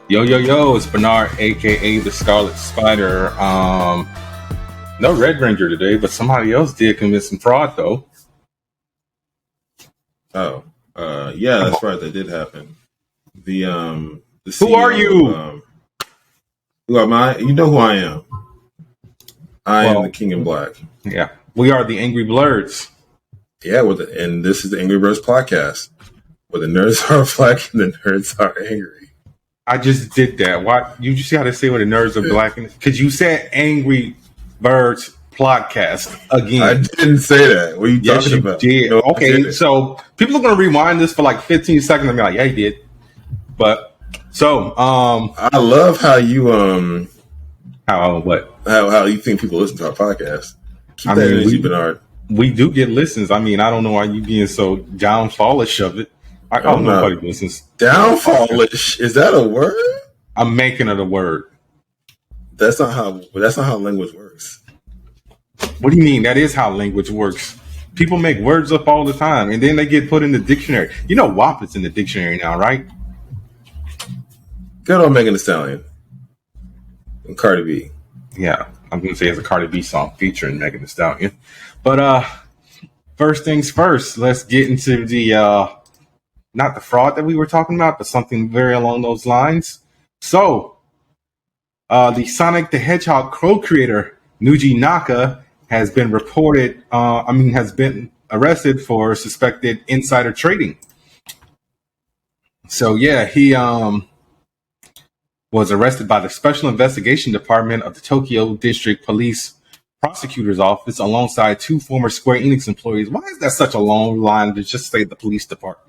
Yo, yo, yo, it's Bernard, aka the Scarlet Spider. No Red Ranger today, but somebody else did commit some fraud though. Oh, yeah, that's right. That did happen. The Who are CEO you? of, who am I? You know who I am. I am Well, the King in Black. Yeah, we are the Angry Blerds. Yeah, and this is the Angry Blerds podcast, where the nerds are black and the nerds are angry. I just did that. Why? You just got to say what the nerds are black, because you said Angry Birds podcast again. I didn't say that. What are you talking about? Did. No, Okay, so people are gonna rewind this for like 15 seconds and be like, "Yeah, he did." But so, I love how you what? how you think people listen to our podcast. Keep I that mean, energy, Bernard. We do get listens. I mean, I don't know why you being so downfallish of it. Nobody listens. Downfallish, is that a word? I'm making it a word. That's not how language works. What do you mean? That is how language works. People make words up all the time, and then they get put in the dictionary. You know, WAP is in the dictionary now, right? Good old Megan Thee Stallion and Cardi B. Yeah, I'm going to say it's a Cardi B song featuring Megan Thee Stallion. But first things first, let's get into the not the fraud that we were talking about, but something very along those lines. So, the Sonic the Hedgehog co-creator Nuji Naka has been has been arrested for suspected insider trading. So yeah, he was arrested by the Special Investigation Department of the Tokyo District Police Prosecutor's Office alongside two former Square Enix employees. Why is that such a long line to just say the police department?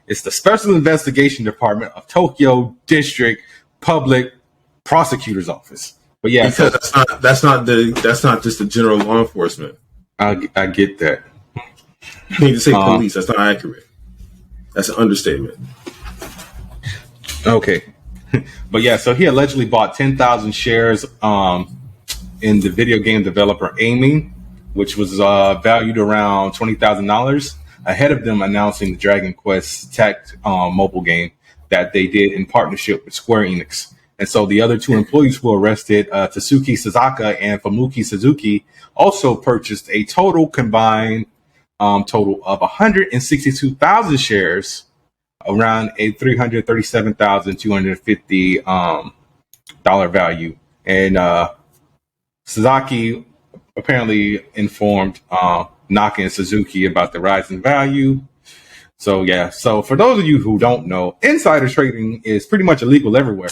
It's the Special Investigation Department of Tokyo District Public Prosecutor's Office. But yeah, because that's not just the general law enforcement. I get that. You need to say police. That's not accurate. That's an understatement. Okay. But yeah, so he allegedly bought 10,000 shares in the video game developer Aiming, which was valued around $20,000, ahead of them announcing the Dragon Quest Tech mobile game that they did in partnership with Square Enix. And so the other two employees who were arrested, Tatsuki Sasaka and Fumuki Suzuki, also purchased a combined total of 162,000 shares, around a $337,250 value. And Sasaki apparently informed Naka and Suzuki about the rise in value. So yeah, so for those of you who don't know, insider trading is pretty much illegal everywhere,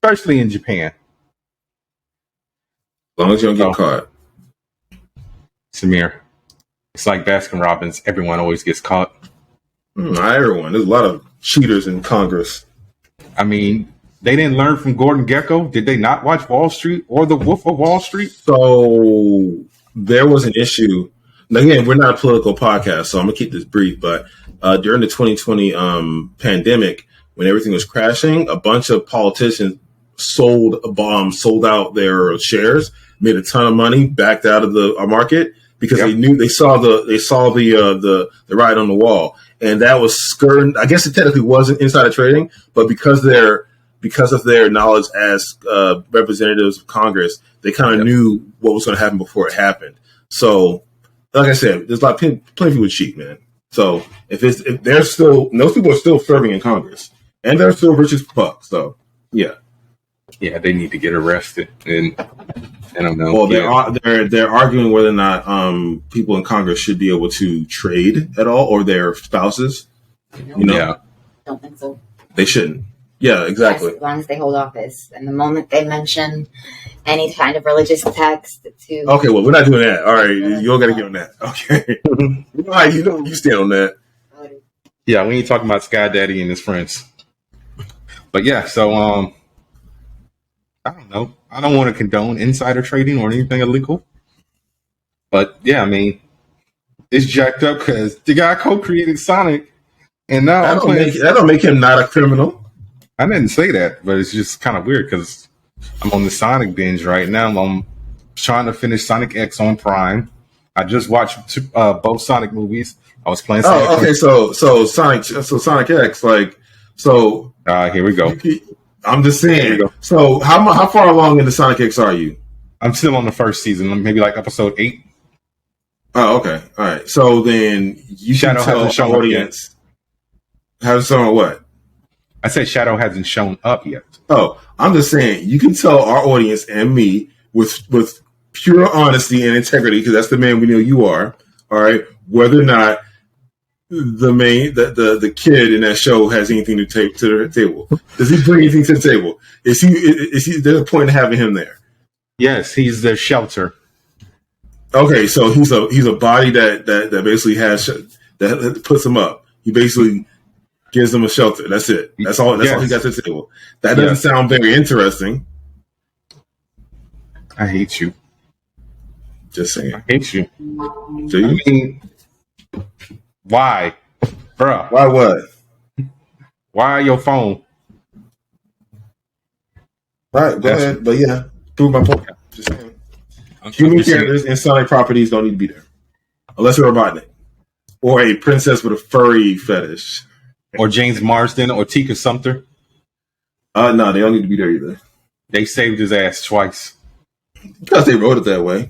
especially in Japan. As long as you don't get caught. Samir, it's like Baskin Robbins. Everyone always gets caught. Not everyone. There's a lot of cheaters in Congress. I mean, they didn't learn from Gordon Gekko. Did they not watch Wall Street or The Wolf of Wall Street? So there was an issue. Now, again, we're not a political podcast, so I'm going to keep this brief. But during the 2020 pandemic, when everything was crashing, a bunch of politicians sold out their shares, made a ton of money, backed out of the market because they saw the writing on the wall, and that was skirting. I guess it technically wasn't insider trading, but because of their knowledge as representatives of Congress, they kind of knew what was going to happen before it happened. So, like I said, there's plenty of people cheat, man. So if they're still, those people are still serving in Congress, and they're still rich as fuck. So yeah, they need to get arrested. And I don't know. Well, they're arguing whether or not people in Congress should be able to trade at all, or their spouses. I don't think so. They shouldn't. Yeah, exactly. Yes, as long as they hold office, and the moment they mention any kind of religious text, okay, well, we're not doing that. All right, you don't got to get on that. Okay, you stand on that. Yeah, we ain't talking about Sky Daddy and his friends. But yeah, so I don't know. I don't want to condone insider trading or anything illegal. But yeah, I mean, it's jacked up because the guy co-created Sonic, and now that don't make him not a criminal. I didn't say that, but it's just kind of weird because I'm on the Sonic binge right now. I'm trying to finish Sonic X on Prime. I just watched both Sonic movies. I was playing Sonic. So Sonic X, here we go. I'm just There we saying. go. So how far along in the Sonic X are you? I'm still on the first season, maybe like episode 8. Oh, okay. All right. So then you Shadow can tell hasn't our shown up yet. audience how someone what? I said Shadow hasn't shown up yet. Oh, I'm just saying you can tell our audience and me with pure honesty and integrity, because that's the man we know you are. All right, whether or not the kid in that show has anything to take to the table. Does he bring anything to the table? Is he there's a point in having him there? Yes, he's the shelter. Okay, so he's a body that basically has that puts him up. He basically gives them a shelter. That's it. That's all. That's all he got to the table. That doesn't sound very interesting. I hate you. Just saying. I hate you. Do you? I mean, why, bruh? Why what? Why your phone? Right. Go ahead. But yeah, prove my point. Just saying. Human characters and Sonic properties don't need to be there, unless you're a Robotnik or a princess with a furry fetish, or James Marsden or Tika Sumter. No, they don't need to be there either. They saved his ass twice because they wrote it that way.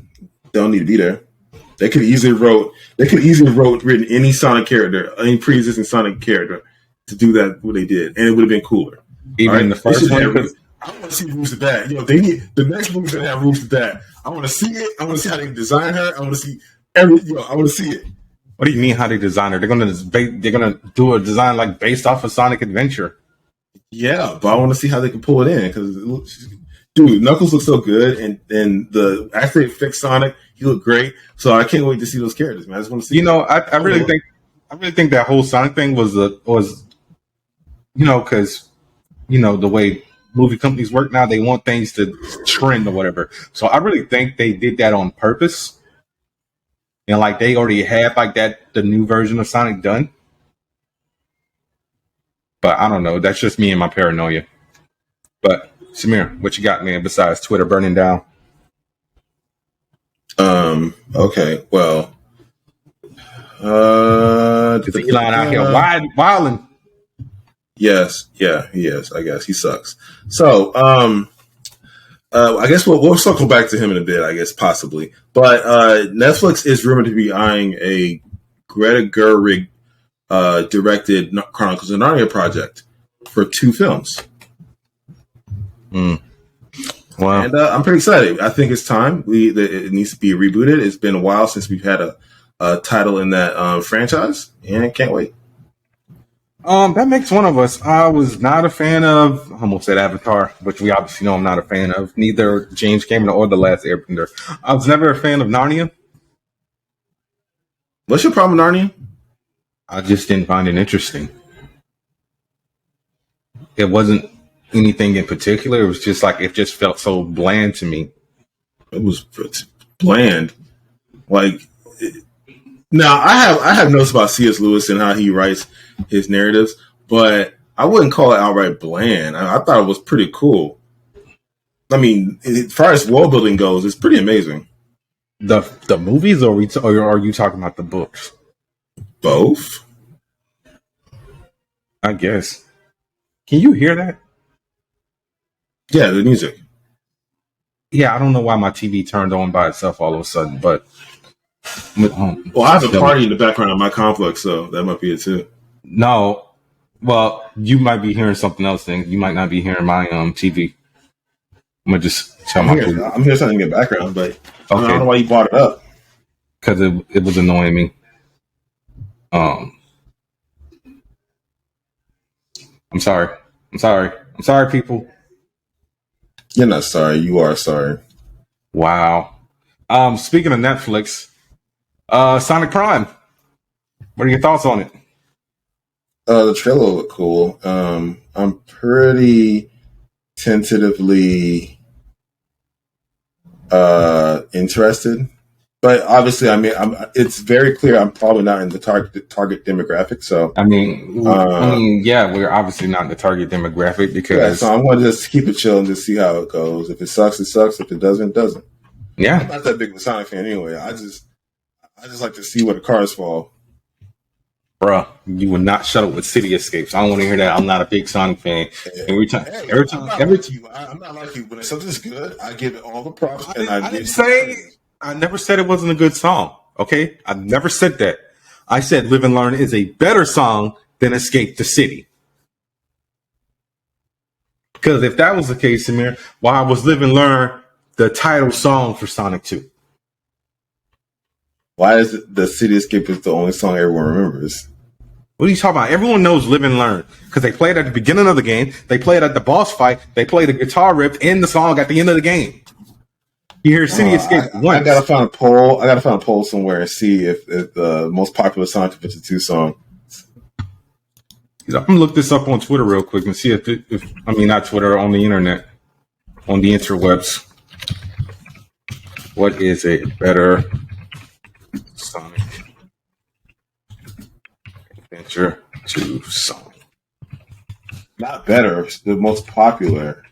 They don't need to be there. They could easily written any Sonic character, any pre-existing Sonic character to do that what they did, and it would have been cooler. Even in the first one. I want to see Roots of that. They need the next movie's gonna have Roots of that. I want to see it. I want to see how they design her. I want to see I want to see it. What do you mean how they design her? They're gonna do a design like based off of Sonic Adventure. Yeah, but I want to see how they can pull it in because, dude, Knuckles looks so good, and the after they fixed Sonic, he looked great. So I can't wait to see those characters, man. I just want to see. I really think that whole Sonic thing was because the way movie companies work now, they want things to trend or whatever. So I really think they did that on purpose. And like they already had like that the new version of Sonic done. But I don't know. That's just me and my paranoia. But Samir, what you got, man? Besides Twitter burning down. Okay. Well. Is Elon out here wilding? Yes. Yeah. He is. I guess he sucks. So, I guess we'll circle back to him in a bit. I guess possibly, but Netflix is rumored to be eyeing a Greta Gerwig directed Chronicles of Narnia project for 2 films. Wow. And I'm pretty excited. I think it's time. It needs to be rebooted. It's been a while since we've had a title in that franchise, and I can't wait. That makes one of us. I was not a fan of, I almost said Avatar, which we obviously know I'm not a fan of. Neither James Cameron or The Last Airbender. I was never a fan of Narnia. What's your problem with Narnia? I just didn't find it interesting. It wasn't anything in particular. It was just like, it just felt so bland to me. It was bland. Now I have notes about C.S. Lewis and how he writes his narratives, but I wouldn't call it outright bland. I thought it was pretty cool. I mean, as far as world building goes, it's pretty amazing. The movies, or are you talking about the books? Both, I guess. Can you hear that? Yeah, the music. Yeah, I don't know why my TV turned on by itself all of a sudden, but. Well, I have a party in the background of my complex, so that might be it too. No, well, you might be hearing something else. Then you might not be hearing my TV. I'm gonna just tell I'm hearing something in the background, but okay. I don't know why you brought it up. Because it was annoying me. I'm sorry. I'm sorry, people. You're not sorry. You are sorry. Wow. Speaking of Netflix, Sonic Prime. What are your thoughts on it? The trailer looked cool. I'm pretty tentatively interested, but obviously, I mean, it's very clear I'm probably not in the target demographic. So, I mean, yeah, we're obviously not in the target demographic because. So I'm going to just keep it chill and just see how it goes. If it sucks, it sucks. If it doesn't, it doesn't. Yeah, I'm not that big of a Sonic fan anyway. I just like to see where the cars fall. Bruh, you would not shut up with City Escapes. I don't want to hear that. I'm not a big Sonic fan. Every time, Hey, every I'm time, not every like time. you. I'm not like you. When something's good, I give it all the props and I I didn't give. say. I never said it wasn't a good song. Okay, I never said that. I said "Live and Learn" is a better song than "Escape the City." Because if that was the case, Samir, why was "Live and Learn" the title song for Sonic 2? Why is it the City Escape is the only song everyone remembers? What are you talking about? Everyone knows "Live and Learn" because they play it at the beginning of the game. They play it at the boss fight. They play the guitar riff in the song at the end of the game. You hear "City Escape" I once. gotta find a poll. I gotta find a poll somewhere and see if the most popular Sonic Adventure 2 song. I'm gonna look this up on Twitter real quick and see if I mean not Twitter, on the internet, on the interwebs. What is a better Sonic Adventure 2 song? Not better, it's the most popular.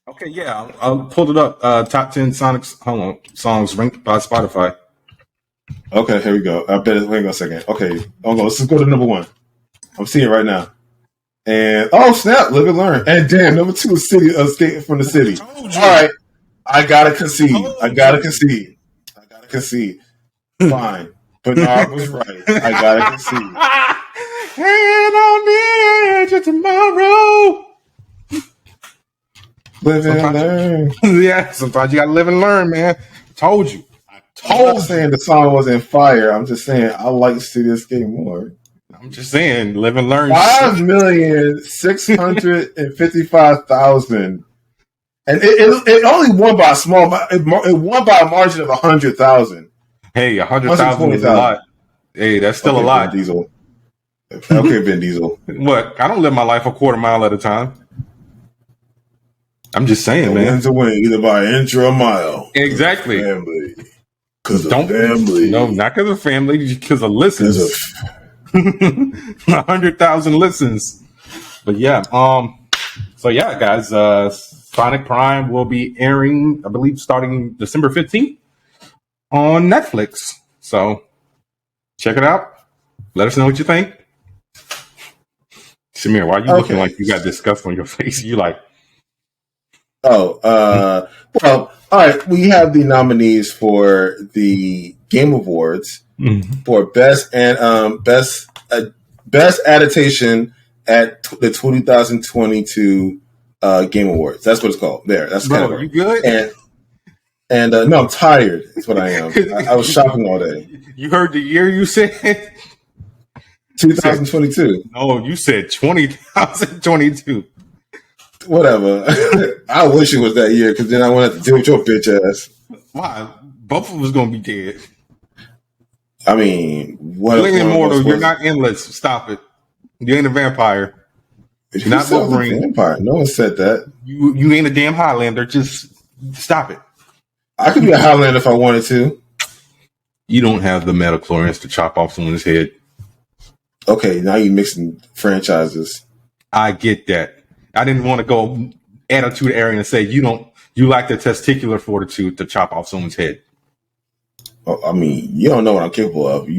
Okay, yeah, I'll pulled it up. Top 10 Sonic songs ranked by Spotify. Okay, here we go. I bet. Wait a second. Okay, let's just go to number 1. I'm seeing it right now. And oh snap, live and learn. And damn, number 2 is City Escape from the City. All right, I gotta concede. Fine, Bernard was right. I gotta concede. Hanging on the edge of tomorrow. Live and learn. Yeah, sometimes you gotta live and learn, man. Told you. I'm not saying the song wasn't fire. I'm just saying I like City Escape more. I'm just saying, live and learn. 5,655,000, and it only won by a small. It won by a margin of 100,000. Hey, 100,000 is a lot. Hey, that's still a lot. Vin Diesel. Okay, Vin Diesel. What? I don't live my life a quarter mile at a time. I'm just saying, man. Win's a win, either by an inch or a mile. Exactly. Family. Because of family. No, not because of family, because of listens. 100,000 listens. But yeah, so yeah, guys, Sonic Prime will be airing, I believe, starting December 15th on Netflix. So check it out. Let us know what you think. Samir, why are you looking like you got disgust on your face? You like... well, all right. We have the nominees for the Game Awards for best adaptation at the 2022 Game Awards. That's what it's called. That's the category. You good? And no, I'm tired. That's what I am. I was shopping all day. You heard the year you said? 2022. No, you said 2022. Whatever. I wish it was that year because then I wouldn't have to deal with your bitch ass. Why? Both of us gonna be dead. I mean, what? You ain't immortal. You're not endless. Stop it. You ain't a vampire. You're not Wolverine. Vampire. No one said that. You ain't a damn Highlander. Just stop it. I could be a Highlander if I wanted to. You don't have the metachlorians to chop off someone's head. Okay, now you're mixing franchises. I get that. I didn't want to go attitude area and say you lack the testicular fortitude to chop off someone's head. Well, I mean, you don't know what I'm capable of.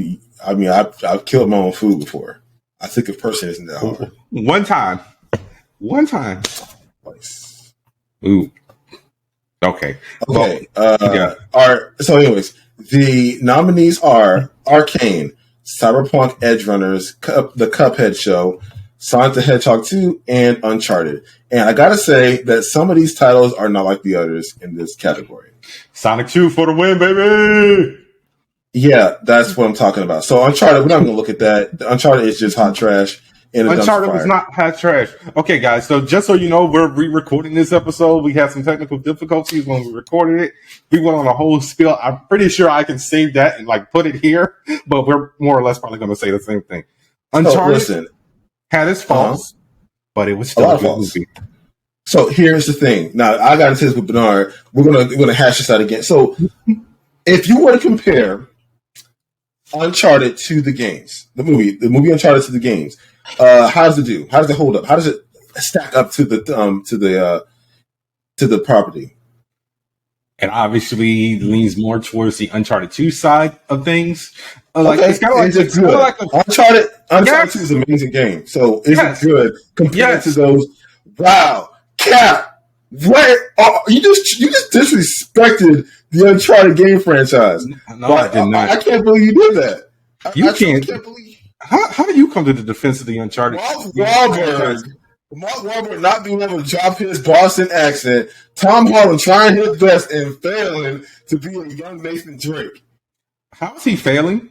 I've killed my own food before. I think a person isn't that hard. One time. Nice. Ooh. Okay. Okay. So anyways, the nominees are Arcane, Cyberpunk Edge Runners, the Cuphead Show, Sonic the Hedgehog 2, and Uncharted. And I gotta say that some of these titles are not like the others in this category. Sonic 2 for the win, baby! Yeah, that's what I'm talking about. So Uncharted, we're not gonna look at that. Uncharted is just hot trash. Uncharted was not hot trash. Okay, guys, so just so you know, we're re-recording this episode. We had some technical difficulties when we recorded it. We went on a whole spiel. I'm pretty sure I can save that and put it here, but we're more or less probably going to say the same thing. Uncharted had its faults, but it was still a good movie. So here's the thing. Now I got to say this with Bernard. We're gonna hash this out again. So if you were to compare Uncharted to the games, the movie Uncharted to the games, how does it do? How does it hold up? How does it stack up to the property? and obviously leans more towards the Uncharted 2 side of things. Okay, it's kind of like, is it it's kinda good? like Uncharted yes, 2 is an amazing game. So is it yes, good compared to yes. those? Wow, Cap, what? You just disrespected the Uncharted game franchise. No, I But did not. I can't believe you did that. You I truly can't. can't believe How do you come to the defense of the Uncharted Mark franchise? Wahlberg. Mark Wahlberg not being able to drop his Boston accent. Tom Holland trying his best and failing to be a young Nathan Drake. How is he failing?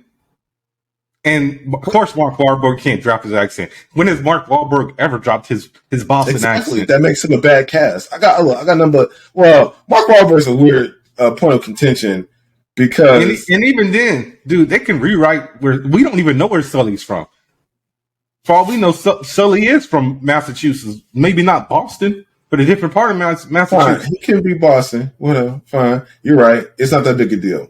And of course, Mark Wahlberg can't drop his accent. When has Mark Wahlberg ever dropped his Boston Exactly. accent? That makes him a bad cast. I got number. Well, Mark Wahlberg's a weird point of contention because And even then, dude, they can rewrite where we don't even know where Sully's from. For all we know, Sully is from Massachusetts. Maybe not Boston, but a different part of fine, Massachusetts. he can be Boston. Whatever. Fine. You're right. It's not that big a deal.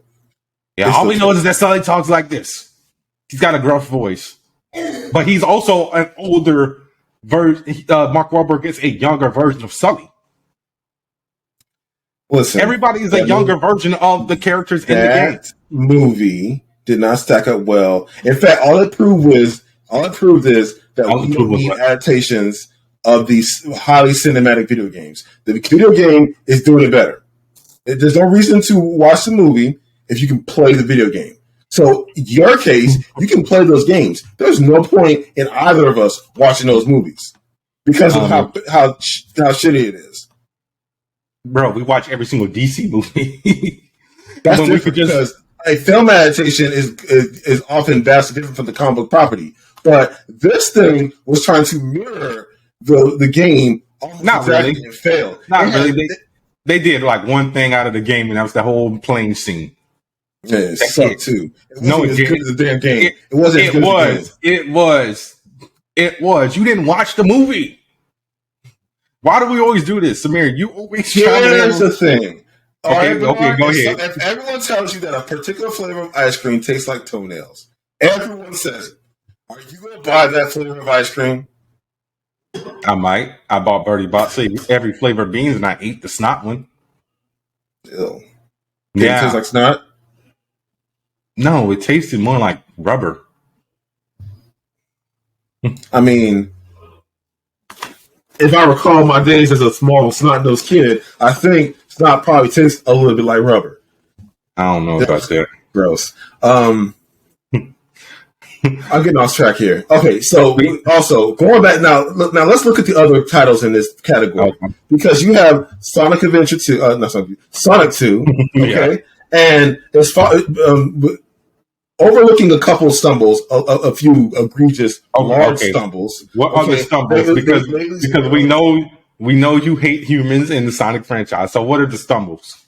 Yeah, It's all we still know is that Sully talks like this. He's got a gruff voice, but he's also an older version. Mark Wahlberg is a younger version of Sully. Listen, Everybody is a younger version of the characters in the game. that movie did not stack up well. In fact, all it proved is that All it we proved don't was need what? adaptations of these highly cinematic video games. The video game is doing it better. There's no reason to watch the movie if you can play the video game. So, in your case, you can play those games. There's no point in either of us watching those movies because of how shitty it is. Bro, we watch every single DC movie. That's When we could different because a film adaptation is often vastly different from the comic book property. But this thing was trying to mirror the game almost Not exactly really. and failed. Not really. They did like one thing out of the game, and that was the whole plane scene. Yeah, it That's sucked it. too. It No, wasn't it as didn't. good as the damn game. It wasn't as It good as the game. was. It was. You didn't watch the movie. Why do we always do this, Samir? You always try Here's to. the thing. All Okay, right, Bernard, go if ahead. if everyone tells you that a particular flavor of ice cream tastes like toenails, everyone says it. Are you going to buy that flavor of ice cream? I might. I bought Birdie Box every flavor of beans, and I ate the snot one. Ew. Yeah. It tastes like snot. No, it tasted more like rubber. I mean, if I recall my days as a small snot-nosed kid, I think snot probably tastes a little bit like rubber. I don't know about that. Gross. I'm getting off track here. Okay, so also going back now. Let's look at the other titles in this category because you have Sonic Adventure 2, not Sonic 2. Okay, and as far overlooking a couple stumbles, a few egregious large stumbles. What other stumbles? Because we know you hate humans in the Sonic franchise. So what are the stumbles?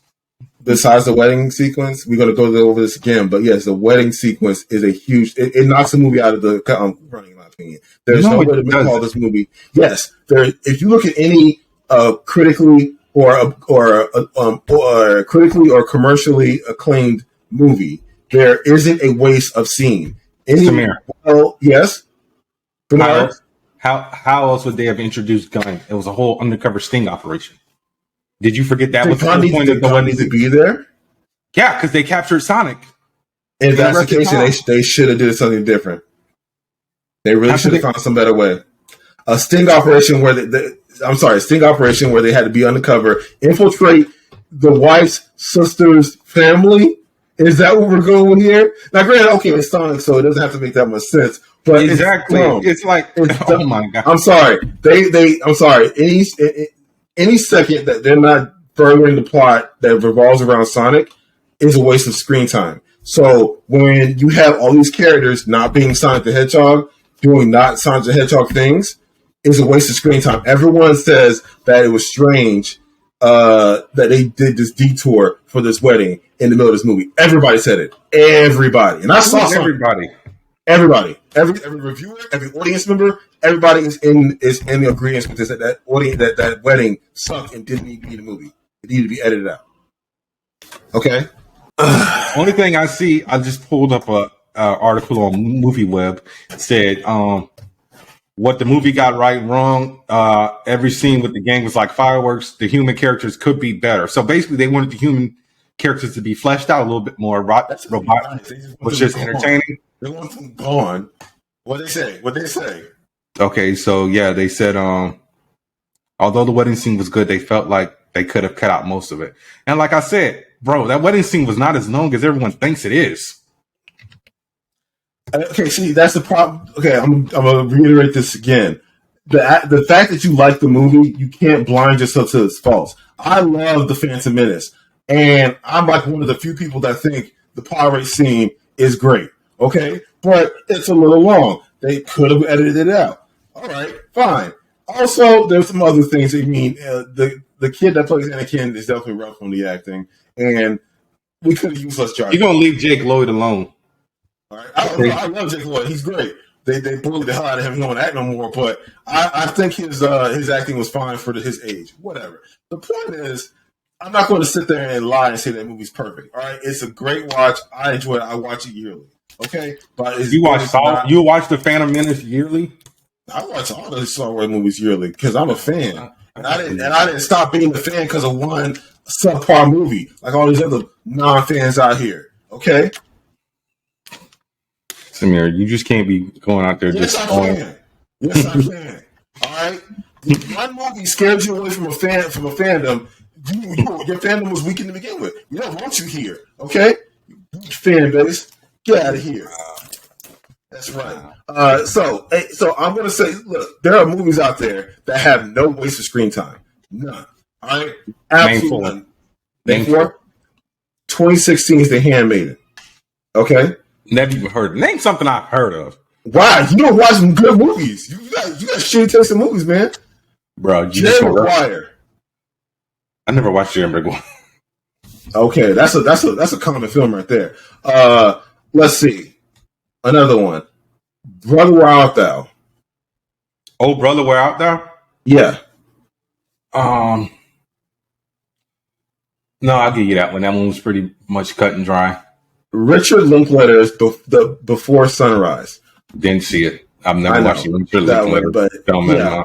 Besides the wedding sequence, we're going to go over this again. But yes, the wedding sequence is a huge. It knocks the movie out of the running. In my opinion, there's no way to call this movie. Yes, there. If you look at any critically or critically or commercially acclaimed movie, there isn't a waste of scene. Samir. Well, yes. How else would they have introduced Gunn? It was a whole undercover sting operation. Did you forget that was the whole point of the Gunn need to be there? Yeah, because they captured Sonic. If that's the case, they should have did something different. They really should have found some better way. A sting operation where sting operation where they had to be undercover, infiltrate the wife's sister's family. Is that what we're going with here? Now, granted, okay, it's Sonic, so it doesn't have to make that much sense. But exactly, it's like, oh my god! I'm sorry. I'm sorry. Any second that they're not furthering the plot that revolves around Sonic is a waste of screen time. So when you have all these characters not being Sonic the Hedgehog, doing not Sonic the Hedgehog things, is a waste of screen time. Everyone says that it was strange that they did this detour for this wedding in the middle of this movie. Everybody said it. Everybody. And I saw everybody. Every reviewer, every audience member, everybody is in the agreement with this that wedding sucked and didn't need to be in the movie. It needed to be edited out. Okay. Only thing I see, I just pulled up a article on Movie Web. It said what the movie got right and wrong. Every scene with the gang was like fireworks. The human characters could be better. So basically, they wanted the human characters to be fleshed out a little bit more. Robot, which is entertaining. They want them gone. What they say? Okay, so yeah, they said although the wedding scene was good, they felt like they could have cut out most of it. And like I said, bro, that wedding scene was not as long as everyone thinks it is. Okay, see, that's the problem. Okay, I'm gonna reiterate this again. The fact that you like the movie, you can't blind yourself to its faults. I love The Phantom Menace, and I'm like one of the few people that think the pirate scene is great. Okay, but it's a little long. They could have edited it out. All right, fine. Also, there's some other things. I mean, the kid that plays Anakin is definitely rough on the acting, and we could have used less jargon. You're gonna leave Jake Lloyd alone. All right. I love Jake Lloyd. He's great. They bullied the hell out of him. He don't act no more. But I think his acting was fine for his age. Whatever. The point is, I'm not going to sit there and lie and say that movie's perfect. All right, it's a great watch. I enjoy it. I watch it yearly. Okay, but you watch The Phantom Menace yearly? I watch all the Star Wars movies yearly because I'm a fan, and I didn't stop being a fan because of one subpar movie like all these other non-fans out here. Okay. Samir, you just can't be going out there Yes, I can. All right. If one movie scares you away from a fandom, your fandom was weak to begin with. We don't want you here. Okay? Fan base, get out of here. That's right. So I'm gonna say, look, there are movies out there that have no wasted screen time. None. All right? Absolutely none. Name 4. 2016 is The Handmaiden. Okay? Never even heard. Name something I've heard of. Wow, you don't watch some good movies. You got shitty taste in movies, man. Bro, Jerry Maguire. I never watched Jerry Maguire. Okay, that's a common film right there. Let's see. Another one. Brother, Where Art Thou? Oh, Brother, Where Art Thou? Yeah. No, I'll give you that one. That one was pretty much cut and dry. Richard Linklater's the Before Sunrise. Didn't see it. I've never watched the Richard Linklater film. Yeah.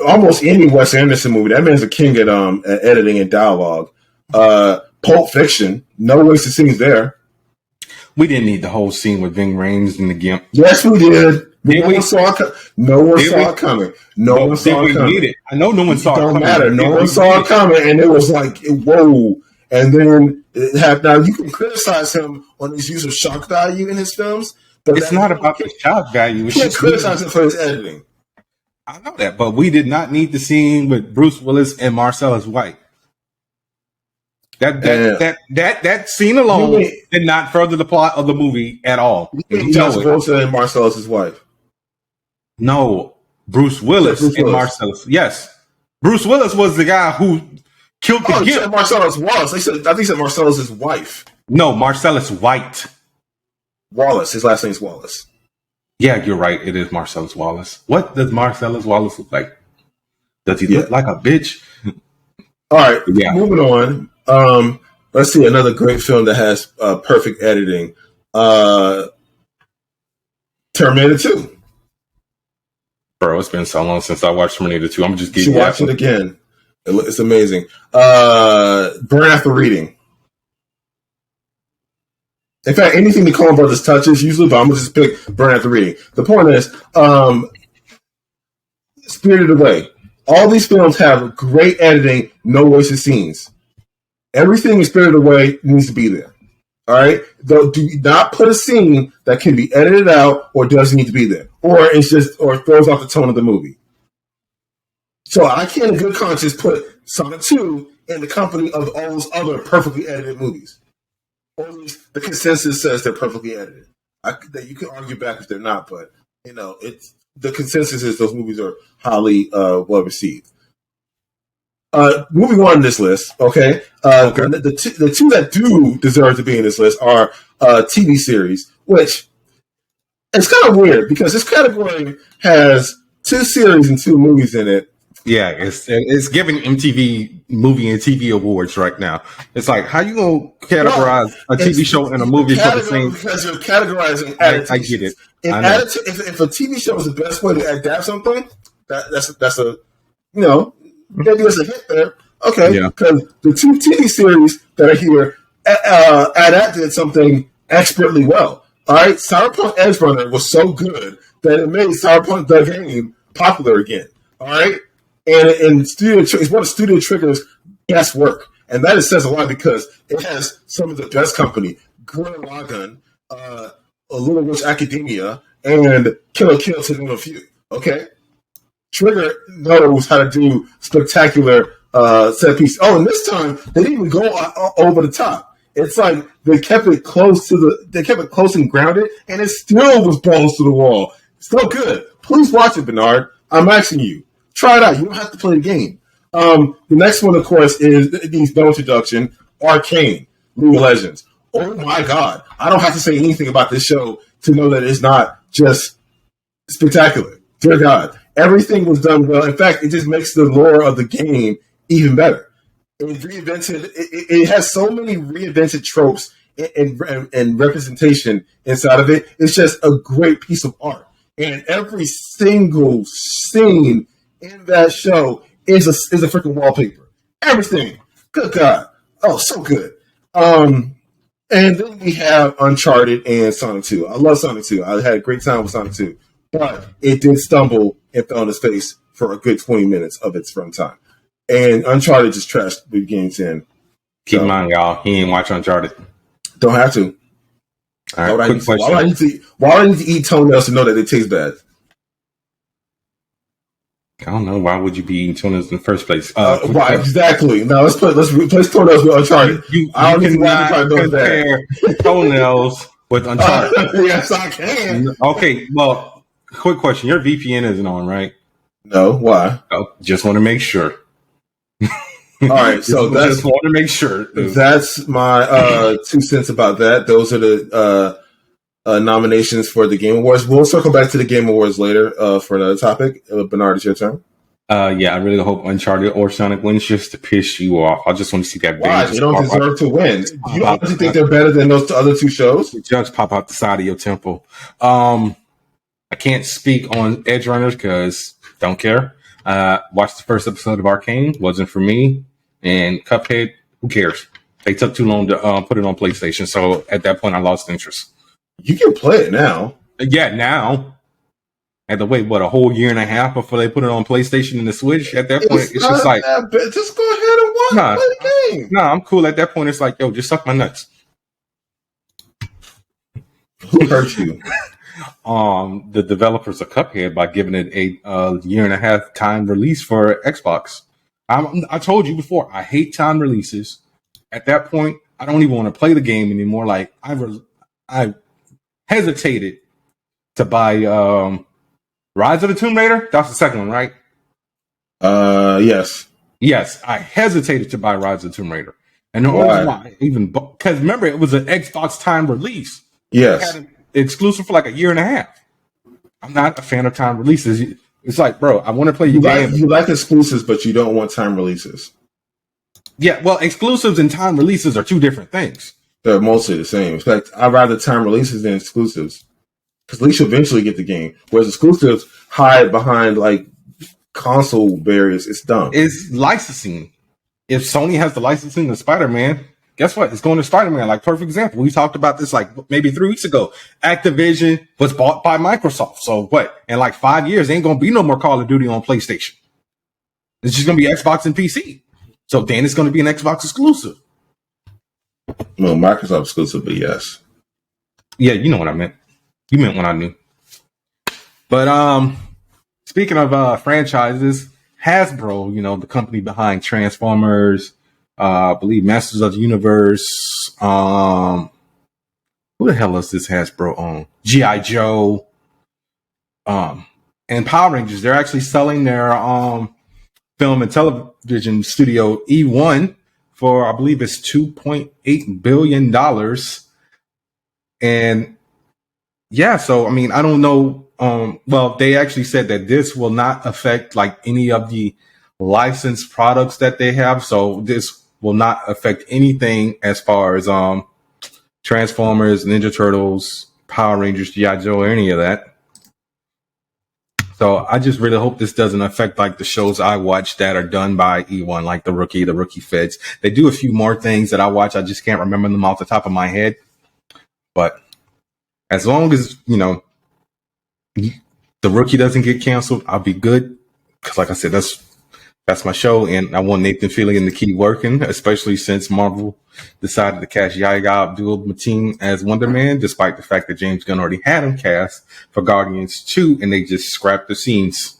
Almost any Wes Anderson movie. That man's a king at editing and dialogue. Pulp Fiction. No wasted scenes there. We didn't need the whole scene with Ving Rhames and the Gimp. Yes, we did. No one saw it coming. No one saw it coming. I know no one saw it coming. Don't matter. No one saw it coming, and it was like, whoa. And then now you can criticize him on his use of shock value in his films, but it's not about the shock value. You can't criticize him for his editing. I know that, but we did not need the scene with Bruce Willis and Marcellus White. That scene alone did not further the plot of the movie at all. You're not supposed to say Marcellus' wife. No, Bruce Willis and Marcellus. Yes, Bruce Willis was the guy who killed the Gimp. Said Marcellus Wallace. I think he said Marcellus' wife. No, Marcellus White. Wallace. His last name's Wallace. Yeah, you're right. It is Marcellus Wallace. What does Marcellus Wallace look like? Does he look like a bitch? All right, moving on. Let's see another great film that has perfect editing. Terminator 2. Bro, it's been so long since I watched Terminator 2. I'm just getting watch it again. It's amazing. Burn After Reading. In fact, anything the Coen Brothers touches usually, but I'm gonna just pick Burn After Reading. The point is, Spirited Away. All these films have great editing, no wasted scenes. Everything in Spirited Away needs to be there. All right? Do not put a scene that can be edited out or doesn't need to be there. Or throws off the tone of the movie. So I can't in good conscience put Sonic 2 in the company of all those other perfectly edited movies. Or at least the consensus says they're perfectly edited. You can argue back if they're not, but it's the consensus is those movies are highly well received. Moving on in this list, okay. The two that do deserve to be in this list are TV series, which it's kind of weird because this category has 2 series and 2 movies in it. Yeah, it's giving MTV movie and TV awards right now. It's like, how you gonna categorize a TV show and a movie for the same? Because you're categorizing adaptations. I get it. If a TV show is the best way to adapt something, that's a maybe there's a hit there. Okay, because the 2 TV series that are here adapted something expertly well. All right, Cyberpunk Edge Runner was so good that it made Cyberpunk the game popular again. All right, and it's one of Studio Trigger's best work, and that says a lot because it has some of the best company: Gurren Lagann, A Little Witch Academia, and Kill la Kill to name a few. Okay, Trigger knows how to do spectacular set piece. Oh, and this time they didn't even go over the top. It's like they kept it close and grounded, and it still was balls to the wall. Still good. Please watch it, Bernard. I'm asking you. Try it out. You don't have to play the game. The next one, of course, is needs no introduction. Arcane, League of Legends. Oh my God! I don't have to say anything about this show to know that it's not just spectacular. Dear God, everything was done well. In fact, it just makes the lore of the game even better. It has so many reinvented tropes and representation inside of it. It's just a great piece of art. And every single scene in that show is a freaking wallpaper. Everything. Good God. Oh, so good. And then we have Uncharted and Sonic 2. I love Sonic 2. I had a great time with Sonic 2. But it did stumble and fell on its face for a good 20 minutes of its runtime. And Uncharted just trashed the game's in. Keep in mind, y'all, he ain't watch Uncharted. Don't have to. All right, quick question. Why do I need to eat toenails to know that they taste bad? I don't know. Why would you be eating toenails in the first place? Why exactly? Now let's replace toenails with Uncharted. I don't even want to compare toenails with Uncharted. Yes, I can. Okay, well, quick question. Your VPN isn't on, right? No. Why? Oh, just want to make sure. All right, so just want to make sure. That's my 2 cents about that. Those are the nominations for the Game Awards. We'll circle back to the Game Awards later for another topic. Bernard, it's your turn. Yeah, I really hope Uncharted or Sonic wins just to piss you off. I just want to see that. Why? They don't deserve to win. You don't think they're better than those other two shows? Just pop out the side of your temple. I can't speak on Edge Runners because don't care. Watched the first episode of Arcane. Wasn't for me. And Cuphead, who cares? They took too long to put it on PlayStation. So at that point, I lost interest. You can play it now. Yeah, now. I had to wait, a whole year and a half before they put it on PlayStation and the Switch? At that point, it's just like... Just go ahead and play the game. Nah, I'm cool. At that point, it's like, yo, just suck my nuts. Who hurt you? The developers of Cuphead by giving it a year and a half time release for Xbox. I told you before, I hate time releases. At that point, I don't even want to play the game anymore. Like I hesitated to buy Rise of the Tomb Raider. That's the second one, right? Yes. Yes, I hesitated to buy Rise of the Tomb Raider, and the only why even because remember it was an Xbox time release. Yes, it had an exclusive for like a year and a half. I'm not a fan of time releases. It's like, bro, I want to play your game. You like exclusives, but you don't want time releases. Yeah, well, exclusives and time releases are two different things. They're mostly the same. In fact, I'd rather time releases than exclusives. Because at least you'll eventually get the game. Whereas exclusives hide behind, like, console barriers. It's dumb. It's licensing. If Sony has the licensing of Spider-Man, guess what? It's going to Spider-Man. Like, perfect example. We talked about this, like, maybe 3 weeks ago. Activision was bought by Microsoft. So what? In like 5 years, there ain't going to be no more Call of Duty on PlayStation. It's just going to be Xbox and PC. So then it's going to be an Xbox exclusive. No, Microsoft exclusive, but yes. Yeah, you know what I meant. You meant what I knew. But speaking of franchises, Hasbro, you know, the company behind Transformers, I believe Masters of the Universe. Who the hell is this Hasbro on? G.I. Joe. And Power Rangers. They're actually selling their film and television studio E1 for, I believe it's $2.8 billion. And yeah, so, I mean, I don't know. Well, they actually said that this will not affect like any of the licensed products that they have. So this will not affect anything as far as Transformers, Ninja Turtles, Power Rangers, G.I. Joe, or any of that. So I just really hope this doesn't affect like the shows I watch that are done by E1, like the Rookie Feds. They do a few more things that I watch. I just can't remember them off the top of my head. But as long as, the Rookie doesn't get canceled, I'll be good. Because like I said, that's my show, and I want Nathan Fillion to keep working, especially since Marvel decided to cast Yahya Abdul-Mateen as Wonder Man, despite the fact that James Gunn already had him cast for Guardians 2, and they just scrapped the scenes.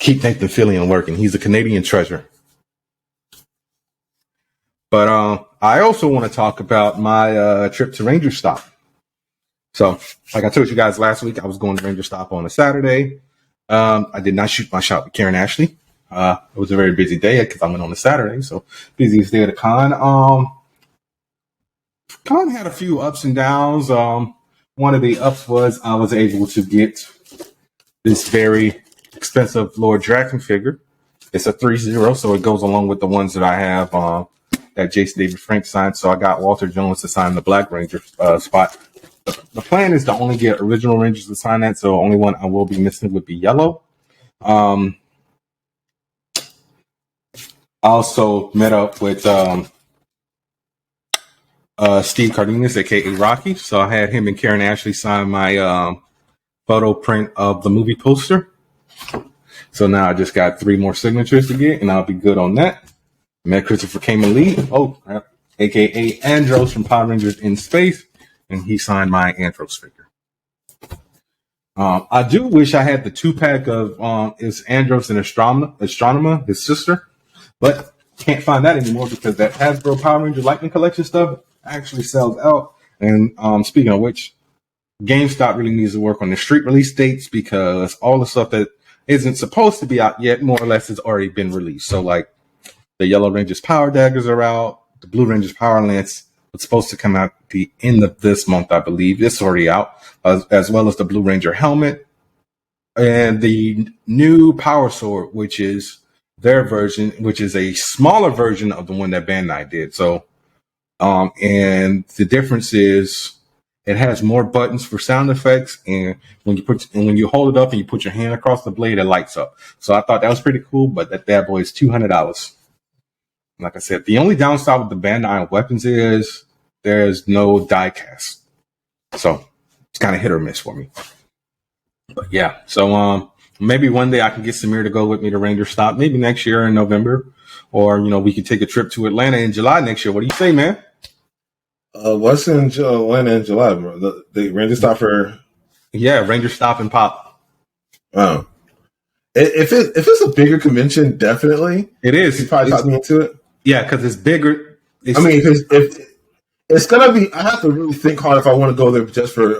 Keep Nathan Fillion working. He's a Canadian treasure. But I also want to talk about my trip to Ranger Stop. So, like I told you guys last week, I was going to Ranger Stop on a Saturday. I did not shoot my shot with Karen Ashley. It was a very busy day because I went on a Saturday, so busiest day of the con. Con had a few ups and downs. One of the ups was I was able to get this very expensive Lord Draken figure. It's a 3-0, so it goes along with the ones that I have that Jason David Frank signed. So I got Walter Jones to sign the Black Ranger spot. The plan is to only get original Rangers to sign that, so only one I will be missing would be Yellow. I also met up with Steve Cardenas, aka Rocky. So I had him and Karen Ashley sign my photo print of the movie poster. So now I just got 3 more signatures to get, and I'll be good on that. Met Christopher Kamen Lee, aka Andros from Power Rangers in Space, and he signed my Andros figure. I do wish I had the 2-pack of it's Andros and Astronema, his sister, but can't find that anymore because that Hasbro Power Ranger Lightning Collection stuff actually sells out. And speaking of which, GameStop really needs to work on the street release dates because all the stuff that isn't supposed to be out yet, more or less, has already been released. So, like, the Yellow Rangers Power Daggers are out. The Blue Rangers Power Lance was supposed to come out the end of this month, I believe. It's already out, as well as the Blue Ranger helmet and the new Power Sword, which is their version, which is a smaller version of the one that Bandai did. So, and the difference is it has more buttons for sound effects, and when you hold it up and you put your hand across the blade, it lights up. So I thought that was pretty cool, but that bad boy is $200. Like I said, the only downside with the Bandai weapons is there's no die cast. So it's kind of hit or miss for me. But yeah, so maybe one day I can get Samir to go with me to Ranger Stop, maybe next year in November, or we could take a trip to Atlanta in July next year. What do you say, man? What's in Atlanta in July, bro? The Ranger Stop for? Yeah, Ranger Stop and Pop. Oh, if it's a bigger convention, definitely it is. You probably talk me into it. Yeah, because it's bigger. If it's gonna be, I have to really think hard if I want to go there just for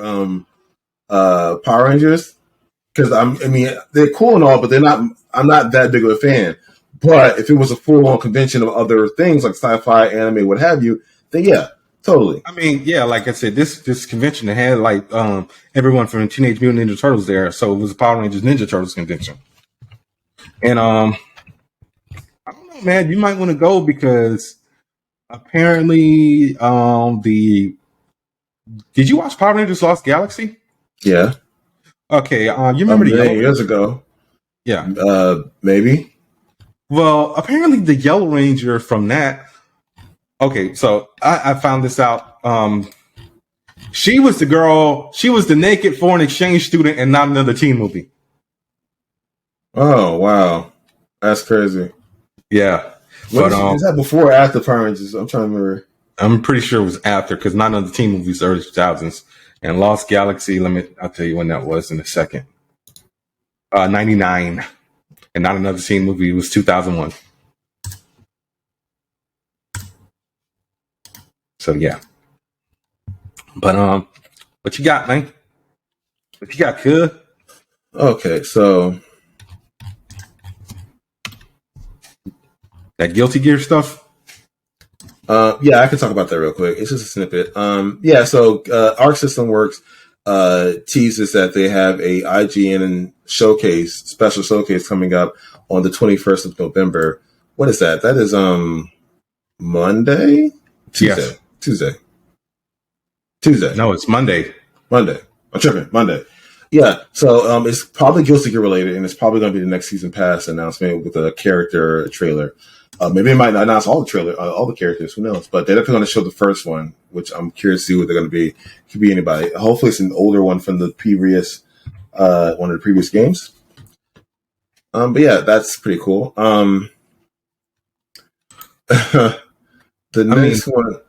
Power Rangers, because they're cool and all, but they're not. I'm not that big of a fan. But if it was a full-on convention of other things like sci-fi, anime, what have you, then yeah, totally. Yeah, like I said, this convention had like everyone from Teenage Mutant Ninja Turtles there, so it was a Power Rangers Ninja Turtles convention. And I don't know, man, you might want to go because apparently did you watch Power Rangers Lost Galaxy? Yeah. Okay, you remember the Yellow years ago? Yeah. Maybe. Well, apparently the Yellow Ranger from that. Okay, so I found this out. She was the girl. She was the naked foreign exchange student and not another teen movie. Oh wow, that's crazy. Yeah, but is that before or after Power Rangers? I'm trying to remember. I'm pretty sure it was after because not another teen movies early 2000s and Lost Galaxy. I'll tell you when that was in a second. 99, and not another teen movie was 2001. So yeah, but what you got, man? What you got, kid? Okay, so that Guilty Gear stuff. Yeah, I can talk about that real quick. It's just a snippet. So Arc System Works teases that they have a IGN special showcase coming up on the 21st of November. What is that? That is Monday? Tuesday. Yes. Tuesday. No, it's Monday. Monday. I'm tripping. Monday. Yeah. So it's probably Guilty Gear related, and it's probably going to be the next season pass announcement with a character trailer. Maybe they might not announce all the characters. Who knows? But they're definitely going to show the first one, which I'm curious to see what they're going to be. Could be anybody. Hopefully, it's an older one from the previous one of the previous games. But yeah, that's pretty cool. The next one.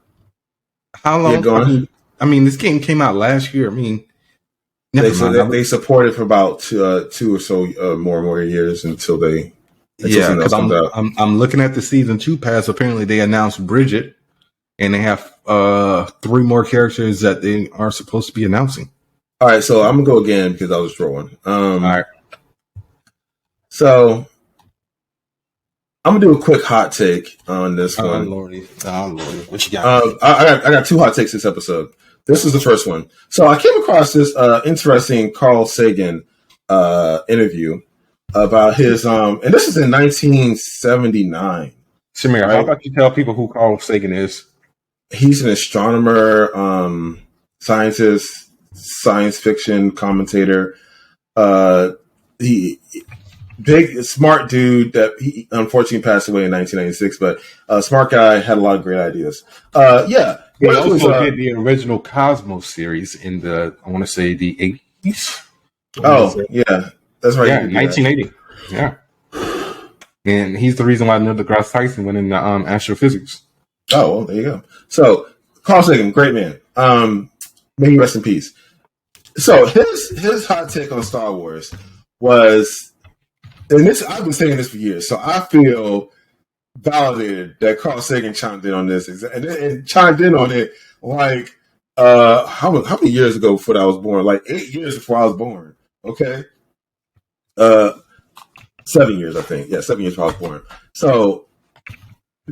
How long? Yeah, go on. I mean, this game came out last year. I mean, they supported for about 2 or so more years until they. Yeah, because I'm looking at the season 2 pass. Apparently, they announced Bridget, and they have 3 more characters that they are supposed to be announcing. All right, so I'm gonna go again because I was trolling. All right. So I'm gonna do a quick hot take on this one. Oh Lordy, what you got? I got 2 hot takes this episode. This is the first one. So I came across this interesting Carl Sagan interview about his and this is in 1979. Samir, right? How about you tell people who Carl Sagan is? He's an astronomer, scientist, science fiction commentator. He big smart dude that he unfortunately passed away in 1996, but smart guy, had a lot of great ideas. Yeah. He also did the original Cosmos series in I want to say the 80s. Oh, yeah. That's right. Yeah, 1980. Yeah. And he's the reason why Neil deGrasse Tyson went into astrophysics. Oh, well, there you go. So, Carl Sagan, great man. May he rest in peace. So, his hot take on Star Wars was, and this I've been saying this for years, so I feel validated that Carl Sagan chimed in on this and chimed in on it like how many years ago before I was born? Like 8 years before I was born. Okay. 7 years, I think. Yeah, 7 years before I was born. So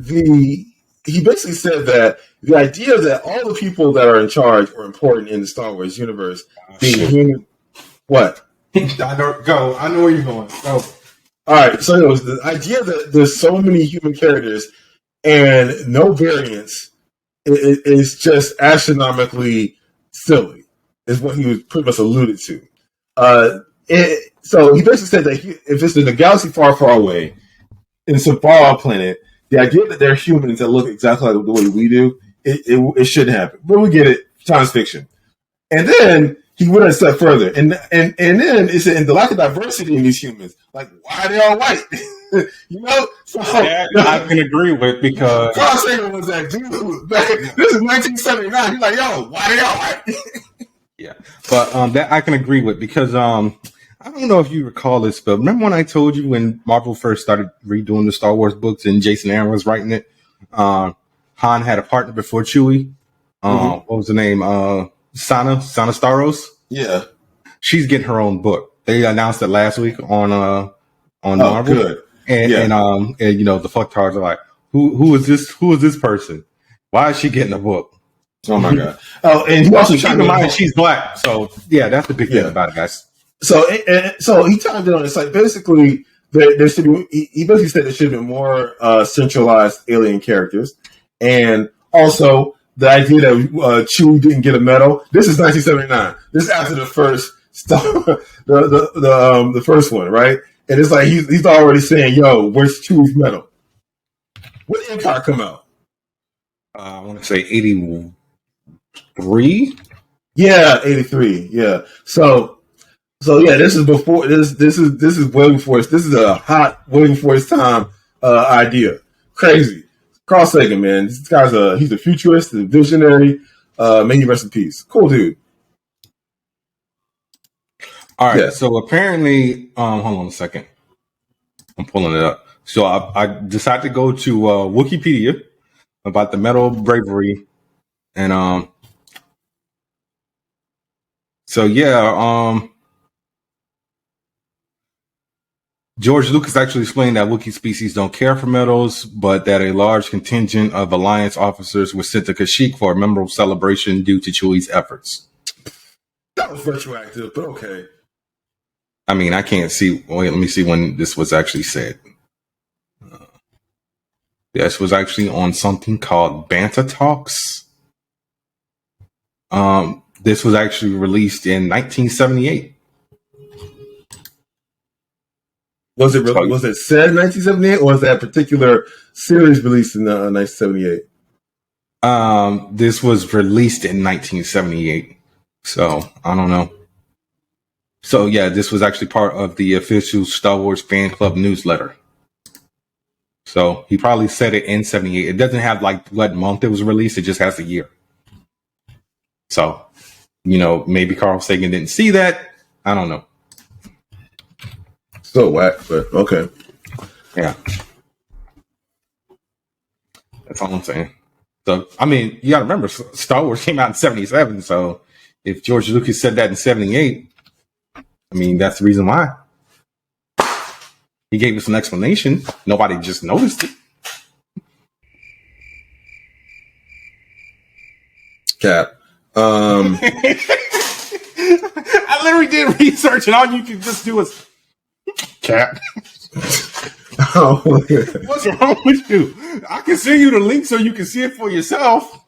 he basically said that the idea that all the people that are in charge are important in the Star Wars universe being human. What? I know where you're going. Go. All right, so it was the idea that there's so many human characters and no variants is just astronomically silly, is what he was pretty much alluded to. So he basically said that if it's in a galaxy far, far away, in some far-off planet, the idea that there are humans that look exactly like the way we do, it shouldn't happen. But we get it, science fiction. And then he went a step further, and then it said, and the lack of diversity in these humans, like why are they all white? You know, so that I can agree with because Carl Sagan was that dude. This is 1979. He's like, yo, why they all white? Yeah, but that I can agree with because I don't know if you recall this, but remember when I told you when Marvel first started redoing the Star Wars books and Jason Aaron was writing it? Han had a partner before Chewie. What was the name? Sana Staros. Yeah, she's getting her own book. They announced it last week on Marvel. Good. And you know the fucktards are like, who is this? Who is this person? Why is she getting a book? Oh my god! Oh, and he also keep in mind she's black. So yeah, that's the big thing about it, guys. So he timed it on. It's like basically there should be. He basically said there should have been more centralized alien characters, and also the idea that Chewie didn't get a medal. This is 1979. This is after the first the first one, right? And it's like he's already saying, "Yo, where's Chewie's medal?" When did Empire come out? I want to say 83. Yeah, 83. Yeah. So yeah, this is before this is way before this is a hot way before his time idea. Crazy. Carl Sagan, man. This guy's he's a futurist, a visionary. May he rest in peace. Cool dude. All right. Yeah. So apparently, hold on a second. I'm pulling it up. So I decided to go to Wikipedia about the Medal of Bravery, and so yeah, George Lucas actually explained that Wookiee species don't care for medals, but that a large contingent of Alliance officers was sent to Kashyyyk for a memorable celebration due to Chewie's efforts. That was retroactive, but okay. I mean, I can't see. Wait, let me see when this was actually said. This was actually on something called Banta Talks. This was actually released in 1978. Was it said 1978, or was that particular series released in 1978? This was released in 1978. So I don't know. So yeah, this was actually part of the official Star Wars fan club newsletter. So he probably said it in 78. It doesn't have like what month it was released. It just has the year. So, maybe Carl Sagan didn't see that. I don't know. So whack, but okay. Yeah. That's all I'm saying. So, I mean, you got to remember, Star Wars came out in 77. So if George Lucas said that in 78, I mean, that's the reason why. He gave us an explanation. Nobody just noticed it. Cap. I literally did research, and all you can just do is Cap. Oh, what's wrong with you? I can send you the link so you can see it for yourself.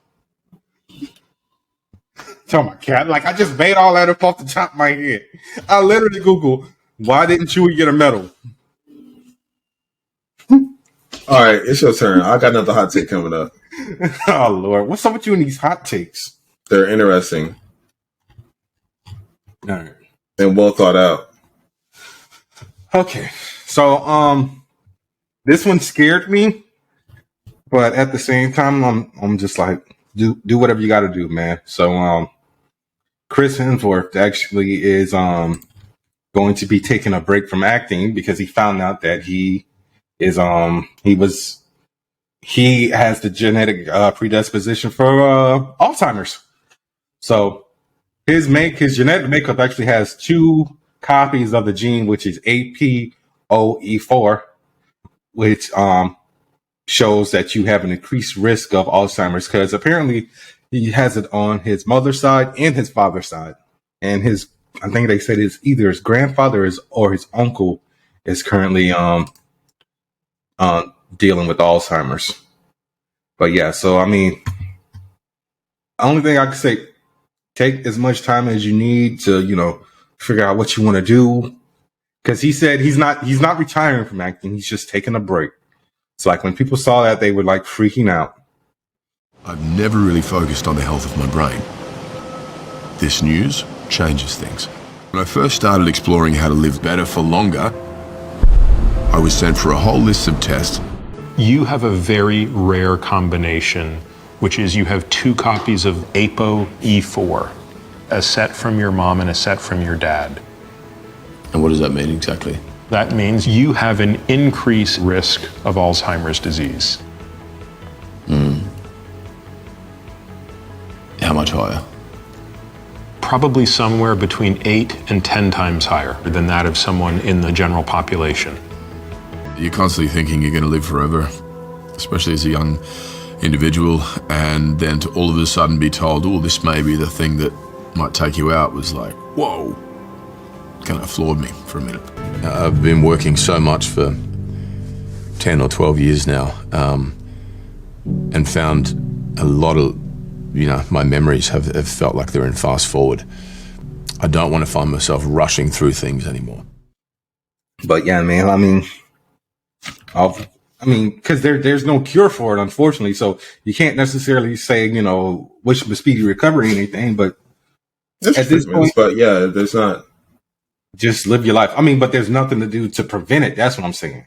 Tell my cat, like I just made all that up off the top of my head. I literally Googled, why didn't Chewie get a medal? All right, it's your turn. I got another hot take coming up. Oh Lord, what's up with you and these hot takes? They're interesting. All right. And well thought out. Okay, so this one scared me, but at the same time, I'm just like, do whatever you got to do, man. So Chris Hemsworth actually is going to be taking a break from acting because he found out that he is he has the genetic predisposition for Alzheimer's. So his genetic makeup actually has 2 copies of the gene, which is APOE4, which shows that you have an increased risk of Alzheimer's, because apparently he has it on his mother's side and his father's side. And I think they said it's either his grandfather or his uncle is currently dealing with Alzheimer's. But yeah, so I mean, only thing I can say, take as much time as you need to, figure out what you want to do. Because he said he's not retiring from acting. He's just taking a break. So like when people saw that, they were like freaking out. I've never really focused on the health of my brain. This news changes things. When I first started exploring how to live better for longer, I was sent for a whole list of tests. You have a very rare combination, which is you have 2 copies of ApoE4, a set from your mom and a set from your dad. And what does that mean exactly? That means you have an increased risk of Alzheimer's disease. How much higher? Probably somewhere between 8 and 10 times higher than that of someone in the general population. You're constantly thinking you're going to live forever, especially as a young individual, and then to all of a sudden be told, oh, this may be the thing that might take you out, was like, whoa. Kind of floored me for a minute. I've been working so much for 10 or 12 years now, and found a lot of, my memories have felt like they're in fast forward. I don't want to find myself rushing through things anymore. But yeah, man, I mean, because there's no cure for it, unfortunately. So you can't necessarily say, wish him a speedy recovery or anything. But There's at this point, but yeah, there's not. Just live your life. I mean, but there's nothing to do to prevent it. That's what I'm saying.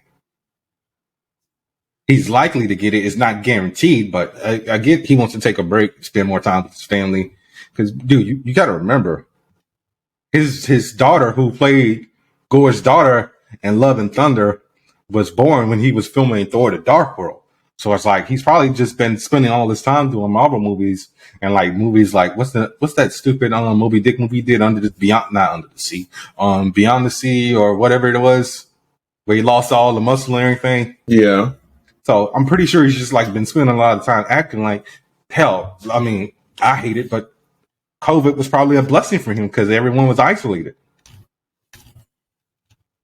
He's likely to get it. It's not guaranteed, but I get he wants to take a break, spend more time with his family. Because, dude, you got to remember, his daughter, who played Gore's daughter in Love and Thunder, was born when he was filming Thor: The Dark World. So it's like he's probably just been spending all this time doing Marvel movies and like movies like what's that stupid Moby Dick movie he did Beyond the Sea or whatever it was, where he lost all the muscle and everything. Yeah. So I'm pretty sure he's just like been spending a lot of time acting like hell. I mean, I hate it, but COVID was probably a blessing for him because everyone was isolated.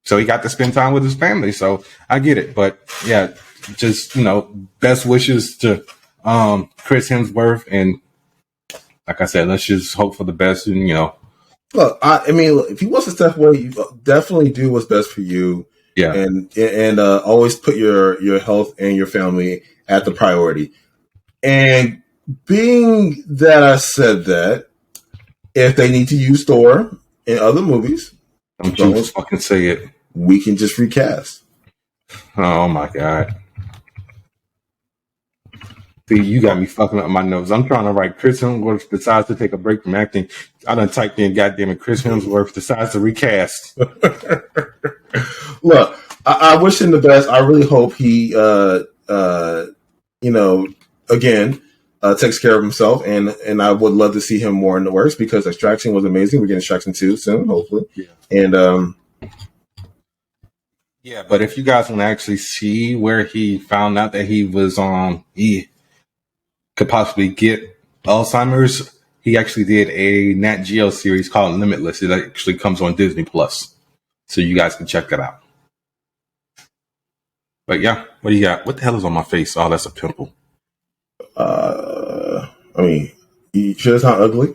So he got to spend time with his family. So I get it. But yeah, just, best wishes to Chris Hemsworth. And like I said, let's just hope for the best. And Look, I mean, look, if he wants to step away, you definitely do what's best for you. yeah, and always put your health and your family at the priority. And being that I said that, if they need to use Thor in other movies, don't you fucking say it. We can just recast. Oh my god. See, you got me fucking up my nose. I'm trying to write Chris Hemsworth decides to take a break from acting. I done typed in goddamn it, Chris Hemsworth decides to recast. Look, I wish him the best. I really hope he, again, takes care of himself. And I would love to see him more in the works because Extraction was amazing. We're getting Extraction 2 soon, hopefully. Yeah. And, yeah, but if you guys want to actually see where he found out that he could possibly get Alzheimer's, he actually did a Nat Geo series called Limitless. It actually comes on Disney Plus, so you guys can check that out. But yeah, what do you got? What the hell is on my face? Oh, that's a pimple. I mean, you sure it's not ugly?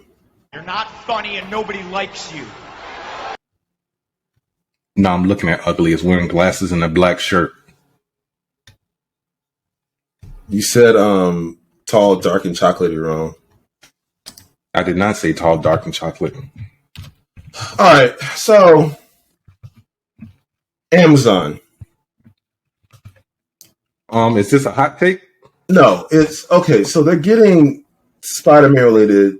You're not funny and nobody likes you. No, I'm looking at ugly. It's wearing glasses and a black shirt. You said tall, dark, and chocolatey wrong. I did not say tall, dark, and chocolate. All right, so Amazon. Is this a hot take? No, it's okay. So they're getting Spider-Man related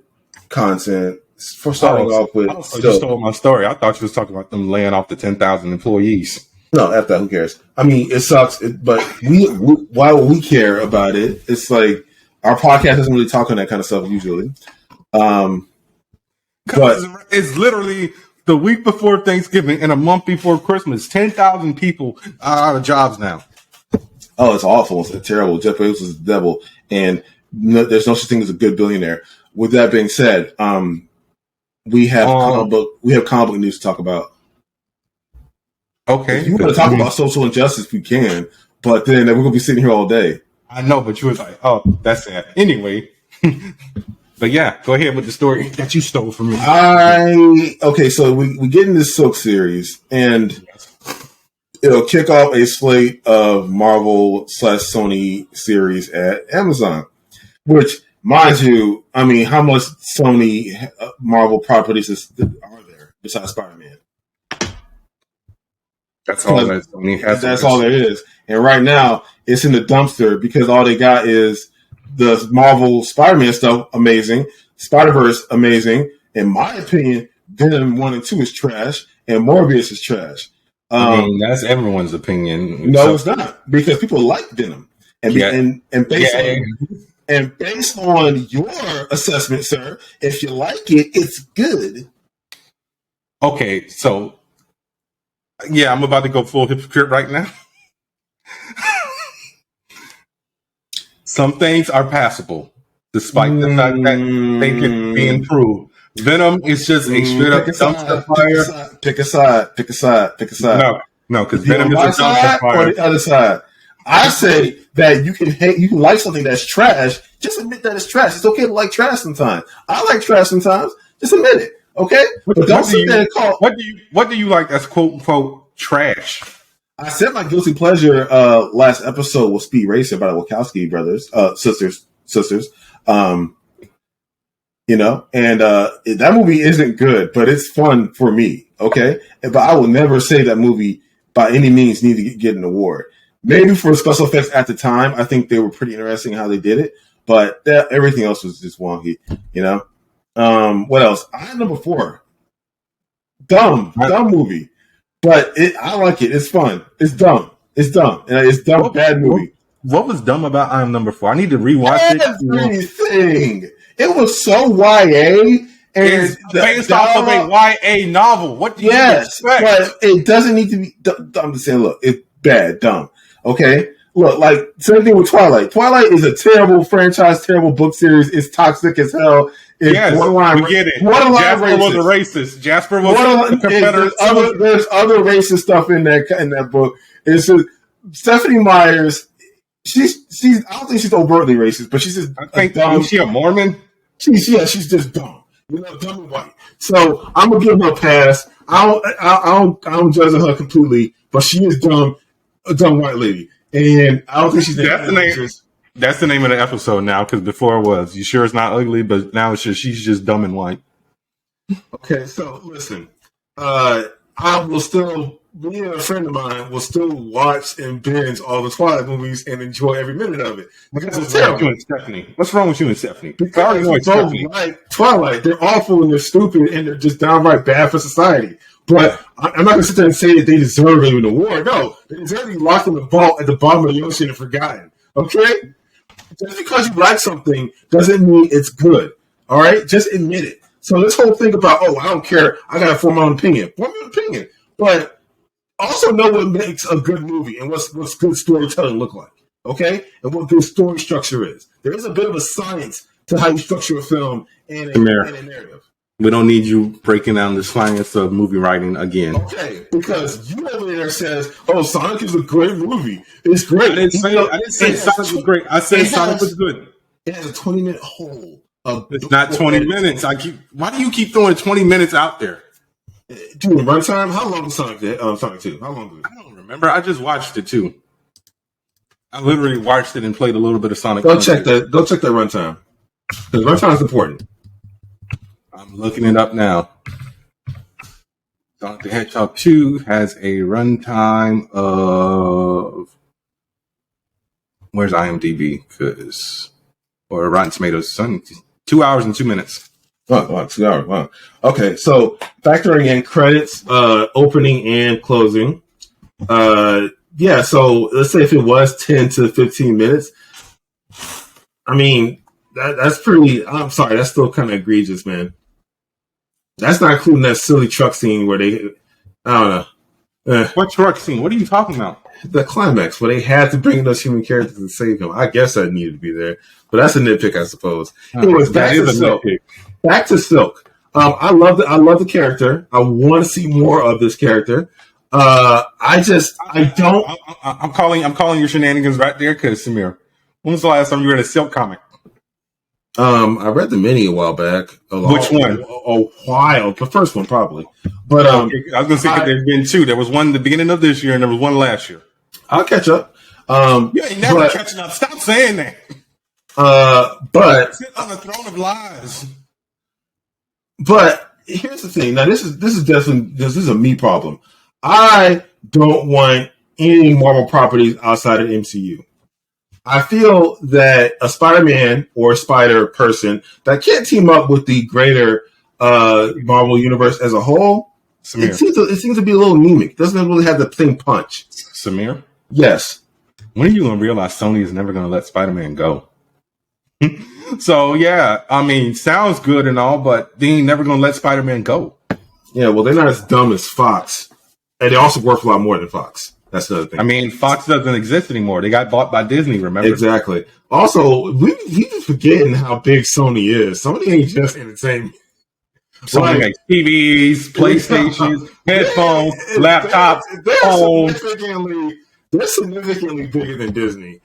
content for starting off with. You stole my story. I thought you was talking about them laying off the 10,000 employees. No, after that, who cares? I mean, it sucks, but why would we care about it? It's like our podcast doesn't really talk on that kind of stuff usually. But it's literally the week before Thanksgiving and a month before Christmas. 10,000 people are out of jobs now. Oh, it's awful. It's terrible. Jeff Bezos is the devil, and there's no such thing as a good billionaire. With that being said, we have comic book news to talk about. Okay, if you want to talk about social injustice, we can, but then we're gonna be sitting here all day. I know, but you was like, "Oh, that's sad." Anyway, but yeah, go ahead with the story that you stole from me. Okay, so we get in this Silk series, and it'll kick off a slate of Marvel/Sony series at Amazon, which, mind you, I mean, how much Sony Marvel properties are there besides Spider-Man? That's all that Sony has. That's all there is. And right now, it's in the dumpster because all they got is the Marvel Spider-Man stuff, amazing. Spider-Verse, amazing. In my opinion, Venom 1 and 2 is trash, and Morbius is trash. I mean, that's everyone's opinion. No, it's not, because people like Venom, and based on your assessment, sir, if you like it, it's good. Okay, so yeah, I'm about to go full hypocrite right now. Some things are passable, despite the fact that they can be improved. Venom is just a straight up dumpster fire. Pick a side. No, because Venom is a dumpster fire. Or the other side. I say that you can like something that's trash. Just admit that it's trash. It's okay to like trash sometimes. I like trash sometimes. Just admit it, okay? But don't sit there and call. What do you like that's quote unquote trash? I said my guilty pleasure last episode was Speed Racer by the Wachowski brothers, sisters. And that movie isn't good, but it's fun for me. Okay, but I will never say that movie by any means need to get an award. Maybe for special effects at the time, I think they were pretty interesting how they did it, but everything else was just wonky. What else? I had number 4. Dumb movie, but I like it. It's fun. It's dumb. And it's dumb. Bad movie. What was dumb about I Am Number 4? I need to rewatch it. Everything. It was so YA. And it's based off of a YA novel. What do you expect? But it doesn't need to be. I'm just saying, look, it's bad, dumb. Okay? Look, like, same thing with Twilight. Twilight is a terrible franchise, terrible book series. It's toxic as hell. It's we get it. Jasper was a racist. Jasper was a Confederate. There's other racist stuff in that book. It's just Stephanie Myers. She's I don't think she's overtly racist, but she's just. I think is she a Mormon? She's just dumb. Dumb and white. So I'm gonna give her a pass. I don't judge her completely, but she is dumb, a dumb white lady, and I don't think she's That's the name. That's the name of the episode now, because before it was, you sure it's not ugly, but now it's just she's just dumb and white. Okay, so listen, I will still, me and a friend of mine will still watch and binge all the Twilight movies and enjoy every minute of it. Because it's terrible. What's wrong with you and Stephanie? Because we both like Twilight. They're awful and they're stupid and they're just downright bad for society. But I'm not going to sit there and say that they deserve an award. No, they deserve to be locked in the vault at the bottom of the ocean and forgotten. Okay? Just because you like something doesn't mean it's good. All right? Just admit it. So this whole thing about, I don't care, I got to form my own opinion. Form your opinion. But also know what makes a good movie and what's good storytelling look like. Okay? And what good story structure is. There is a bit of a science to how you structure a film and a narrative. We don't need you breaking down the science of movie writing again. Okay, because you over there says, Sonic is a great movie. It's great. I didn't say Sonic was great. I said Sonic was good. It has a 20-minute hole. It's not 20 minutes. Why do you keep throwing 20 minutes out there? Dude, runtime? How long was Sonic 2? How long was it? I don't remember. I just watched it too. I literally watched it and played a little bit of Sonic. Go check that runtime. Because runtime is important. I'm looking it up now. Sonic the Hedgehog 2 has a runtime of... Where's IMDb? Or Rotten Tomatoes. 2 hours and 2 minutes. Wow, 2 hours. Wow. Okay, so factoring in credits, opening and closing. So let's say if it was 10 to 15 minutes. I mean, that's pretty... I'm sorry, that's still kind of egregious, man. That's not including that silly truck scene where they... I don't know. What truck scene? What are you talking about? The climax where they had to bring in those human characters to save him. I guess that needed to be there. But that's a nitpick, I suppose. Anyways, back to Silk. I love the character. I want to see more of this character. I'm calling your shenanigans right there, because Samir, when was the last time you read a Silk comic? I read the mini a while back. Which one? A while. The first one, probably. But I was going to say there's been two. There was one at the beginning of this year, and there was one last year. I'll catch up. You ain't never catching up. Stop saying that. But sit on the throne of lies. But here's the thing. Now, this is a me problem. I don't want any Marvel properties outside of MCU. I feel that a Spider-Man or Spider person that can't team up with the greater Marvel universe as a whole, it seems to be a little anemic. Doesn't really have the same punch. Samir? Yes. When are you going to realize Sony is never going to let Spider-Man go? So, yeah, I mean, sounds good and all, but they ain't never going to let Spider-Man go. Yeah, well, they're not as dumb as Fox. And they also work a lot more than Fox. That's the other thing. I mean, Fox doesn't exist anymore. They got bought by Disney, remember? Exactly. Also, we just forgetting how big Sony is. Sony ain't just entertainment. Sony makes TVs, PlayStations, headphones, laptops, phones. They're significantly bigger than Disney.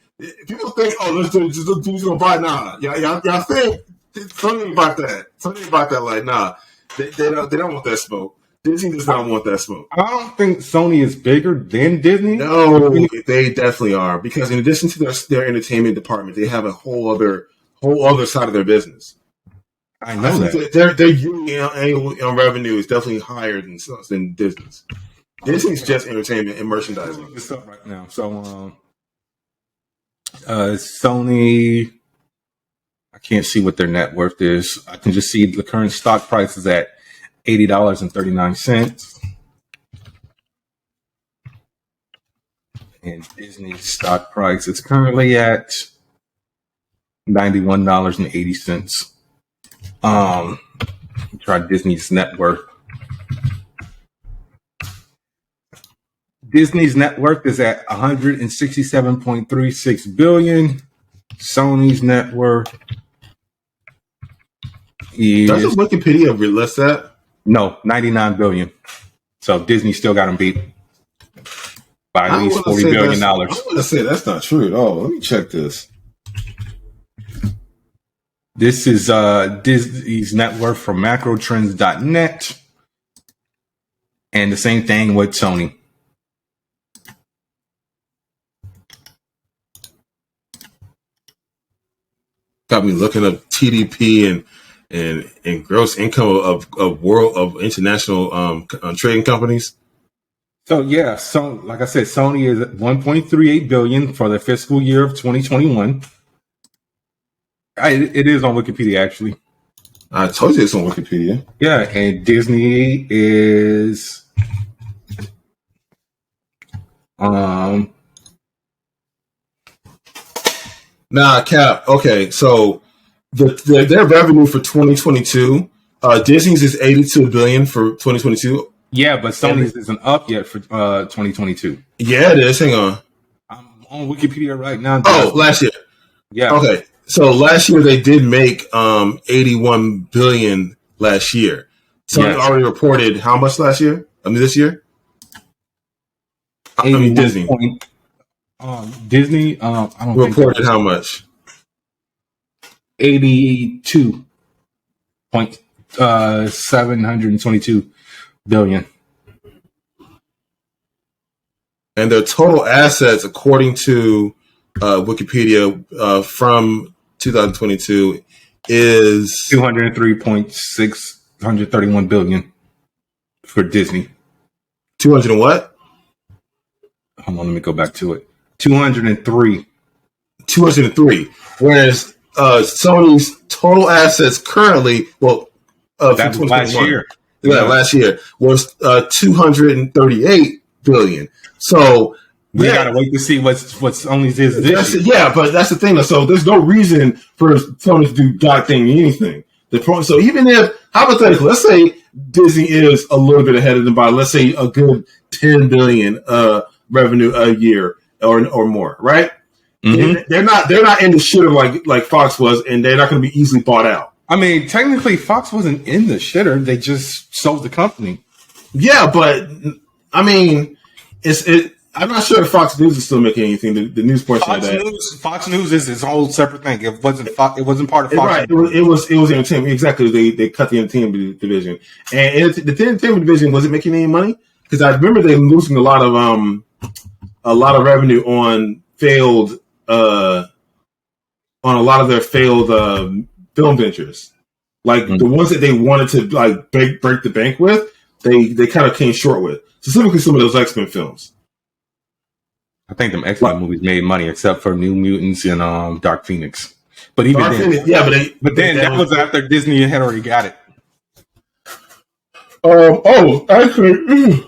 People think, let's just gonna buy. Nah, y'all think Sony ain't about that. Sony ain't about that. Like, nah, they don't want that smoke. Disney does not want that smoke. I don't think Sony is bigger than Disney. No, they definitely are, because in addition to their entertainment department, they have a whole other side of their business. I know that their annual revenue is definitely higher than Disney's. Disney's just entertainment and merchandising. This up right now. So, Sony, I can't see what their net worth is. I can just see the current stock price is at $80.39. And Disney's stock price is currently at $91.80. Try Disney's net worth. Disney's net worth is at $167.36 billion. Sony's net worth is... Doesn't Wikipedia list that? No, $99 billion. So Disney still got them beat by at least $40 billion. I'm going to say that's not true at all. Let me check this. This is Disney's net worth from macrotrends.net. And the same thing with Sony. Got me looking up TDP and gross income of world of international trading companies. So yeah, so like I said, Sony is at 1.38 billion for the fiscal year of 2021. It is on Wikipedia, actually. I told you it's on Wikipedia. Yeah, and Disney is Nah, Cap. Okay, so their revenue for 2022, Disney's is 82 billion for 2022. yeah, but Sony's isn't up yet for 2022. Yeah, it is. Hang on. I'm on Wikipedia right now. Oh, last year. Yeah. Okay, so last year they did make 81 billion last year. Sony already reported how much last year? I mean, this year. I mean Disney. Disney, I don't reported how much? 82.722 billion. And their total assets, according to Wikipedia, from 2022 is 203.631 billion for Disney. 200 and what? Hold on, let me go back to it. 203. 203. Whereas Sony's total assets currently, that was last year. Yeah, last year was 238 billion. So we gotta wait to see what's Sony's is this year. Yeah, but that's the thing. So there's no reason for Sony to do goddamn anything. So even if hypothetically, let's say Disney is a little bit ahead of them by, let's say, a good 10 billion revenue a year or more, right? Mm-hmm. They're not in the shitter like Fox was, and they're not going to be easily bought out. I mean, technically, Fox wasn't in the shitter; they just sold the company. Yeah, but I mean, I'm not sure if Fox News is still making anything. The news portion of that. Fox News is its whole separate thing. It wasn't part of Fox. Right. It was entertainment. Exactly. They cut the entertainment division, and the entertainment division wasn't making any money because I remember they were losing a lot of revenue on failed on a lot of their failed film ventures, like the ones that they wanted to like break the bank with. They kind of came short with, specifically some of those X-Men films. I think them X-Men movies made money, except for New Mutants and Dark Phoenix. But even Dark then, Phoenix, that was after Disney had already got it. Actually,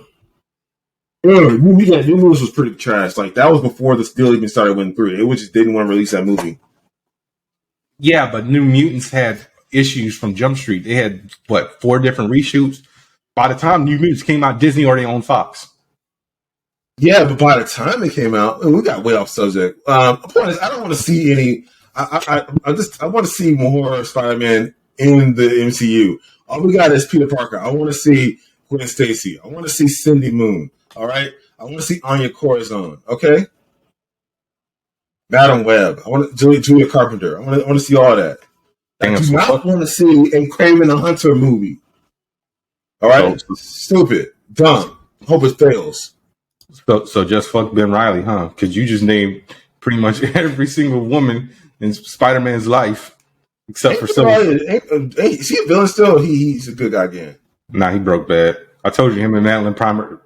New Mutants was pretty trash. Like that was before the deal even started winning through. It just didn't want to release that movie. Yeah, but New Mutants had issues from Jump Street. They had 4 different reshoots. By the time New Mutants came out, Disney already owned Fox. Yeah, but by the time it came out, we got way off subject. Point is, I don't want to see any. I want to see more Spider-Man in the MCU. All we got is Peter Parker. I want to see Gwen Stacy. I want to see Cindy Moon. All right, I want to see Anya Corazon. Okay, Madam Web. I want Julia Carpenter. I want to see all that. I do not want to see a Kraven the Hunter movie. All right, stupid, dumb. Hope it fails. So just fuck Ben Reilly, huh? Because you just named pretty much every single woman in Spider-Man's life, except for Silver. Is he a villain still? He's a good guy again. Nah, he broke bad. I told you him and Madeline Pryor.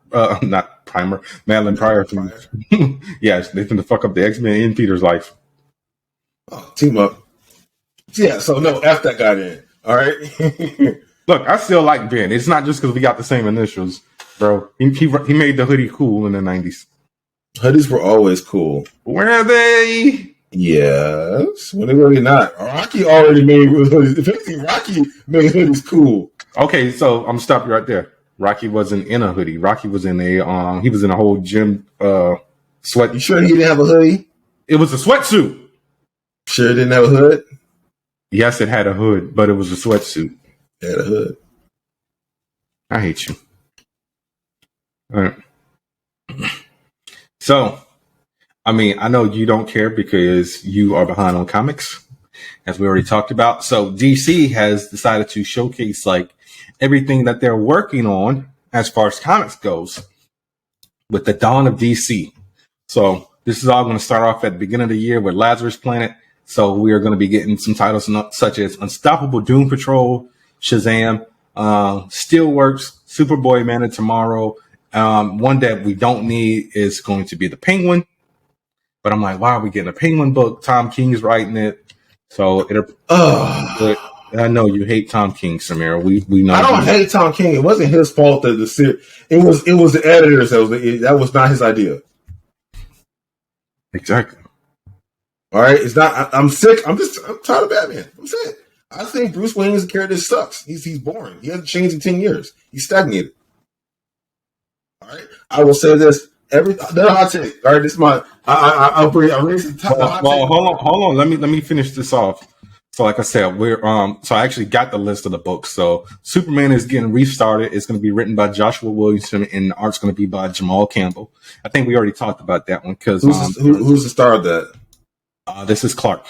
Yes, they finna fuck up the X-Men in Peter's life. Oh, team up. Yeah, so no, F that guy then. All right. Look, I still like Ben. It's not just because we got the same initials. Bro, he made the hoodie cool in the 90s. Hoodies were always cool. Were they? Yes. When they really not. Rocky already made hoodies. If anything, Rocky made hoodies cool. Okay, so I'm gonna stop you right there. Rocky wasn't in a hoodie. Rocky was in a he was in a whole gym sweat. You sure he didn't have a hoodie? It was a sweatsuit. Sure it didn't have a hood? Yes, it had a hood, but it was a sweatsuit. It had a hood. I hate you. All right. So, I mean, I know you don't care because you are behind on comics, as we already talked about. So DC has decided to showcase like everything that they're working on as far as comics goes with the dawn of DC. So this is all going to start off at the beginning of the year with Lazarus Planet. So we are going to be getting some titles such as Unstoppable Doom Patrol, Shazam, Steelworks, Superboy Man of Tomorrow. One that we don't need is going to be the Penguin. But I'm like, why are we getting a Penguin book? Tom King's writing it. So I know you hate Tom King, Samir. We know. I don't hate Tom King. It wasn't his fault that the series. It was the editors that was not his idea. Exactly. All right, it's not. I'm sick. I'm tired of Batman. I'm sick. I think Bruce Wayne as a character sucks. He's boring. He hasn't changed in 10 years. He's stagnated. All right, I will say this. They're hot take. All right, this is my. I'll raise the top. Well, hold on. Let me finish this off. So, like I said, we're So I actually got the list of the books. So Superman is getting restarted. It's going to be written by Joshua Williamson, and the art's going to be by Jamal Campbell. I think we already talked about that one because who's the star of that? This is Clark.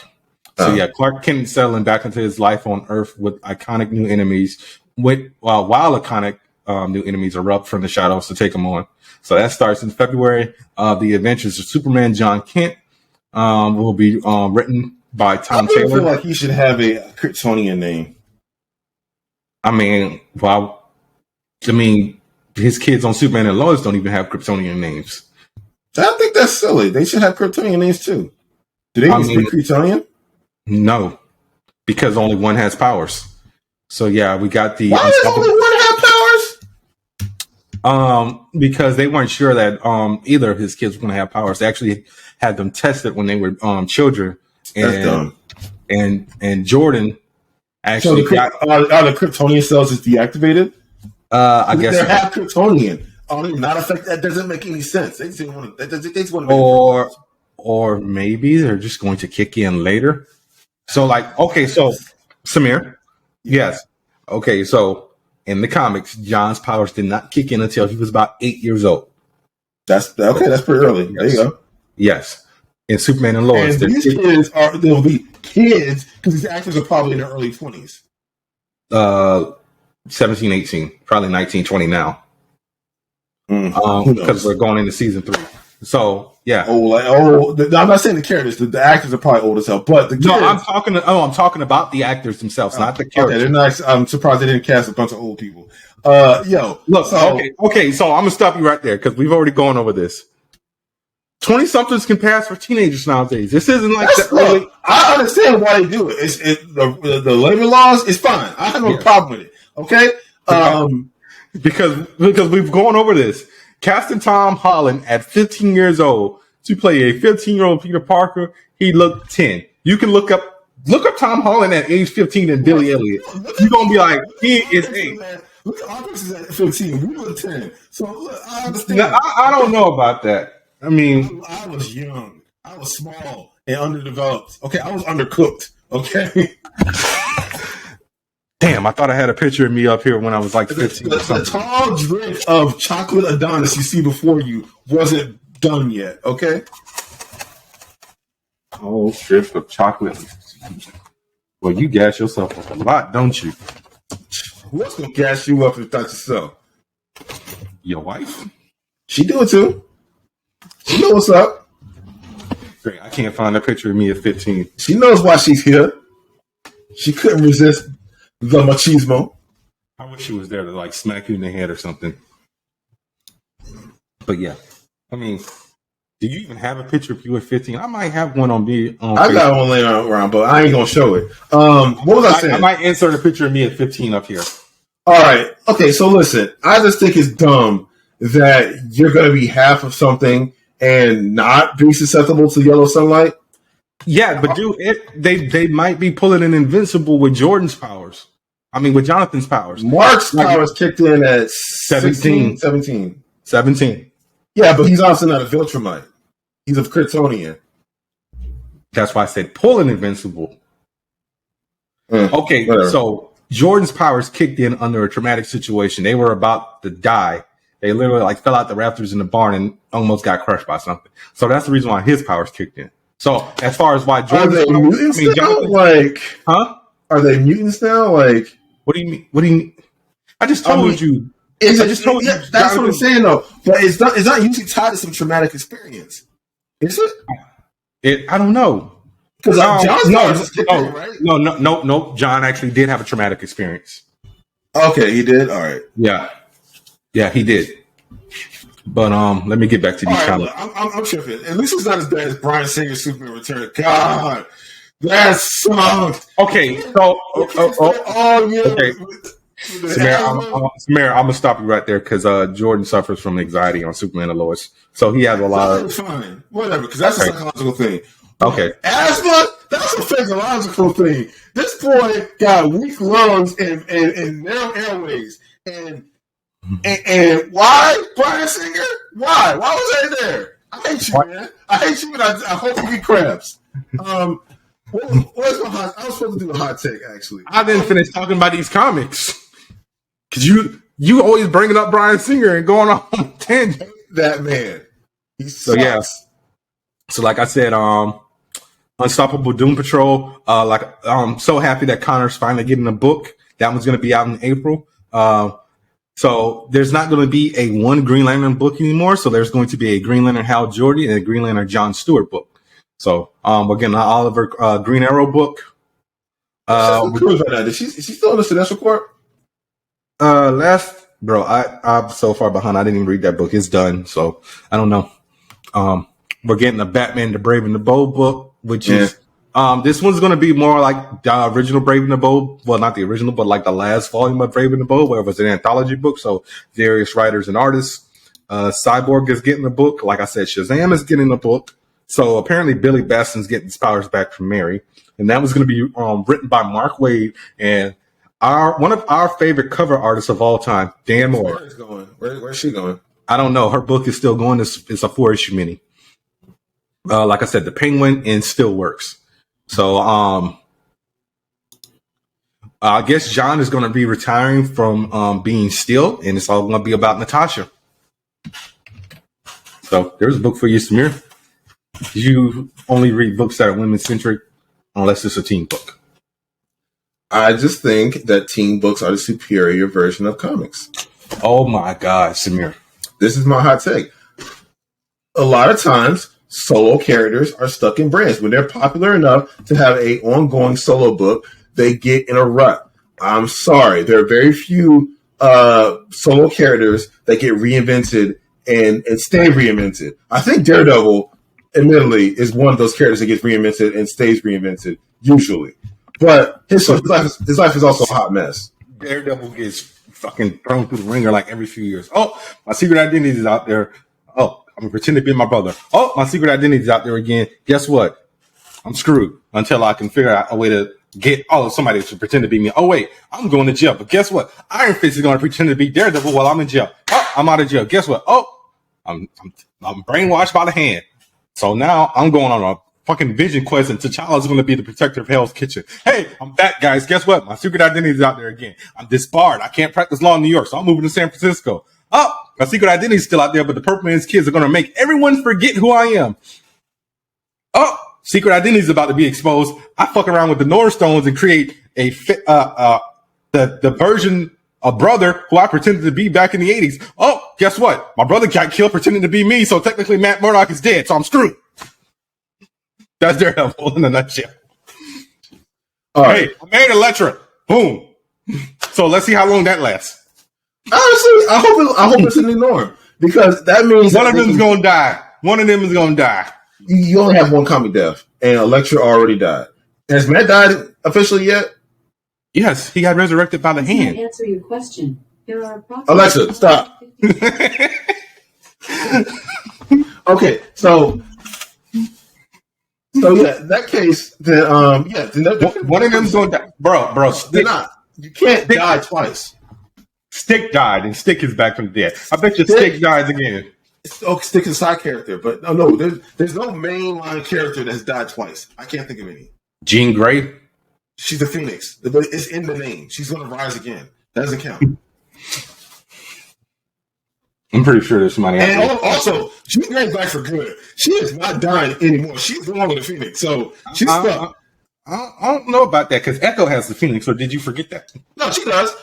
So yeah, Clark Kent settling back into his life on Earth with iconic new enemies. While iconic new enemies erupt from the shadows to take him on. So that starts in February. The Adventures of Superman John Kent will be written by Tom Taylor. I feel like he should have a Kryptonian name. His kids on Superman and Lois don't even have Kryptonian names. I think that's silly. They should have Kryptonian names too. Do they speak Kryptonian? No, because only one has powers. So yeah, we got the. Why does only one have powers? Because they weren't sure that either of his kids were going to have powers. They actually had them tested when they were children. That's dumb. And Jordan actually are the Kryptonian cells just deactivated? I guess they have Kryptonian. Not affect that doesn't make any sense. They just want to. Or maybe they're just going to kick in later. So Samir, yes, okay. So in the comics, John's powers did not kick in until he was about 8 years old. That's okay. That's pretty early. Yes. There you go. Yes. In Superman and Lois, and these kids they'll be kids because these actors are probably in their early 20s. 17, 18, probably 19, 20 now. Because we're going into season 3. So yeah. I'm not saying the characters. The actors are probably old as hell. But the kids, I'm talking about the actors themselves, not the characters. Okay, they're nice. I'm surprised they didn't cast a bunch of old people. Look. Okay. So I'm gonna stop you right there because we've already gone over this. 20-somethings can pass for teenagers nowadays. This isn't like that early. I understand why they do it. The labor laws is fine. I have no problem with it. Okay. Because we've gone over this. Casting Tom Holland at 15 years old to play a 15-year-old Peter Parker, he looked 10. You can look up Tom Holland at age 15 and Billy Elliot. You're gonna be like, he is 8. Look at Arthur is at 15. We were 10. So look, I understand. Now, I don't know about that. I mean, I was young. I was small and underdeveloped. Okay, I was undercooked. Okay. Damn, I thought I had a picture of me up here when I was like 15. The tall drink of chocolate Adonis you see before you wasn't done yet, okay? Oh, strip of chocolate. Well, you gas yourself up a lot, don't you? Who else gonna gas you up if not yourself? Your wife? She do it too. She knows what's up. Great. I can't find a picture of me at 15. She knows why she's here. She couldn't resist the machismo. I wish she was there to like smack you in the head or something. But yeah, I mean, do you even have a picture of you at 15? I might have one on me. I got one laying around, but I ain't gonna show it. What was I saying? I might insert a picture of me at 15 up here. All right. Okay. So listen, I just think it's dumb that you're gonna be half of something and not be susceptible to yellow sunlight. Yeah, but dude, they might be pulling an Invincible with Jordan's powers. I mean, with Jonathan's powers. Mark's powers kicked in at 17. 17. Yeah, but he's also not a Viltrumite. He's a Kryptonian. That's why I said pull an Invincible. Okay, whatever. So Jordan's powers kicked in under a traumatic situation. They were about to die. They literally fell out the rafters in the barn and almost got crushed by something. So that's the reason why his powers kicked in. So as far as why Are Jordan, they mutants now? Jonathan, Like, huh? are they mutants now? Like, What do you mean? What do you mean? I just I told mean, you. is I it? just told you. Yeah, that's what I'm Jonathan, saying though. But it's not usually tied to some traumatic experience, is it? I don't know. Because John's No, powers just kicked in, right? no. John actually did have a traumatic experience. Okay, he did. All right. Yeah, he did. But let me get back to All these right, comments. look, I'm tripping. At least it's not as bad as Bryan Singer's Superman Return. God, that sucked. Okay, so okay, Samir, I'm gonna stop you right there because Jordan suffers from anxiety on Superman and Lois, so he has a lot of fine, whatever, because that's a psychological thing. Okay, asthma, that's a physiological thing. This boy got weak lungs and narrow airways, and why, Bryan Singer? Why was I there? I hate you, man. I hate you, and I hope you get cramps. What's my hot? I was supposed to do a hot take, actually. I didn't finish talking about these comics because you always bringing up Bryan Singer and going on a tangent. That man. So yeah. So like I said, Unstoppable Doom Patrol. So happy that Connor's finally getting a book. That one's going to be out in April. So there's not going to be a one Green Lantern book anymore. So there's going to be a Green Lantern Hal Jordy and a Green Lantern John Stewart book. So we're getting an Oliver Green Arrow book. Is she still in the Sinestro Corps? I'm so far behind. I didn't even read that book. It's done. So I don't know. We're getting a Batman the Brave and the Bold book, which is this one's going to be more like the original Brave and the Bold. Well, not the original, but like the last volume of Brave and the Bold, where it was an anthology book. So various writers and artists. Cyborg is getting a book. Like I said, Shazam is getting a book. So apparently Billy Batson's getting his powers back from Mary. And that was going to be written by Mark Waid and one of our favorite cover artists of all time, Dan Moore. Where's going? Where's she going? I don't know. Her book is still going. It's a 4-issue mini. Like I said, the Penguin and still works. So I guess John is going to be retiring from being Steel, and it's all going to be about Natasha. So there's a book for you, Samir. You only read books that are women-centric unless it's a teen book. I just think that teen books are the superior version of comics. Oh my God, Samir. This is my hot take. A lot of times, solo characters are stuck in brands. When they're popular enough to have an ongoing solo book, they get in a rut. I'm sorry. There are very few solo characters that get reinvented and stay reinvented. I think Daredevil, admittedly, is one of those characters that gets reinvented and stays reinvented, usually. But his life is also a hot mess. Daredevil gets fucking thrown through the ringer like every few years. Oh, my secret identity is out there. Oh, I'm going to pretend to be my brother. Oh, my secret identity is out there again. Guess what? I'm screwed until I can figure out a way to get somebody to pretend to be me. Oh, wait, I'm going to jail. But guess what? Iron Fist is going to pretend to be Daredevil while I'm in jail. Oh, I'm out of jail. Guess what? Oh, I'm brainwashed by the Hand. So now I'm going on a fucking vision quest, and T'Challa's going to be the protector of Hell's Kitchen. Hey, I'm back, guys. Guess what? My secret identity is out there again. I'm disbarred. I can't practice law in New York, so I'm moving to San Francisco. Oh, my secret identity is still out there, but the Purple Man's kids are going to make everyone forget who I am. Oh, secret identity is about to be exposed. I fuck around with the Nordstones and create the version of brother who I pretended to be back in the 80s. Oh, guess what? My brother got killed pretending to be me, so technically Matt Murdock is dead, so I'm screwed. That's Daredevil in a nutshell. All right. Hey, I made Elektra. Boom. So let's see how long that lasts. Honestly, I hope it's in the norm, because that means one of them is going to die. One of them is going to die. You only have one comic death, and Elektra already died. Has Matt died officially yet? Yes, he got resurrected by the Hand. To answer your question, there are Alexa, stop. Okay, so yeah, in that case, then one of them's going to die, bro. They're not. You can't die twice. Stick died, and Stick is back from the dead. I bet you Stick dies again. Stick is a side character, but no, there's no mainline character that's died twice. I can't think of any. Jean Grey. She's a phoenix. It's in the name. She's going to rise again. That doesn't count. I'm pretty sure there's somebody out And there. also, Jean Grey's back for good. She is not dying anymore. She's the one with the Phoenix, so she's stuck. I don't know about that because Echo has the Phoenix. Or did you forget that? No, she does.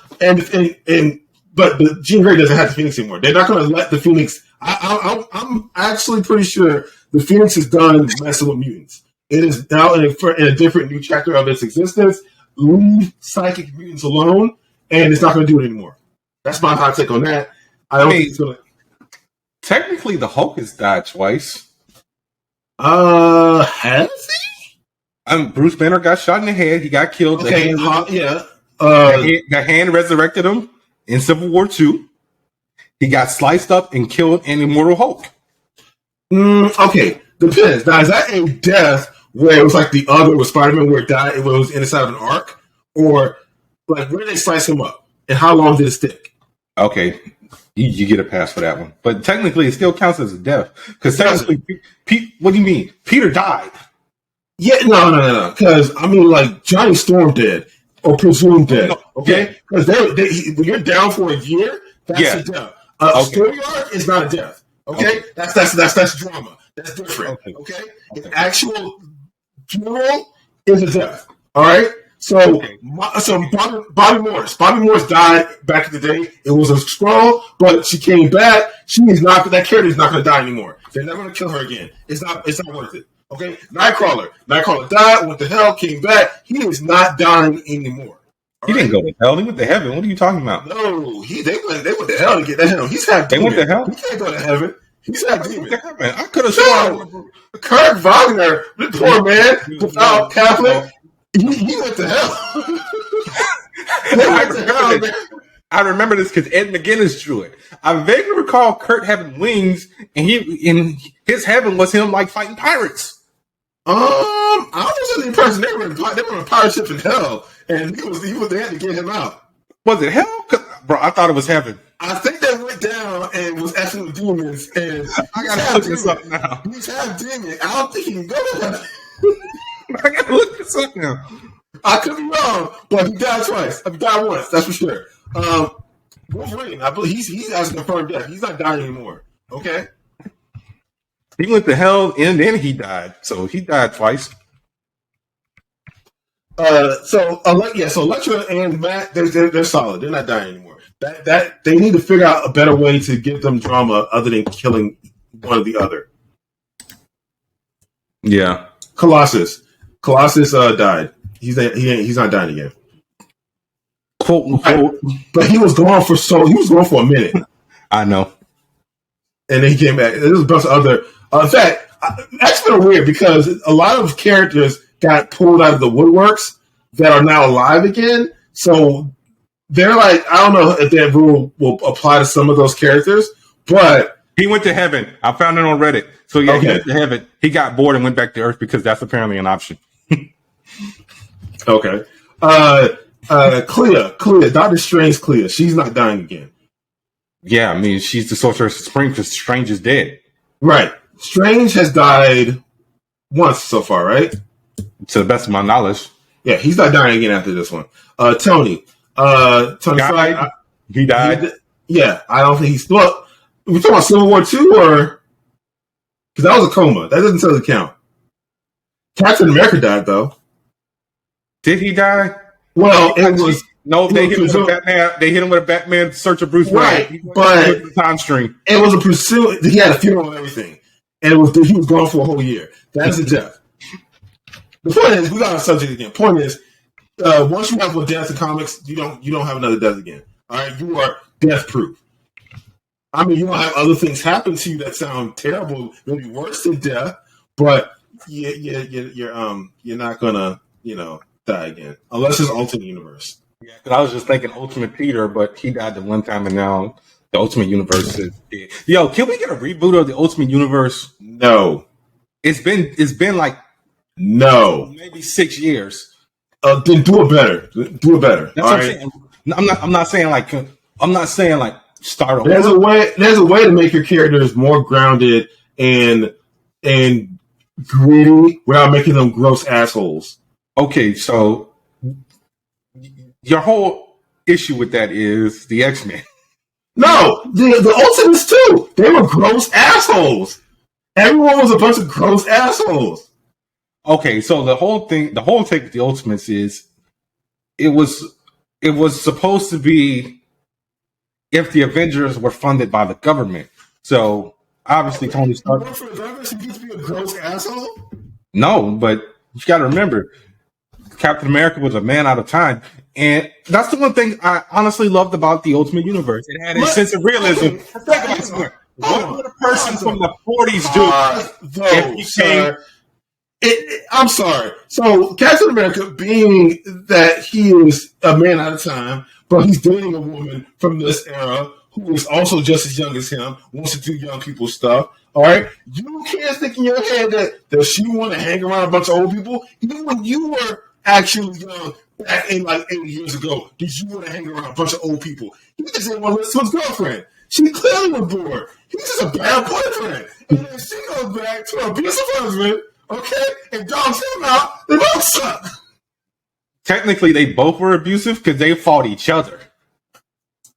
But Jean Grey doesn't have the Phoenix anymore. They're not going to let the Phoenix. I'm actually pretty sure the Phoenix is done messing with mutants. It is now in a different new chapter of its existence. Leave psychic mutants alone, and it's not going to do it anymore. That's my hot take on that. I don't think it's going to. Technically, the Hulk has died twice. Has he? Bruce Banner got shot in the head. He got killed. Okay, The hand resurrected him in Civil War II. He got sliced up and killed in Immortal Hulk. Okay, depends. Now, is that a death where it was like the other with Spider-Man where it died, it was inside of an arc? Or, like, where did they slice him up? And how long did it stick? Okay, you get a pass for that one. But technically, it still counts as a death. Because technically, what do you mean? Peter died. Yeah, no. Because, I mean, like, Johnny Storm dead. Or presumed dead. Okay? Because when you're down for a year, that's a death. A story arc is not a death. Okay? That's drama. That's different. Okay? An actual funeral is a death. All right? So Bobby Morris. Bobby Morris died back in the day. It was a scroll, but she came back. That character is not going to die anymore. They're not going to kill her again. It's not worth it. Okay? Nightcrawler died, went to hell, came back. He is not dying anymore. He didn't go to hell. He went to heaven. What are you talking about? No, they went to hell to get to hell. He's half demon. They went to hell? He can't go to heaven. He's half demon. I could have sworn. Kurt Wagner, the poor man, without Catholic, he went to hell. I remember this because Ed McGuinness drew it. I vaguely recall Kurt having wings, and his heaven was him like fighting pirates. I was under the impression they were in a pirate ship in hell, and they had to get him out. Was it hell? Bro, I thought it was heaven. I think they went down and was effing with demons, and I gotta look this up now. He's half demon. I don't think he can go to heaven. I gotta look this up now. I could be wrong, but he died twice. He died once, that's for sure. Wolverine, I believe he has a confirmed death. He's not dying anymore. Okay. He went to hell and then he died. So he died twice. So Elektra and Matt, they're solid. They're not dying anymore. That they need to figure out a better way to give them drama other than killing one or the other. Yeah. Colossus died. He's not dying again. Quote unquote. But he was gone for a minute. I know. And then he came back. There was a bunch of other. In fact, X-Men are weird because a lot of characters got pulled out of the woodworks that are now alive again. So they're like, I don't know if that rule will apply to some of those characters, but he went to heaven. I found it on Reddit. So yeah, He went to heaven. He got bored and went back to Earth because that's apparently an option. Okay. Clea, Doctor Strange Clea, she's not dying again. Yeah, I mean, she's the Sorceress Supreme because Strange is dead. Right. Strange has died once so far, right? To the best of my knowledge. Yeah, he's not dying again after this one. Tony died. He died. Yeah, I don't think he's. Well, we talking about Civil War II or because that was a coma. That doesn't tell the count. Captain America died though. Did he die? Well, it was. No, they hit him with a Batman. They hit him with a Batman Search of Bruce Wayne. Right, but the time stream. It was a pursuit. He had a funeral and everything, and he was gone for a whole year. That's a death. The point is, we got on subject again. Point is, once you have one death in comics, you don't have another death again. All right, you are death proof. I mean, you don't have other things happen to you that sound terrible, maybe worse than death, but you're not gonna die again unless it's alternate universe. Yeah, because I was just thinking Ultimate Peter, but he died the one time, and now the Ultimate Universe is dead. Yo, can we get a reboot of the Ultimate Universe? No. It's been like maybe 6 years. Then do it better. Do it better. That's what I'm saying. I'm not saying like start over. There's a way to make your characters more grounded and gritty without making them gross assholes. Okay, so your whole issue with that is the X-Men. No, the Ultimates too. They were gross assholes. Everyone was a bunch of gross assholes. Okay, so the whole take with the Ultimates is it was supposed to be if the Avengers were funded by the government. So obviously Tony Stark. For the government to be a gross asshole? No, but you got to remember, Captain America was a man out of time. And that's the one thing I honestly loved about the Ultimate Universe. It had a sense of realism. What would a person from the 40s do if he came? I'm sorry. So Captain America, being that he is a man out of time, but he's dating a woman from this era who is also just as young as him, wants to do young people stuff. All right, you can't think in your head that she want to hang around a bunch of old people. Even when you were actually young, back in like 80 years ago, did you want to hang around a bunch of old people? He just didn't want to listen to his girlfriend. She clearly was bored. He's just a bad boyfriend. And then she goes back to her abusive husband, okay, and dogs him out. They both suck. Technically, they both were abusive because they fought each other.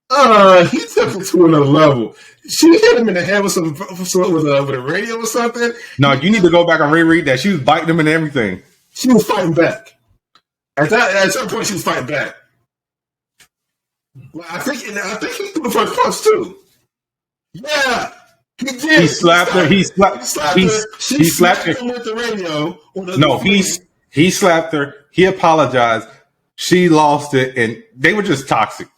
He took it to another level. She hit him in the head with a radio or something. No, you need to go back and reread that. She was biting him and everything. She was fighting back. At some point, she was fighting back. Well, I think he threw the first punch too. Yeah, he did. He slapped her. He slapped her. She slapped him with the radio. No, he slapped her. He apologized. She lost it, and they were just toxic.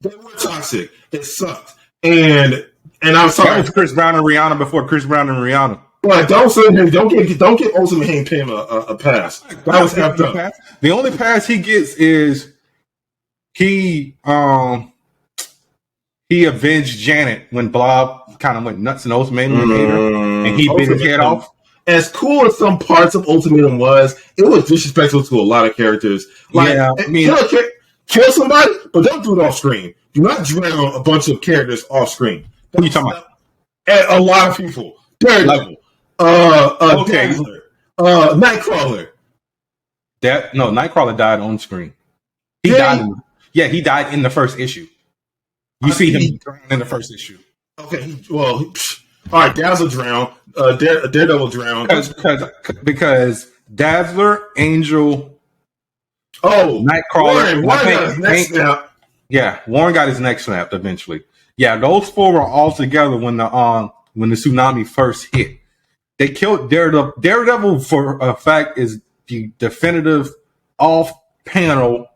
They were toxic. It sucked. And I'm sorry. That was Chris Brown and Rihanna before Chris Brown and Rihanna. But don't get Ultimate Hank Pym a pass. That was effed up. The only pass he gets is he avenged Janet when Blob kind of went nuts in Ultimatum and he bit his head off. As cool as some parts of Ultimatum was, it was disrespectful to a lot of characters. Like, yeah, I mean, kill somebody, but don't do it off screen. Do not drown a bunch of characters off screen. What are you talking about? A lot of people. Daredevil. Okay. Dazzler, Nightcrawler. Nightcrawler died on screen. He died in the first issue. You see him drown in the first issue. Okay, all right, Dazzler drowned. Daredevil drowned. Because Dazzler, Angel, Nightcrawler. Warren got his neck snapped. Yeah, Warren got his neck snapped eventually. Yeah, those four were all together when the tsunami first hit. They killed Daredevil. Daredevil, for a fact, is the definitive off-panel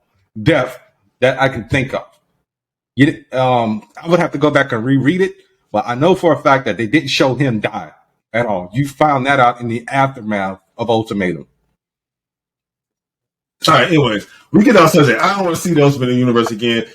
death that I can think of. I would have to go back and reread it, but I know for a fact that they didn't show him die at all. You found that out in the aftermath of Ultimatum. All right, anyways, we get off subject. I don't want to see the Ultimate Universe again.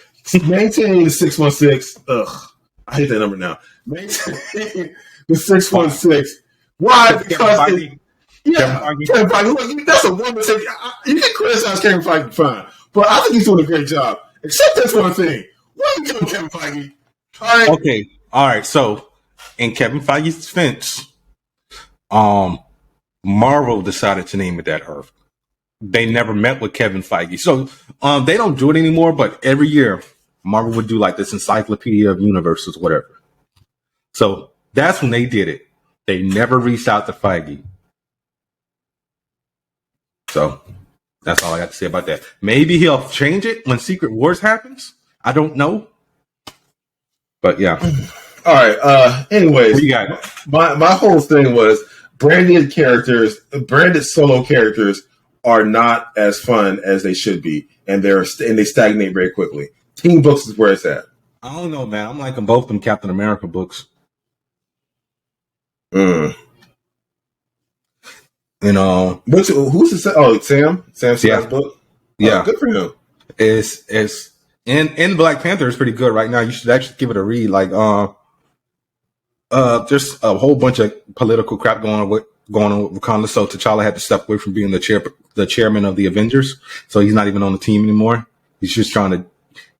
Maintain the 616. Ugh, I hate that number now. Maintain the 616. Why? Because Kevin Feige. That's a one mistake. You can criticize Kevin Feige, fine, but I think he's doing a great job. Except that's one thing. What are you doing, Kevin Feige? All right. Okay. All right. So, in Kevin Feige's defense, Marvel decided to name it that Earth. They never met with Kevin Feige, so they don't do it anymore. But every year, Marvel would do like this encyclopedia of universes, whatever. So that's when they did it. They never reached out to Feige. So that's all I got to say about that. Maybe he'll change it when Secret Wars happens. I don't know. But yeah. All right. Anyways, what you got? My whole thing was branded solo characters are not as fun as they should be, and they stagnate very quickly. Team books is where it's at. I don't know, man. I'm liking both them Captain America books. You know, who's the Sam Sam's book? Yeah, good for him. It's in Black Panther is pretty good right now. You should actually give it a read. Like, there's a whole bunch of political crap going on with Wakanda. So T'Challa had to step away from being the chairman of the Avengers. So he's not even on the team anymore. He's just trying to,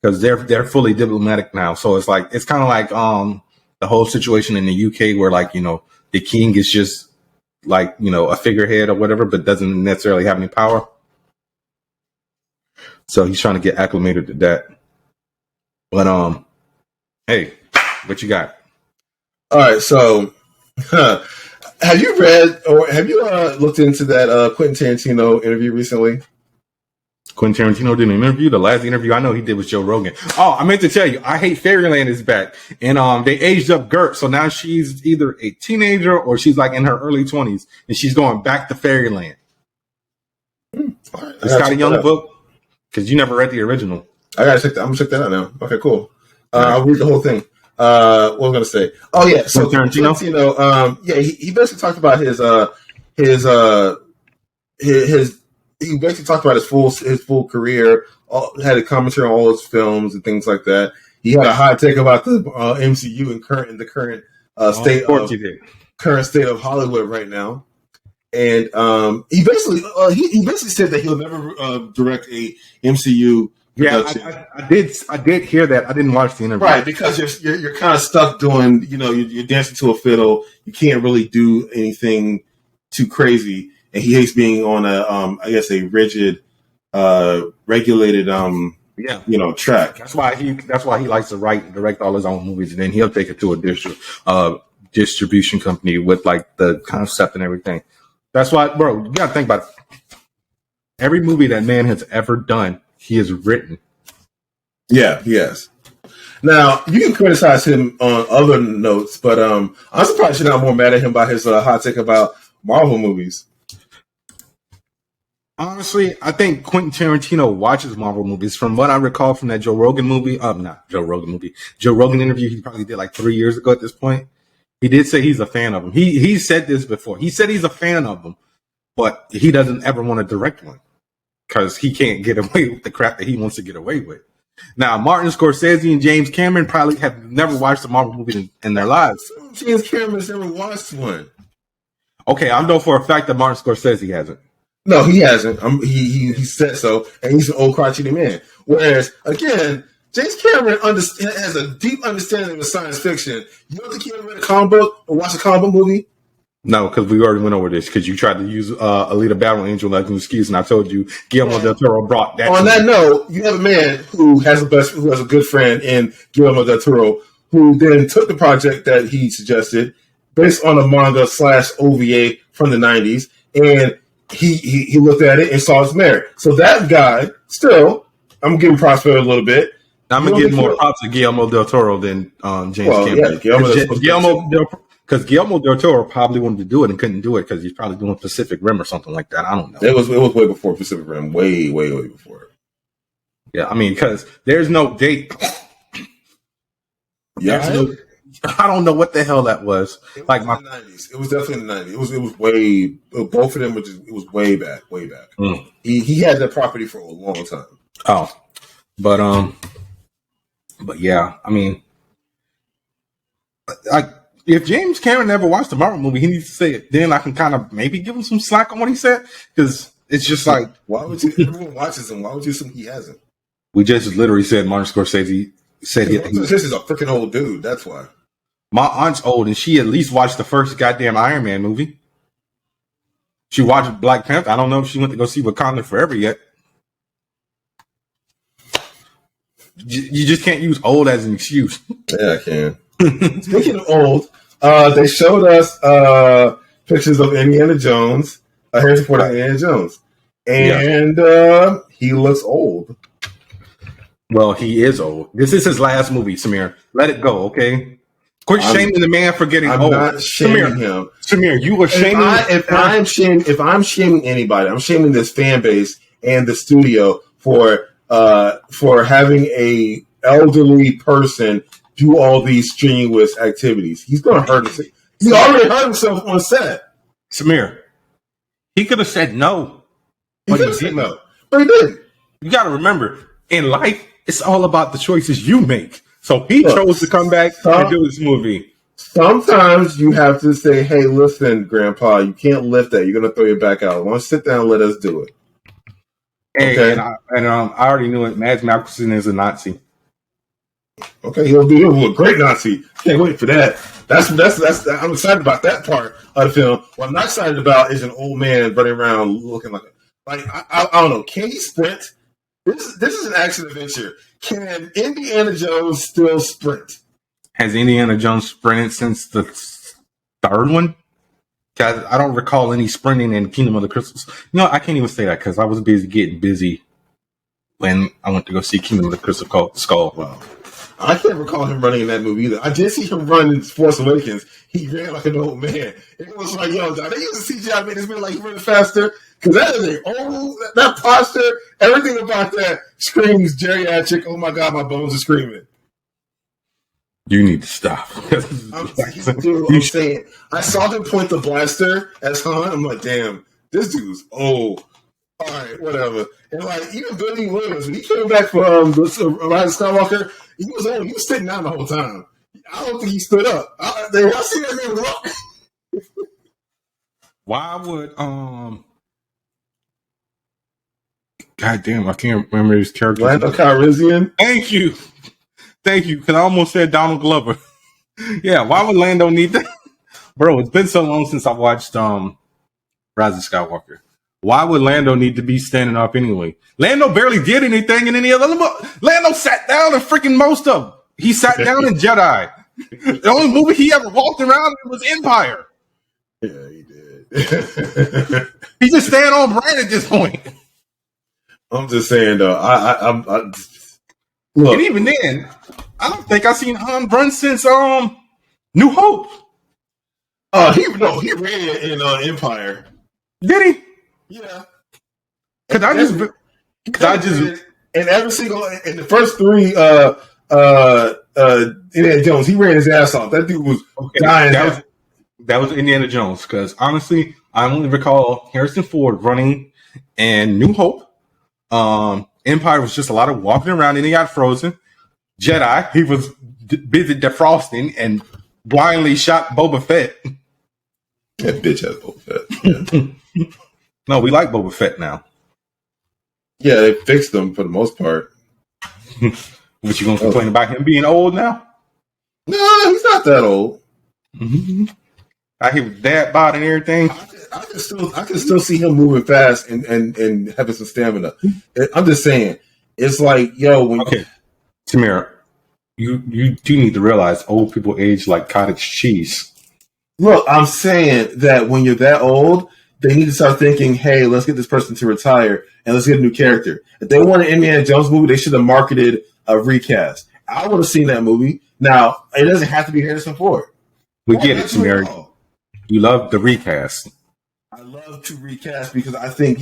because they're fully diplomatic now. So it's like, it's kind of like the whole situation in the UK where, like, you know, the king is just like, you know, a figurehead or whatever, but doesn't necessarily have any power. So he's trying to get acclimated to that. But hey, What you got? All right, so have you read or have you looked into that Quentin Tarantino interview recently? Quentin Tarantino did an interview. The last interview I know he did was Joe Rogan. Oh, I meant to tell you, I Hate Fairyland is back. And they aged up Gert. So now she's either a teenager or she's like in her early 20s. And she's going back to Fairyland. Right, It's got a young book. Because you never read the original. I gotta check that. I'm gonna check that out now. Okay, cool. I'll read the whole thing. What was I gonna say? Oh yeah, so Tarantino. He basically talked about his he basically talked about his full career. Had a commentary on all his films and things like that. He had a hot take about the MCU and the current state of Hollywood right now. And he basically said that he'll never direct a MCU. Yeah, I did hear that. I didn't watch the interview. Right, because you're kind of stuck doing, you're dancing to a fiddle. You can't really do anything too crazy, and he hates being on a rigid, regulated, track. That's why he likes to write and direct all his own movies, and then he'll take it to a distribution company with like the concept and everything. That's why, bro. You gotta think about it. Every movie that man has ever done, he has written. Yeah, he has. Now, you can criticize him on other notes, but I'm surprised you're not more mad at him about his hot take about Marvel movies. Honestly, I think Quentin Tarantino watches Marvel movies. From what I recall from that Joe Rogan interview he probably did like 3 years ago at this point. He did say he's a fan of them. He said this before. He said he's a fan of them, but he doesn't ever want to direct one because he can't get away with the crap that he wants to get away with. Now, Martin Scorsese and James Cameron probably have never watched a Marvel movie in their lives. James Cameron's never watched one. Okay, I know for a fact that Martin Scorsese hasn't. No, he hasn't. He said so, and he's an old crotchety man. Whereas, again, James Cameron has a deep understanding of science fiction. You don't think he ever read a comic book or watched a comic book movie? No, because we already went over this. Because you tried to use Alita Battle Angel as an excuse, and I told you Guillermo del Toro brought that. On that note, you have a man who has a good friend in Guillermo del Toro, who then took the project that he suggested, based on a manga / OVA from the 90s, and he looked at it and saw its merit. So that guy, still, I'm gonna give him props for it a little bit. I'm gonna give more props to Guillermo del Toro than James Cameron. Yeah, because Guillermo del Toro probably wanted to do it and couldn't do it because he's probably doing Pacific Rim or something like that. I don't know. It was way before Pacific Rim, way before it. Yeah, I mean, because there's no date. Yeah, I don't know what the hell that was. Like in the 90s. It was definitely in the 90s. It was way. Both of them it was way back. Mm. He had that property for a long time. Oh, but yeah, I mean, like if James Cameron never watched the Marvel movie, he needs to say it. Then I can kind of maybe give him some slack on what he said because it's just like why would you? Everyone watches him. Why would you assume he hasn't? We just literally said Martin Scorsese said this is a freaking old dude. That's why. My aunt's old, and she at least watched the first goddamn Iron Man movie. She watched Black Panther. I don't know if she went to go see Wakanda Forever yet. You just can't use old as an excuse. Yeah, I can. Speaking of old, they showed us pictures of Indiana Jones, Harrison Ford and Indiana Jones. And he looks old. Well, he is old. This is his last movie, Samir. Let it go, okay? Quit shaming the man for getting old. I'm not shaming him. Samir, you were shaming. If I'm shaming anybody, I'm shaming this fan base and the studio for having a elderly person do all these strenuous activities. He's going to hurt himself. He already hurt himself on set. Samir, he could have said no, but he didn't. No, but he didn't. You got to remember, in life, it's all about the choices you make. So he chose to come back and do this movie. Sometimes you have to say, hey, listen, Grandpa, you can't lift that. You're going to throw your back out. Why don't you sit down and let us do it? Okay. And I already knew it. Mads Mikkelsen is a Nazi. Okay, he'll be a great Nazi. Can't wait for that. That's I'm excited about that part of the film. What I'm not excited about is an old man running around looking like I don't know. Can he sprint? This is an action adventure. Can Indiana Jones still sprint? Has Indiana Jones sprinted since the third one? 'Cause I don't recall any sprinting in Kingdom of the Crystal. No, I can't even say that because I was getting busy when I went to go see Kingdom of the Crystal Skull. Wow. I can't recall him running in that movie either. I did see him run in Force Awakens. He ran like an old man. It was like, yo, they used CGI made this man like he running faster. Because that is an old, that posture, everything about that screams geriatric. Oh my God, my bones are screaming. You need to stop. I'm saying, I saw him point the blaster at Han. I'm like, damn, this dude's old. All right, whatever. And like, even Billy Williams, when he came back for Rise of Skywalker, he was old. He was sitting down the whole time. I don't think he stood up. I see that man walk. Why would God damn, I can't remember his character. Lando Calrissian. Thank you, because I almost said Donald Glover. Yeah, why would Lando need that, bro? It's been so long since I watched Rise of Skywalker. Why would Lando need to be standing up anyway? Lando barely did anything in any other. Lando sat down in freaking most of them. He sat down in Jedi. The only movie he ever walked around in was Empire. Yeah, he did. He just staying on brand at this point. I'm just saying, though. I look. And even then, I don't think I've seen Han run since New Hope. He ran in Empire. Did he? Yeah. Cause I just in every single in the first three Indiana Jones, he ran his ass off. That dude was dying. That was Indiana Jones. Because honestly, I only recall Harrison Ford running and New Hope. Empire was just a lot of walking around and he got frozen. Jedi, he was busy defrosting and blindly shot Boba Fett. That bitch has Boba Fett. Yeah. No, we like Boba Fett now. Yeah, they fixed him for the most part. What, you gonna complain about him being old now? No, he's not that old. Mm-hmm. I hear dad bod and everything. I can still see him moving fast and having some stamina. I'm just saying, it's like, yo, Tamara, you do need to realize old people age like cottage cheese. Look, I'm saying that when you're that old, they need to start thinking, hey, let's get this person to retire and let's get a new character. If they want an Indiana Jones movie, they should have marketed a recast. I would have seen that movie. Now, it doesn't have to be Harrison Ford. We get it, Mary. You love the recast. I love to recast because I think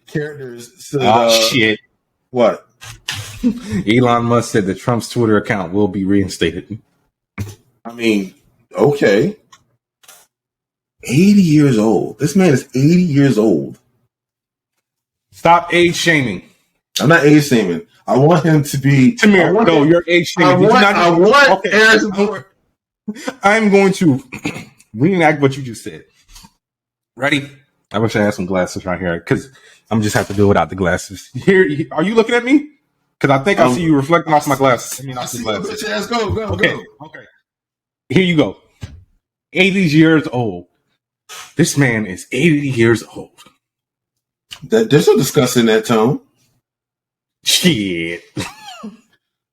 characters should... shit. What? Elon Musk said that Trump's Twitter account will be reinstated. I mean, okay. 80 years old. This man is 80 years old. Stop age shaming. I'm not age shaming. I want him to be... Tamir, no, you're age shaming. I want Harrison Ford. I'm going to reenact what you just said. Ready? I wish I had some glasses right here because I'm just have to do it without the glasses. Here, are you looking at me? Because I think I see you reflecting off my glasses. I see your bitch ass. Go. Okay. Here you go. 80 years old. This man is 80 years old. There's no discussing that tone. Shit.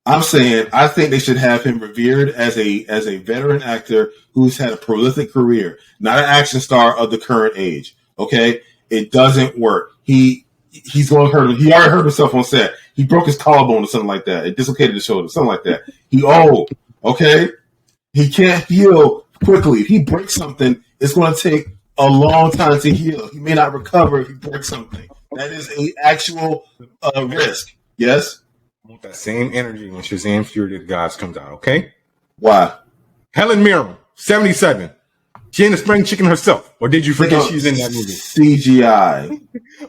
I'm saying I think they should have him revered as a veteran actor who's had a prolific career, not an action star of the current age. Okay, it doesn't work. He's going to hurt him. He already hurt himself on set. He broke his collarbone or something like that. It dislocated his shoulder, something like that. He old. Okay, he can't heal quickly. If he breaks something, it's going to take a long time to heal. He may not recover if he breaks something. That is an actual risk. Yes. I want that same energy when Shazam Fury of the Gods comes out, okay? Why? Helen Mirren, 77. She ain't a spring chicken herself. Or did you forget she's in that movie? CGI.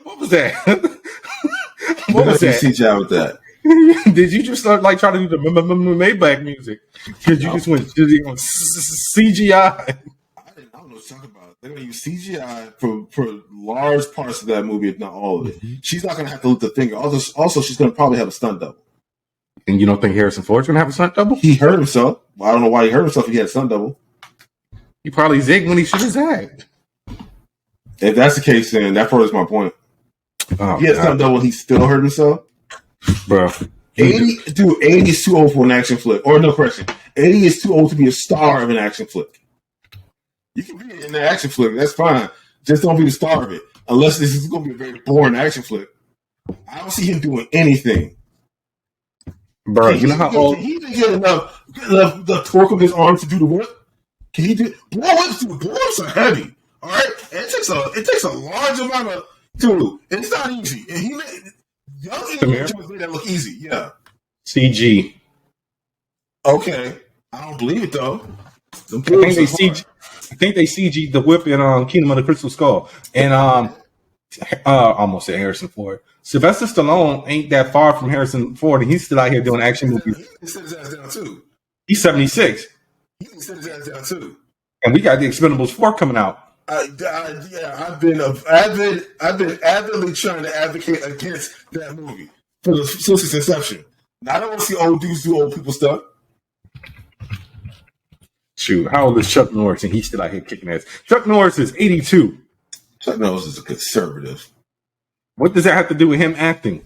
What was that? What was that? CGI with that? Did you just start like trying to do the Maybach music? Because you just went CGI. I don't know what to talk about. They're going to use CGI for large parts of that movie, if not all of it. Mm-hmm. She's not going to have to lift the finger. Also, she's going to probably have a stunt double. And you don't think Harrison Ford's going to have a stunt double? He hurt himself. Well, I don't know why he hurt himself if he had a stunt double. He probably zigged when he should have zagged. If that's the case, then that furthers my point. Oh, he had a stunt double, he still hurt himself? Bro, Dude, 80 is too old for an action flick. Or no question, 80 is too old to be a star of an action flick. You can be in an action flick, that's fine. Just don't be the star of it. Unless this is going to be a very boring action flick. I don't see him doing anything. Bro, you know how old? Can he get enough the torque of his arms to do the whip? Can he do? Blow-ups are heavy. All right, it takes a large amount of. Dude, it's not easy. And he young individuals made that look easy. Yeah. CG. Okay, I don't believe it though. I think they CG the whip in Kingdom of the Crystal Skull, and almost said Harrison Ford. Sylvester Stallone ain't that far from Harrison Ford, and he's still out here doing action movies. He can sit his ass down too. He's 76. He can sit his ass down too. And we got the Expendables 4 coming out. I've been avidly trying to advocate against that movie since its inception. Now, I don't want to see old dudes do old people stuff. Shoot, how old is Chuck Norris? And he's still out here kicking ass. Chuck Norris is 82. Chuck Norris is a conservative. What does that have to do with him acting?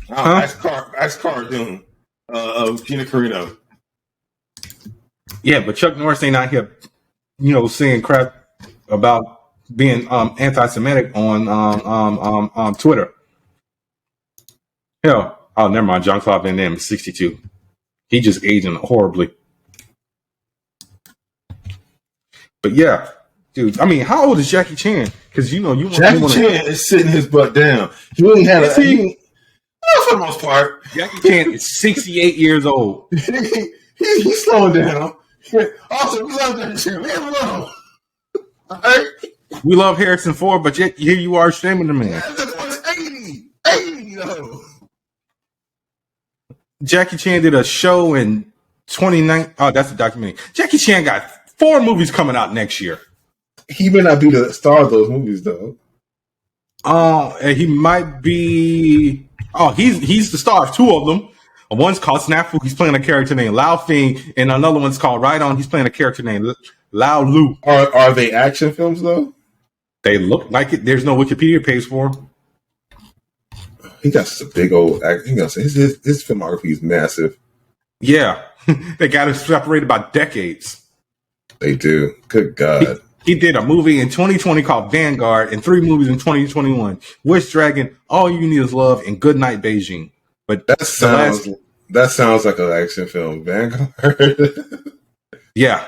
Ask Cara Dune of Gina Carino. Yeah, but Chuck Norris ain't out here, saying crap about being anti-Semitic on Twitter. Hell, oh, never mind. Jean-Claude Van Damme is 62. He just aging horribly. But yeah, dude. I mean, how old is Jackie Chan? Because Jackie Chan is sitting his butt down. He really had for the most part. Jackie Chan is 68 years old. He's slowing down. Also, we love that shit. Leave him alone. All right? We love Harrison Ford, but yet here you are shaming the man. That was 80 though. Jackie Chan did a show in 2019. Oh, that's a documentary. Jackie Chan got 4 movies coming out next year. He may not be the star of those movies, though. And he might be. Oh, he's the star of 2 of them. One's called Snafu. He's playing a character named Lao Fing, and another one's called Right On. He's playing a character named Lao Lu. Are they action films though? They look like it. There's no Wikipedia page for them. He got such a big old. His filmography is massive. Yeah, they got it separated by decades. They do. Good God. He did a movie in 2020 called Vanguard and 3 movies in 2021. Wish Dragon, All You Need Is Love, and Good Night Beijing. But that sounds like an action film. Vanguard. Yeah.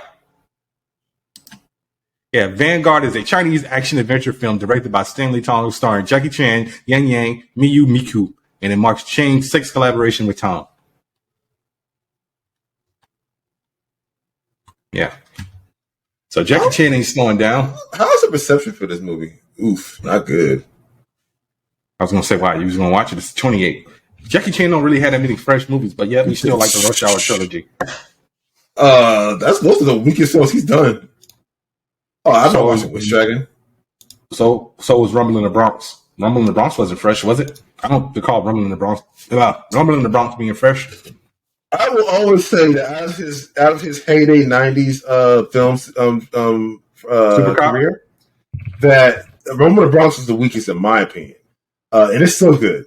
Yeah, Vanguard is a Chinese action adventure film directed by Stanley Tong, starring Jackie Chan, Yang Yang, Miyu Miku, and it marks Chang's 6th collaboration with Tong. Yeah. So Jackie Chan ain't slowing down. How's the perception for this movie? Oof, not good. I was going to say, wow, you was going to watch it. It's 28. Jackie Chan don't really have that many fresh movies, but yet we still like the Rush Hour trilogy. That's most of the weakest films he's done. Oh, I've been watching Wish Dragon. So was Rumble in the Bronx. Rumble in the Bronx wasn't fresh, was it? I don't recall Rumble in the Bronx. Rumble in the Bronx being fresh. I will always say that out of his heyday '90s films career, that Rumble in the Bronx was the weakest in my opinion, and it's still good.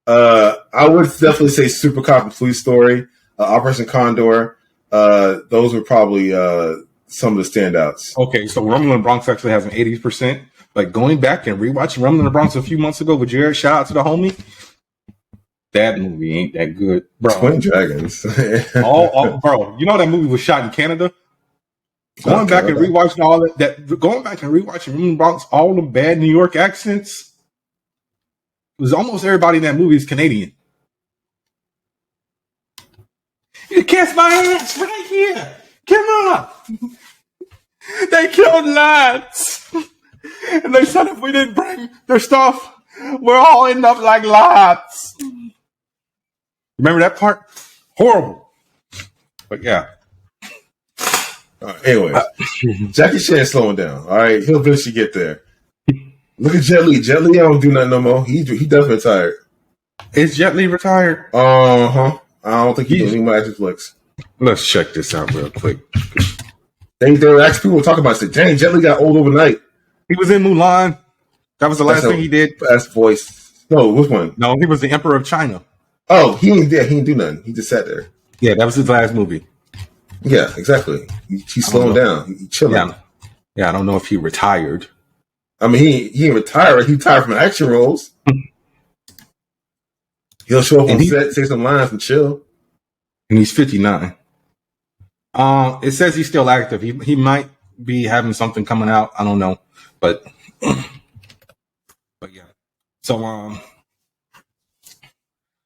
I would definitely say Super Cop and Police Story, Operation Condor. Those were probably some of the standouts. Okay, so Rumble in the Bronx actually has an 80%. Like going back and rewatching Rumble in the Bronx a few months ago with Jared, shout out to the homie. That movie ain't that good, bro. Twin Dragons. Bro, you know that movie was shot in Canada. Going back and rewatching all that, going back and rewatching Rumble in the Bronx, all the bad New York accents. It was almost everybody in that movie is Canadian. You kiss my ass right here. Come on. They killed lads. And they said if we didn't bring their stuff, we'll all end up like lads. Remember that part? Horrible. But yeah. Anyway, Jackie Chan slowing down. All right, he'll eventually get there. Look at Jet Li. Jet Li don't do nothing no more. He definitely retired. Is Jet Li retired? I don't think he's doing any more action flicks. Let's check this out real quick. They were actually people talking about it. Dang, Jet Li got old overnight. He was in Mulan. That was the last thing he did. Best voice. No, which one? No, he was the Emperor of China. Oh, he didn't do nothing. He just sat there. Yeah, that was his last movie. Yeah, exactly. He's slowing down. He's chilling. Yeah, I don't know if he retired. I mean, he ain't retired. He retired from action roles. He'll show up on set, say some lines, and chill. And he's 59. It says he's still active. He might be having something coming out. I don't know, but yeah. So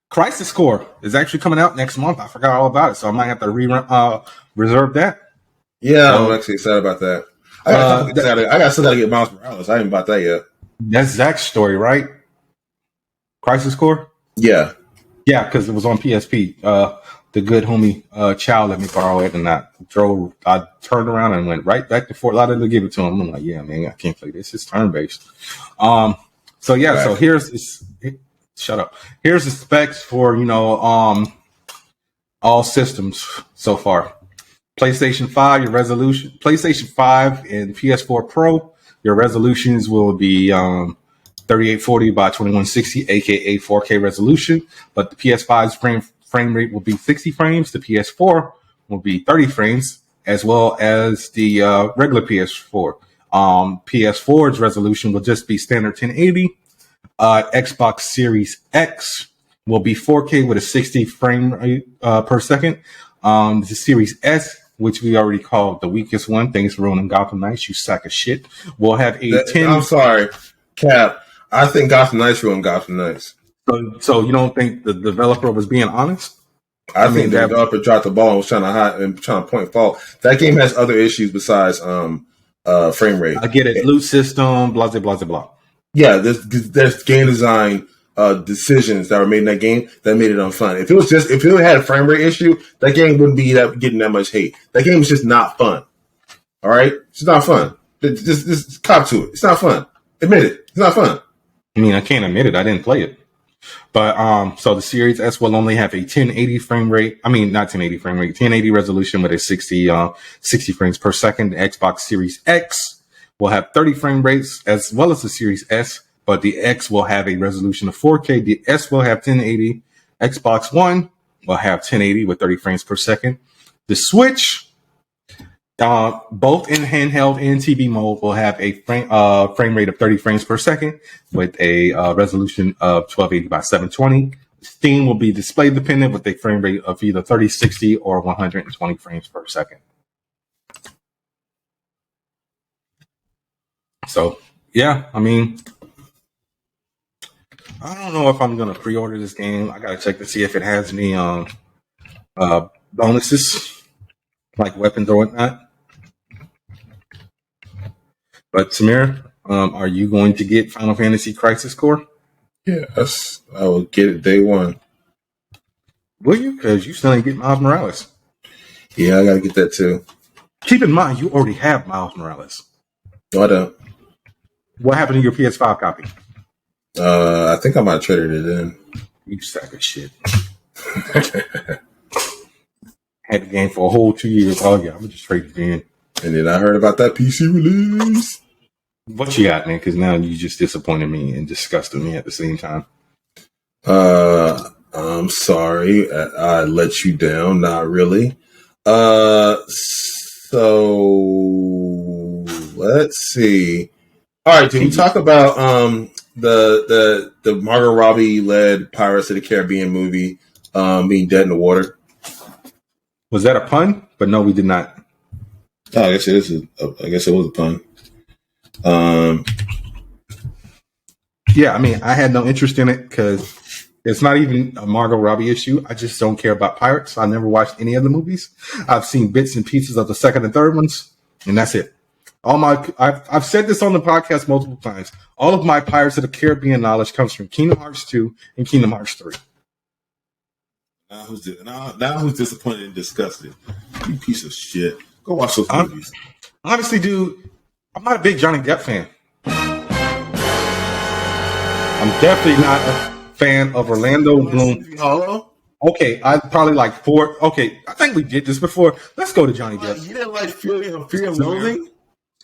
Crisis Core is actually coming out next month. I forgot all about it, so I might have to reserve that. Yeah, I'm actually excited about that. I still gotta get Miles Morales. I ain't bought that yet. That's Zach's story, right? Crisis Core? Yeah. Yeah, because it was on PSP. The good homie Chow let me borrow it, and I turned around and went right back to Fort Lauderdale to give it to him. I'm like, yeah, man, I can't play this. It's turn-based. So here's this. Shut up. Here's the specs for, all systems so far. PlayStation 5, your resolution. PlayStation 5 and PS4 Pro, your resolutions will be 3840 by 2160, aka 4K resolution. But the PS5's frame rate will be 60 frames. The PS4 will be 30 frames, as well as the regular PS4. PS4's resolution will just be standard 1080. Xbox Series X will be 4K with a 60 frame rate per second. The Series S, which we already called the weakest one, thanks for ruining Gotham Knights, you sack of shit, will have a 10. I'm sorry, Cap. I think Gotham Knights ruined Gotham Knights. So you don't think the developer was being honest? I think the developer dropped the ball and was trying to hide and trying to point fault. That game has other issues besides frame rate. I get it. Loot system, blah, blah, blah, blah. Yeah, there's game design decisions that were made in that game that made it unfun. If it had a frame rate issue, that game wouldn't be getting that much hate. That game is just not fun. All right, it's not fun. Just cop to it. It's not fun. Admit it. It's not fun. I mean, I can't admit it. I didn't play it. But so the Series S will only have a 1080 frame rate. I mean, not 1080 frame rate, 1080 resolution with a 60 frames per second. The Xbox Series X will have 30 frame rates as well as the Series S, but the X will have a resolution of 4K. The S will have 1080. Xbox One will have 1080 with 30 frames per second. The Switch, both in handheld and TV mode, will have a frame rate of 30 frames per second with a resolution of 1280 by 720. Steam will be display dependent with a frame rate of either 30, 60, or 120 frames per second. So, yeah, I mean, I don't know if I'm going to pre-order this game. I got to check to see if it has any bonuses, like weapons or whatnot. But Samir, are you going to get Final Fantasy Crisis Core? Yes, I will get it day one. Will you? Because you still ain't getting Miles Morales. Yeah, I got to get that too. Keep in mind, you already have Miles Morales. No, I don't. What happened to your PS5 copy? I think I might have traded it in. You sack of shit. Had the game for a whole 2 years. Oh, yeah, I'm going to just trade it in. And then I heard about that PC release. What you got, man? Because now you just disappointed me and disgusted me at the same time. I'm sorry. I let you down. Not really. So let's see. All right, can we talk about the Margot Robbie led Pirates of the Caribbean movie being dead in the water? Was that a pun? But no, we did not. Oh, I guess it is. I guess it was a pun. Yeah, I mean, I had no interest in it because it's not even a Margot Robbie issue. I just don't care about pirates. I never watched any of the movies. I've seen bits and pieces of the second and third ones, and that's it. I've said this on the podcast multiple times. All of my Pirates of the Caribbean knowledge comes from Kingdom Hearts 2 and Kingdom Hearts 3. Now who's disappointed and disgusted? You piece of shit. Go watch those movies. Honestly, dude, I'm not a big Johnny Depp fan. I'm definitely not a fan of Orlando Bloom. Hollow? Okay, I probably like 4. Okay, I think we did this before. Let's go to Johnny Depp. You didn't like Fear and Loathing?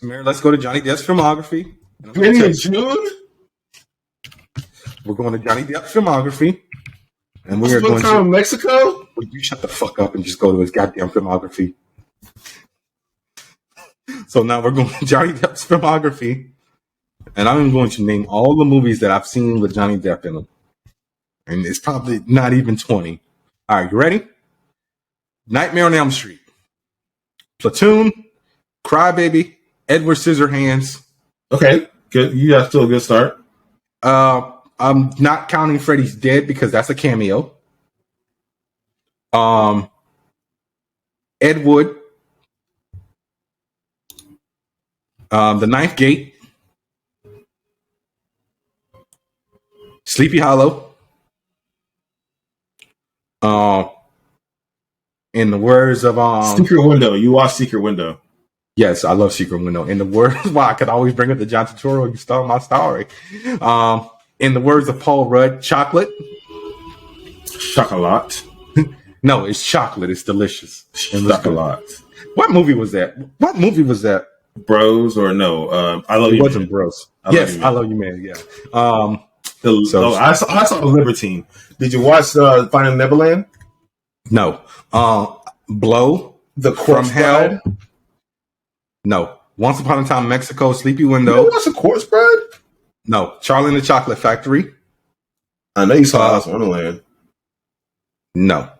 Let's go to Johnny Depp's filmography. Benny and June? We're going to Johnny Depp's filmography. And we are Spend going time in to. Mexico? Would you shut the fuck up and just go to his goddamn filmography? So now we're going to Johnny Depp's filmography, and I'm going to name all the movies that I've seen with Johnny Depp in them. And it's probably not even 20. All right, you ready? Nightmare on Elm Street, Platoon, Crybaby, Edward Scissorhands. Okay, good. You got still a good start. I'm not counting Freddy's Dead because that's a cameo. Ed Wood, The Ninth Gate, Sleepy Hollow. In the words of Secret Window. You watch Secret Window. Yes, I love Secret Window. In the words, why I could always bring up the John Turturro. You stole my story. In the words of Paul Rudd, chocolate. Chocolat. No, it's chocolate. It's delicious. Chocolat. What movie was that? What movie was that? Bros or no? I love you. It wasn't man. Bros. I Yes, Love You, I love you, man. Yeah. I saw Libertine. Did you watch Finding Neverland? No. Blow. The From Corpse Hell. Bride? No. Once Upon a Time in Mexico, Sleepy You Window. don't watch The Corpse Bride? No. Charlie and the Chocolate Factory. I know you saw Alice in Wonderland. No.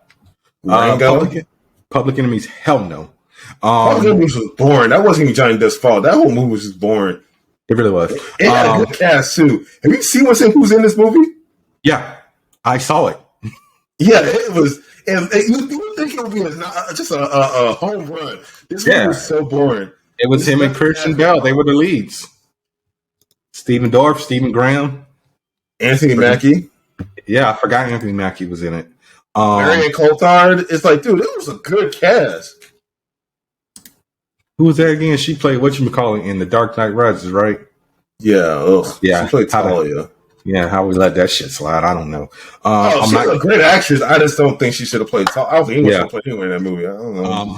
Rango? Public Enemies, hell no. Public Enemies was boring. That wasn't even Johnny Depp's fault. That whole movie was just boring. It really was. It had a good cast too. Have you seen who's in this movie? Yeah, I saw it. Yeah, it was. And you would think it would be just a home run. This movie was so boring. It was him and Christian Bell. They were the leads. Stephen Dorff, Stephen Graham, Anthony Mackie. Yeah, I forgot Anthony Mackie was in it. Marion Cotillard. It's like, dude, it was a good cast. Who was that again? She played whatchamacallit in The Dark Knight Rises, right? Yeah. Yeah. She played Talia. Yeah, how we let that shit slide, I don't know. She's a great actress. I just don't think she should have played Talia. I don't think anyone should have played anyone in that movie. I don't know.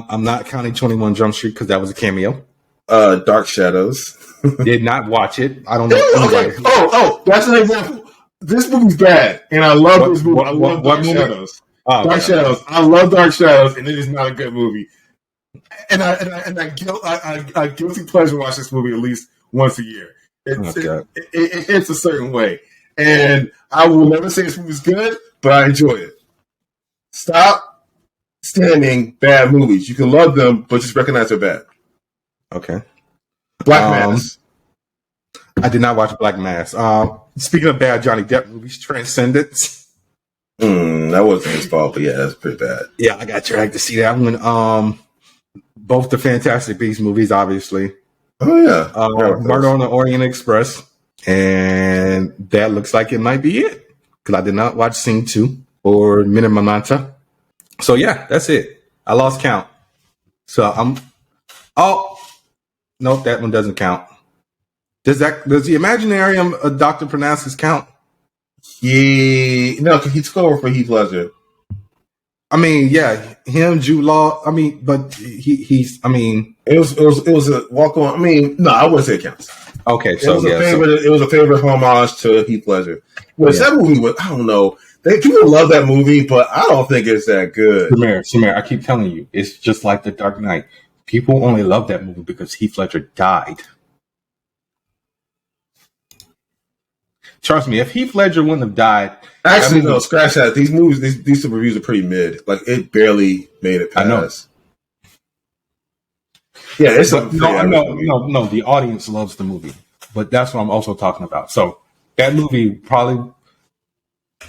I'm not counting 21 Jump Street because that was a cameo. Dark Shadows. Did not watch it. I don't know. Okay. Oh, that's an example. This movie's bad, and I love this movie. I love Dark Shadows. Dark Shadows. I love Dark Shadows, and it is not a good movie. And I guilty pleasure watch this movie at least once a year. It's a certain way, and I will never say this movie's good, but I enjoy it. Stop standing bad movies. You can love them, but just recognize they're bad. Okay. Black Mass. I did not watch Black Mass. Speaking of bad Johnny Depp movies, Transcendence. That wasn't his fault, but yeah, that's pretty bad. Yeah, I got dragged to see that one. Both the Fantastic Beasts movies, obviously. Oh yeah, Murder on the Orient Express, and that looks like it might be it because I did not watch Scene 2 or Minimum Manta. So yeah, that's it. I lost count. So nope, that one doesn't count. Does the Imaginarium of Dr. Parnassus count? Yeah, no, because he took over for Heath Ledger. I mean, yeah, him, Jude Law. I mean, but he's. I mean, it was a walk on. I mean, no, I wouldn't say it counts. Okay, so it was a favorite homage to Heath Ledger. Which that movie was, I don't know. People love that movie, but I don't think it's that good. Samir, I keep telling you, it's just like The Dark Knight. People only love that movie because Heath Ledger died. Trust me, if Heath Ledger wouldn't have died... Actually, no, scratch that. These movies, these reviews are pretty mid. Like, it barely made it past. I know. Yeah, it's no, the audience loves the movie. But that's what I'm also talking about. So, that movie probably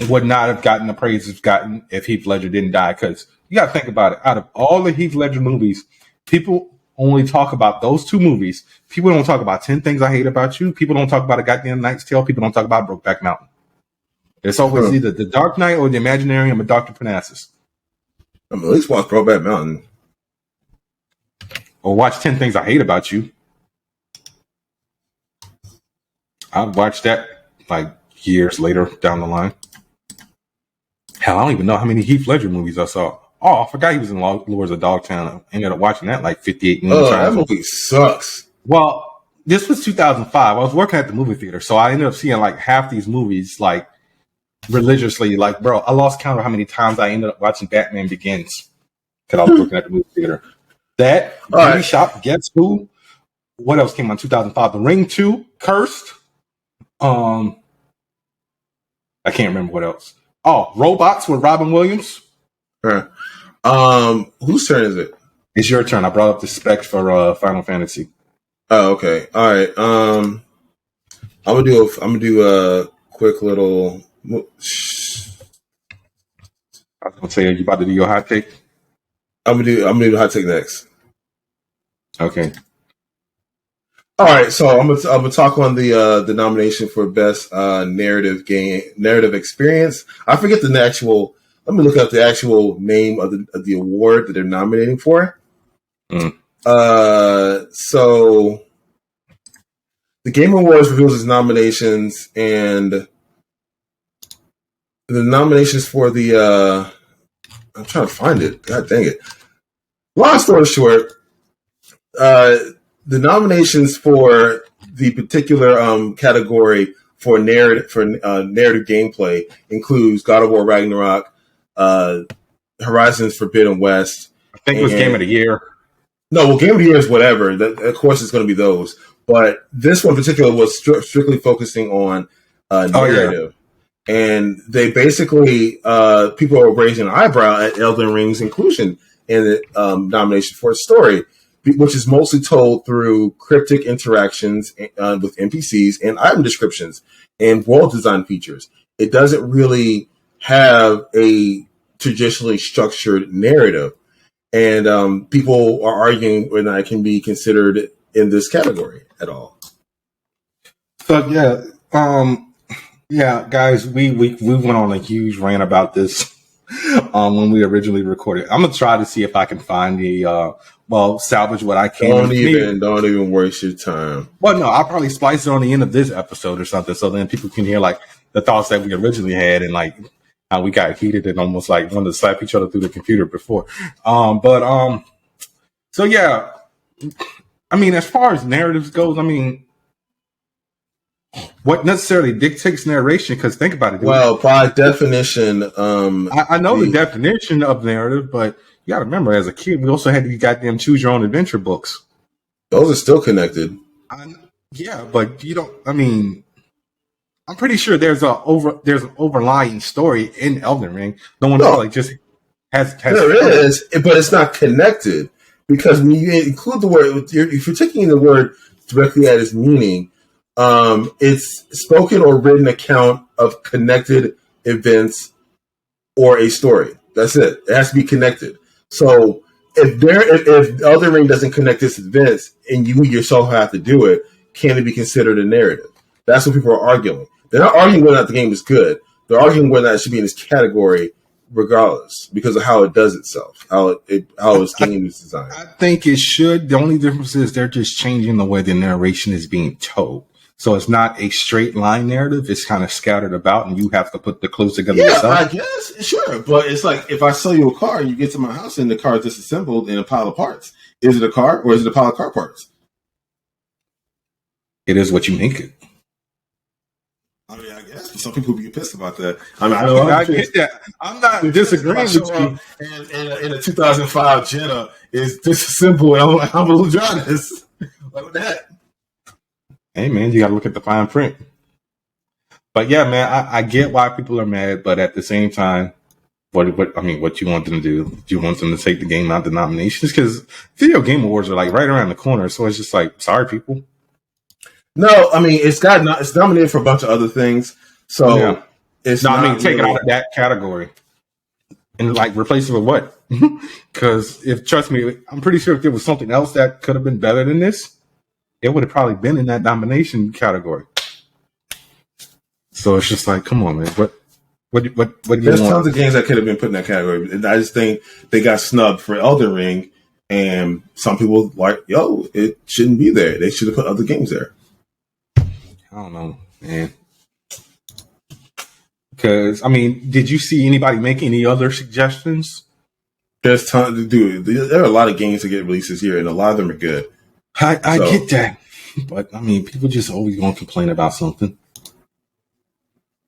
would not have gotten the praise it's gotten if Heath Ledger didn't die. Because you got to think about it. Out of all the Heath Ledger movies, people only talk about those two movies. People don't talk about 10 Things I Hate About You. People don't talk about A Goddamn Knight's Tale. People don't talk about Brokeback Mountain. It's always either The Dark Knight or The Imaginarium of Dr. Parnassus. At least watch Brokeback Mountain. Or watch 10 Things I Hate About You. I've watched that like years later down the line. Hell, I don't even know how many Heath Ledger movies I saw. Oh, I forgot he was in Lords of Dogtown. I ended up watching that like 58 million times. That movie sucks. Well, this was 2005. I was working at the movie theater, so I ended up seeing like half these movies like religiously. Like, bro, I lost count of how many times I ended up watching Batman Begins because I was working at the movie theater. That Beauty Shop, Guess Who? What else came out in 2005? The Ring 2, Cursed. I can't remember what else. Oh, Robots with Robin Williams. Whose turn is it? It's your turn. I brought up the spec for Final Fantasy. Oh, okay. All right. I'm gonna do a quick little. I was gonna say, are you about to do your hot take? I'm gonna do the hot take next. Okay. All right. So I'm gonna talk on the nomination for best narrative experience. I forget the actual. Let me look up the actual name of the award that they're nominating for. So the Game Awards reveals its nominations, and the nominations for the I'm trying to find it. God dang it. Long story short, the nominations for the particular category for narrative gameplay includes God of War Ragnarok, Horizons Forbidden West. I think it was Game of the Year. No, well, Game of the Year is whatever. Of course, it's going to be those. But this one in particular was strictly focusing on narrative. And they basically, people are raising an eyebrow at Elden Ring's inclusion in the nomination for a story, which is mostly told through cryptic interactions with NPCs and item descriptions and world design features. It doesn't really have a traditionally structured narrative. And people are arguing whether it can be considered in this category at all. So yeah, guys, we went on a huge rant about this when we originally recorded. I'm gonna try to see if I can find the salvage what I can. Don't even waste your time. Well, no, I'll probably splice it on the end of this episode or something, so then people can hear like the thoughts that we originally had and like how we got heated and almost like wanted to slap each other through the computer before. So yeah, I mean, as far as narratives goes, I mean, what necessarily dictates narration? Because think about it. Well, by definition, I know the definition of narrative, but you got to remember, as a kid, we also had these goddamn choose your own adventure books. Those are still connected. Yeah, but you don't. I mean, I'm pretty sure there's an overlying story in Elden Ring. No one like just has. There is, but it's not connected because when you include the word, if you're taking the word directly at its meaning, it's spoken or written account of connected events or a story. That's it. It has to be connected. So if Elden Ring doesn't connect this events and you yourself have to do it, can it be considered a narrative? That's what people are arguing. They're not arguing whether or not the game is good. They're arguing whether or not it should be in this category, regardless, because of how it does itself, how its game is designed. I think it should. The only difference is they're just changing the way the narration is being told. So it's not a straight line narrative. It's kind of scattered about, and you have to put the clues together yourself. I guess, sure. But it's like if I sell you a car and you get to my house and the car is disassembled in a pile of parts. Is it a car or is it a pile of car parts? It is what you make it. I mean, I guess some people be pissed about that. I mean, I get that. I'm not disagreeing with you. And a 2005 Jetta is disassembled. I'm like, I'm a little honest. Like with that. Hey man, you got to look at the fine print. But yeah, man, I get why people are mad, but at the same time, what you want them to do? Do you want them to take the game out of the nominations? Because Video Game Awards are like right around the corner, so it's just like, sorry, people. No, I mean it's nominated for a bunch of other things. So yeah. It's take it out of that category and like replace it with what? Because trust me, I'm pretty sure if there was something else that could have been better than this, it would have probably been in that nomination category. So it's just like, come on, man. What do you want? There's tons of games that could have been put in that category. I just think they got snubbed for Elden Ring, and some people like, it shouldn't be there. They should have put other games there. I don't know, man. Because, I mean, did you see anybody make any other suggestions? There's tons to do. There are a lot of games that get releases here, and a lot of them are good. I get that. But, I mean, people just always going to complain about something.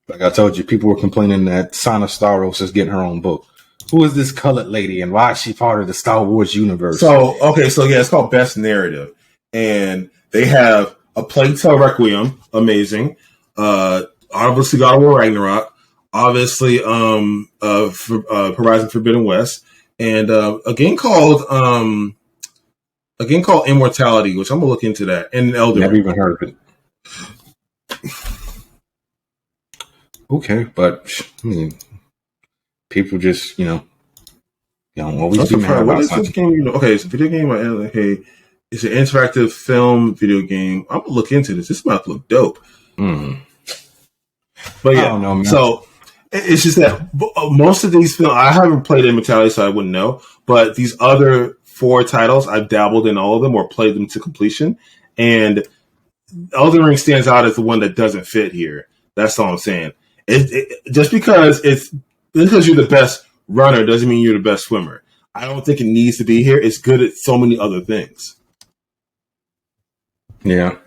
Like I told you, people were complaining that Sana Starros is getting her own book. Who is this colored lady and why is she part of the Star Wars universe? So it's called Best Narrative, and they have A Plague Tale Requiem, amazing. Obviously, God of War Ragnarok, obviously, Horizon Forbidden West, and a game called Immortality, which I'm gonna look into that, and Elden Never Ring. even heard of it. Okay, but I mean, people just always be mad about something. This game? Okay, it's a video game. Okay, it's an interactive film video game. I'm gonna look into this. This might look dope. Mm. But yeah, I don't know, man. So it's just that most of these films, I haven't played Immortality, so I wouldn't know. But these other 4 titles, I've dabbled in all of them or played them to completion. And Elden Ring stands out as the one that doesn't fit here. That's all I'm saying. Just because you're the best runner doesn't mean you're the best swimmer. I don't think it needs to be here. It's good at so many other things. Yeah.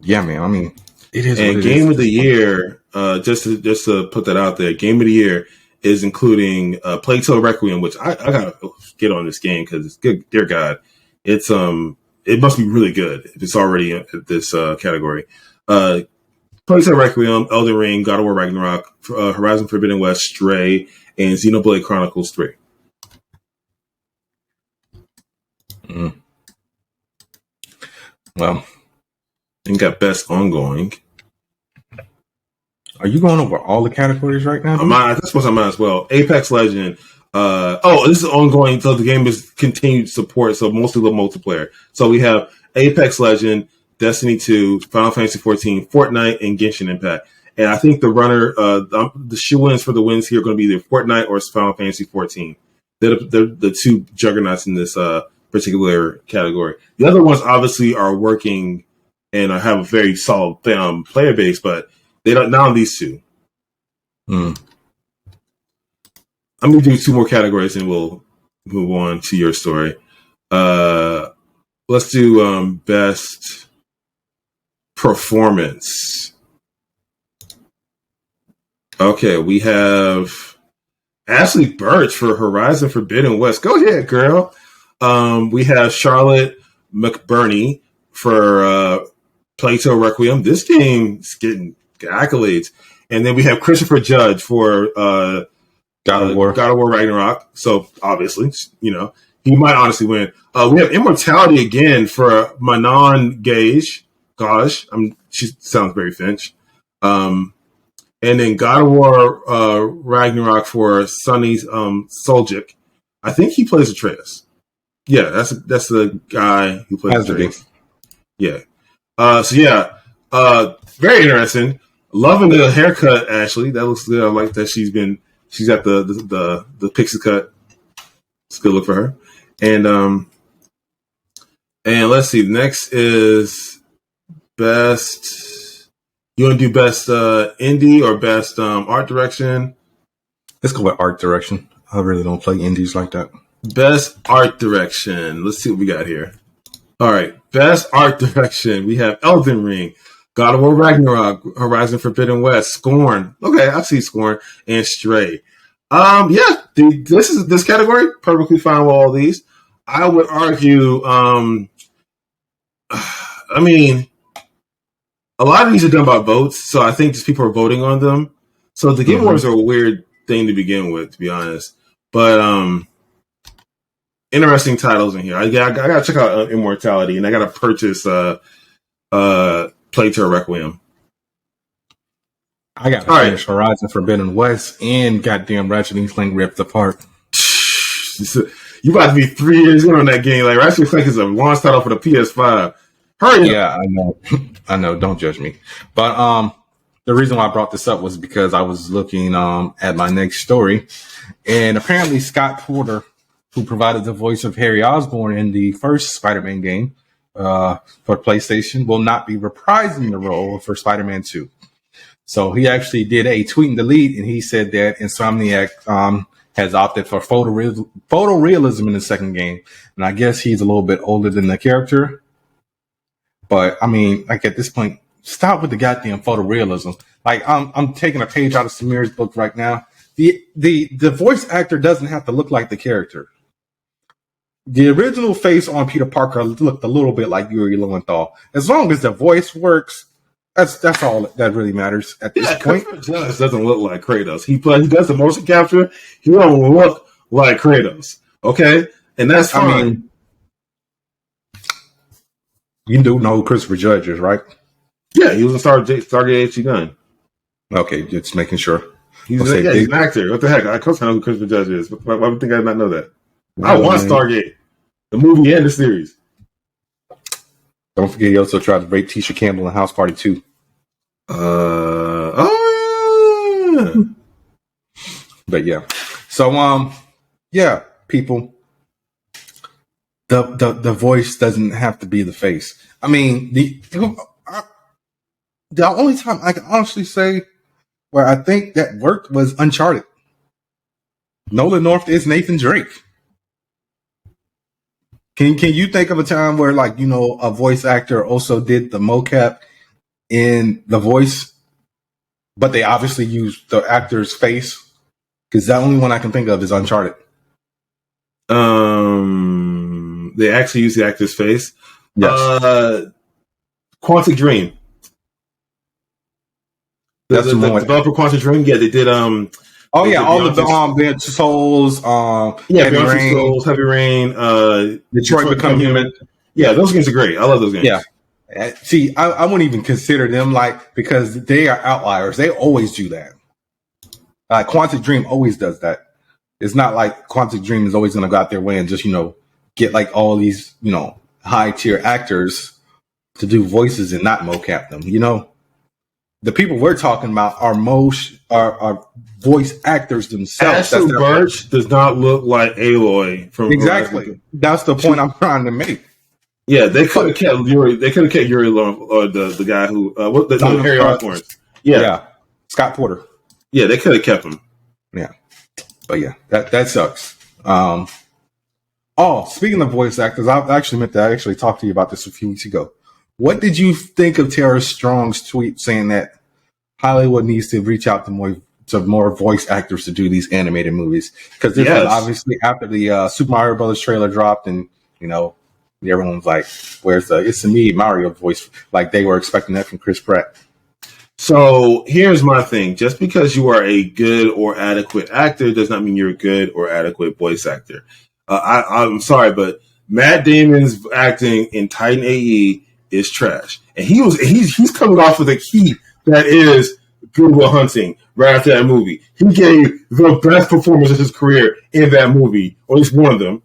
Yeah, man. I mean, it is. And Game of the Year, just to put that out there, Game of the Year is including Plague Tale Requiem, which I gotta get on this game because it's good. Dear God, it's it must be really good if it's already in this category. Plague Tale Requiem, Elden Ring, God of War Ragnarok, Horizon Forbidden West, Stray, and Xenoblade Chronicles 3. Mm. Well, and got Best Ongoing. Are you going over all the categories right now? I suppose I might as well. Apex Legend. This is ongoing. So the game is continued support. So mostly the multiplayer. So we have Apex Legend, Destiny 2, Final Fantasy 14, Fortnite, and Genshin Impact. And I think the runner, the shoe-ins for the wins here are going to be either Fortnite or Final Fantasy 14. They're the 2 juggernauts in this particular category. The other ones obviously are working and have a very solid player base, but they don't. Now these 2. I'm going to do 2 more categories and we'll move on to your story. Let's do Best Performance. Okay, we have Ashley Birch for Horizon Forbidden West. Go ahead, girl. We have Charlotte McBurney for Plague Tale Requiem. This game's getting accolades. And then we have Christopher Judge for God of War Ragnarok. So obviously, he might honestly win. We have Immortality again for Manon Gage. Gosh, she sounds very Finch. And then God of War Ragnarok for Sonny Soljic. I think he plays Atreus. Yeah, that's the guy who plays Atreus. Yeah. Very interesting. Loving the haircut, Ashley. That looks good. I like that she's got the pixie cut. It's a good look for her. And let's see. Next is Best. You want to do Best Indie or Best Art Direction? Let's go with Art Direction. I really don't play indies like that. Best Art Direction. Let's see what we got here. All right. Best Art Direction. We have Elden Ring, God of War Ragnarok, Horizon Forbidden West, Scorn. Okay, I see Scorn, and Stray. This category, perfectly fine with all these. I would argue, a lot of these are done by votes, so I think just people are voting on them. So the Game Awards are a weird thing to begin with, to be honest. But interesting titles in here. I gotta check out Immortality, and I gotta purchase Plague Tale Requiem. I gotta finish Horizon Forbidden West and goddamn Ratchet & Clank Ripped Apart. You about to be 3 years in on that game. Like Ratchet & Clank is a launch title for the PS5. Hurry up. Yeah, I know. I know. Don't judge me. But the reason why I brought this up was because I was looking at my next story, and apparently Scott Porter, who provided the voice of Harry Osborn in the first Spider-Man game for PlayStation, will not be reprising the role for Spider-Man 2. So he actually did a tweet and delete, and he said that Insomniac has opted for photorealism in the second game. And I guess he's a little bit older than the character. But I mean, like at this point, stop with the goddamn photorealism. Like I'm taking a page out of Samir's book right now. The voice actor doesn't have to look like the character. The original face on Peter Parker looked a little bit like Yuri Lowenthal. As long as the voice works, that's all that really matters at this point. Jonas doesn't look like Kratos. He does the motion capture. He don't look like Kratos. Okay, and that's fine. I mean, you do know who Christopher Judge is, right? Yeah, he was in Stargate HG Gun. Okay, just making sure. He's an actor. What the heck? Of course I know who Christopher Judge is. Why would you think I not know that? I want Stargate, the movie and the series. Don't forget, he also tried to rape Tisha Campbell in House Party 2. But yeah. So yeah, people. The voice doesn't have to be the face. I mean, the only time I can honestly say where I think that worked was Uncharted. Nolan North is Nathan Drake. Can you think of a time where, like, you know, a voice actor also did the mocap in the voice, but they obviously used the actor's face? Because the only one I can think of is Uncharted. They actually used the actor's face. Yes. Quantic Dream. The developer Quantic Dream. Yeah, they did. Oh yeah, all of the Souls. Heavy Rain. Souls, Heavy Rain. Detroit Become Human. Yeah, those games are great. I love those games. Yeah. See, I wouldn't even consider them because they are outliers. They always do that. Quantic Dream always does that. It's not like Quantic Dream is always going to go out their way and just, you know, get like all these, you know, high tier actors to do voices and not mocap them. You know, the people we're talking about are voice actors themselves. Ashton Birch does not look like Aloy from exactly. That's the point I'm trying to make. Yeah, they could have kept Yuri. They could have kept Yuri or the guy who Harry Osborn. Yeah, Scott Porter. Yeah, they could have kept him. Yeah, but yeah, that sucks. Speaking of voice actors, I actually talked to you about this a few weeks ago. What did you think of Tara Strong's tweet saying that Hollywood needs to reach out to more voice actors to do these animated movies? Because obviously after the Super Mario Brothers trailer dropped, and you know, everyone's like, "Where's the It's Me Mario voice?" Like they were expecting that from Chris Pratt. So here's my thing: just because you are a good or adequate actor does not mean you're a good or adequate voice actor. I'm sorry, but Matt Damon's acting in Titan AE is trash, and he's coming off with a heat that is Good Will Hunting right after that movie. He gave the best performance of his career in that movie, or at least one of them,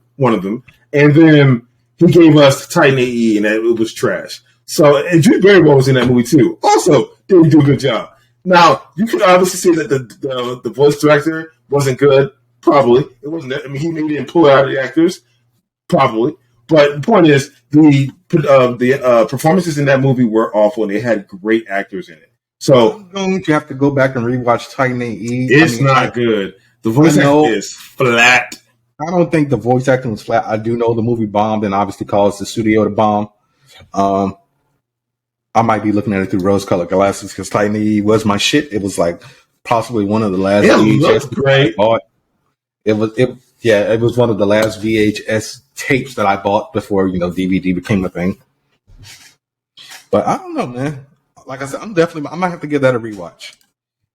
and then he gave us Titan AE, and it was trash. So, and Drew Barrymore was in that movie too. Also, didn't do a good job. Now, you could obviously say that the voice director wasn't good. Probably. It wasn't. I mean, he maybe didn't pull out the actors. Probably. But the point is, the performances in that movie were awful, and they had great actors in it. So, don't you have to go back and rewatch Titan AE? It's not good. The voice acting is flat. I don't think the voice acting was flat. I do know the movie bombed and obviously caused the studio to bomb. I might be looking at it through rose-colored glasses because Titan AE was my shit. It was like possibly one of the last VHS great. I bought. It was one of the last VHS tapes that I bought before, you know, DVD became a thing. But I don't know, man. Like I said, I might have to give that a rewatch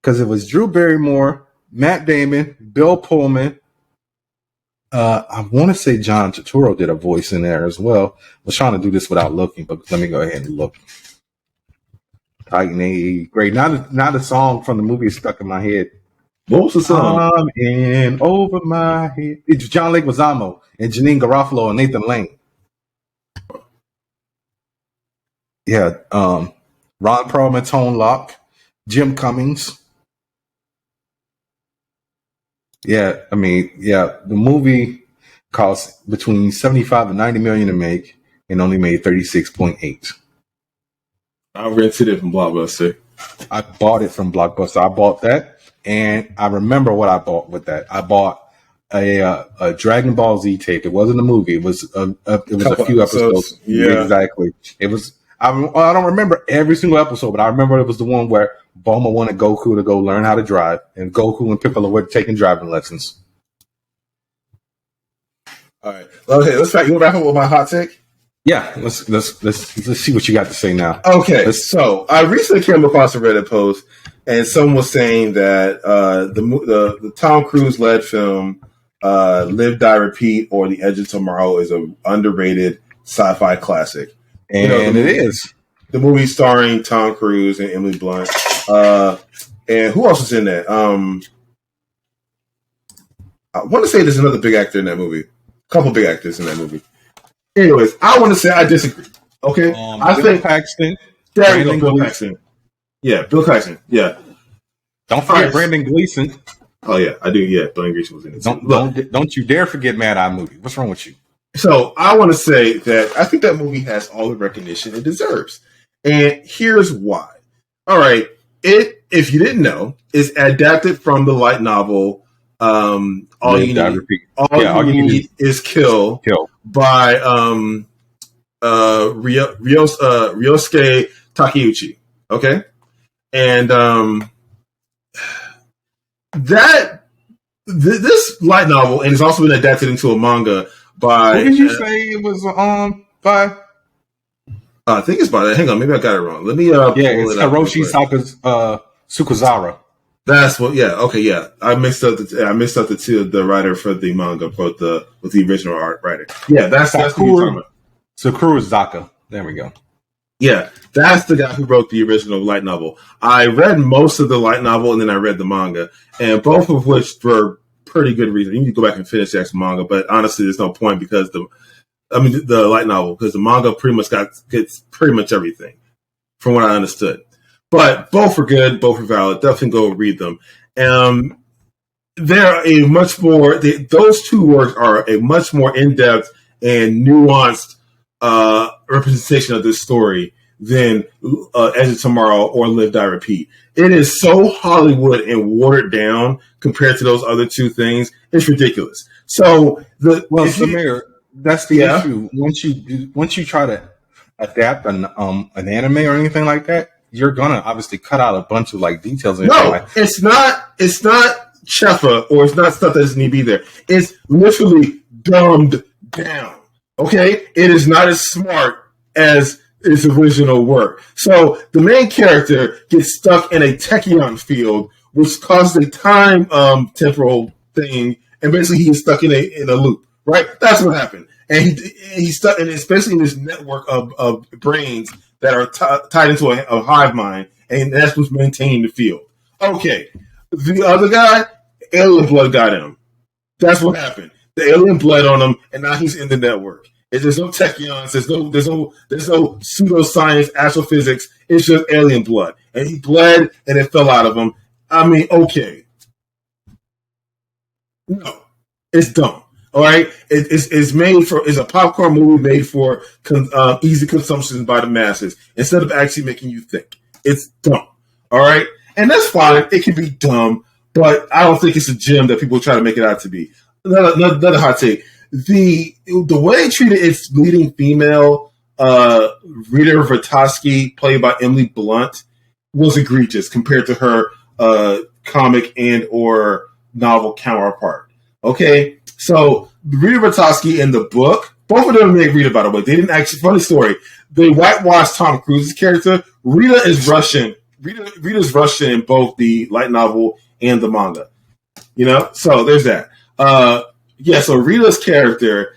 because it was Drew Barrymore, Matt Damon, Bill Pullman. I want to say John Turturro did a voice in there as well. I was trying to do this without looking, but let me go ahead and look. Titan AE, great. Now the song from the movie is stuck in my head. What was the song? I'm in over my head. It's John Leguizamo and Janine Garofalo and Nathan Lane. Yeah, Ron Perlman, Tone Loc, Jim Cummings. Yeah, I mean, the movie cost between 75 and 90 million to make and only made 36.8. I rented it from Blockbuster. I bought it from Blockbuster. I bought that, and I remember what I bought with that. I bought a Dragon Ball Z tape. It wasn't a movie. It was a few episodes. Yeah, exactly. It was. I don't remember every single episode, but I remember it was the one where Bulma wanted Goku to go learn how to drive, and Goku and Piccolo were taking driving lessons. All right. Okay, you want to wrap up with my hot take? Yeah, let's see what you got to say now. Okay, so I recently came across a Reddit post, and someone was saying that the Tom Cruise led film "Live, Die, Repeat" or "The Edge of Tomorrow" is an underrated sci-fi classic, and it is the movie starring Tom Cruise and Emily Blunt, and who else is in that? I want to say there's another big actor in that movie. A couple big actors in that movie. Anyways, I want to say I disagree. Okay, I think Paxton. There you go, Bill Paxton. Yeah, Bill Paxton. Yeah. Don't forget Brandon Gleeson. Oh yeah, I do. Yeah, Brandon Gleeson was in it. Don't you dare forget Mad Eye Movie. What's wrong with you? So I want to say that I think that movie has all the recognition it deserves, and here's why. All right, if you didn't know, is adapted from the light novel. All you need is Kill by Ryosuke Takeuchi. Okay, and this light novel, and it's also been adapted into a manga by. What did you say it was by? I think it's by. Hang on, maybe I got it wrong. Let me. It's Hiroshi Tsukazara. That's what. Yeah. Okay. Yeah. I mixed up the writer for the manga with the original art writer. Yeah. That's what you're talking about. Sakura Zaka. There we go. Yeah, that's the guy who wrote the original light novel. I read most of the light novel and then I read the manga, and both of which were pretty good reasons. You need to go back and finish the actual manga, but honestly, there's no point because the light novel, because the manga pretty much gets pretty much everything from what I understood. But both are good, both are valid. Definitely go read them. They're a much more. Those two works are a much more in-depth and nuanced representation of this story than Edge of Tomorrow or Live, Die, Repeat. It is so Hollywood and watered down compared to those other two things. It's ridiculous. So Samir, that's the issue. Once you try to adapt an anime or anything like that, you're gonna obviously cut out a bunch of like details. It's not Cheffa or it's not stuff that doesn't need to be there. It's literally dumbed down. Okay, it is not as smart as its original work. So the main character gets stuck in a tachyon field, which causes a time temporal thing, and basically he's stuck in a loop. Right, that's what happened, and he's stuck, and especially in this network of brains that are tied into a hive mind, and that's what's maintaining the field. Okay, the other guy, alien blood got him. That's what happened. The alien bled on him, and now he's in the network. There's no tachyons. There's no pseudoscience, astrophysics. It's just alien blood, and he bled, and it fell out of him. I mean, okay, no, it's dumb. All right, it's made for. It's a popcorn movie made for easy consumption by the masses instead of actually making you think. It's dumb. All right, and that's fine. It can be dumb, but I don't think it's a gem that people try to make it out to be. Another hot take: the way they treated its leading female, Rita Vertosky, played by Emily Blunt, was egregious compared to her comic and or novel counterpart. Okay. So Rita Vertosky in the book, both of them made Rita, by the way. They didn't actually. Funny story. They whitewashed Tom Cruise's character. Rita is Russian. Rita's Russian in both the light novel and the manga. You know, so there's that. So Rita's character,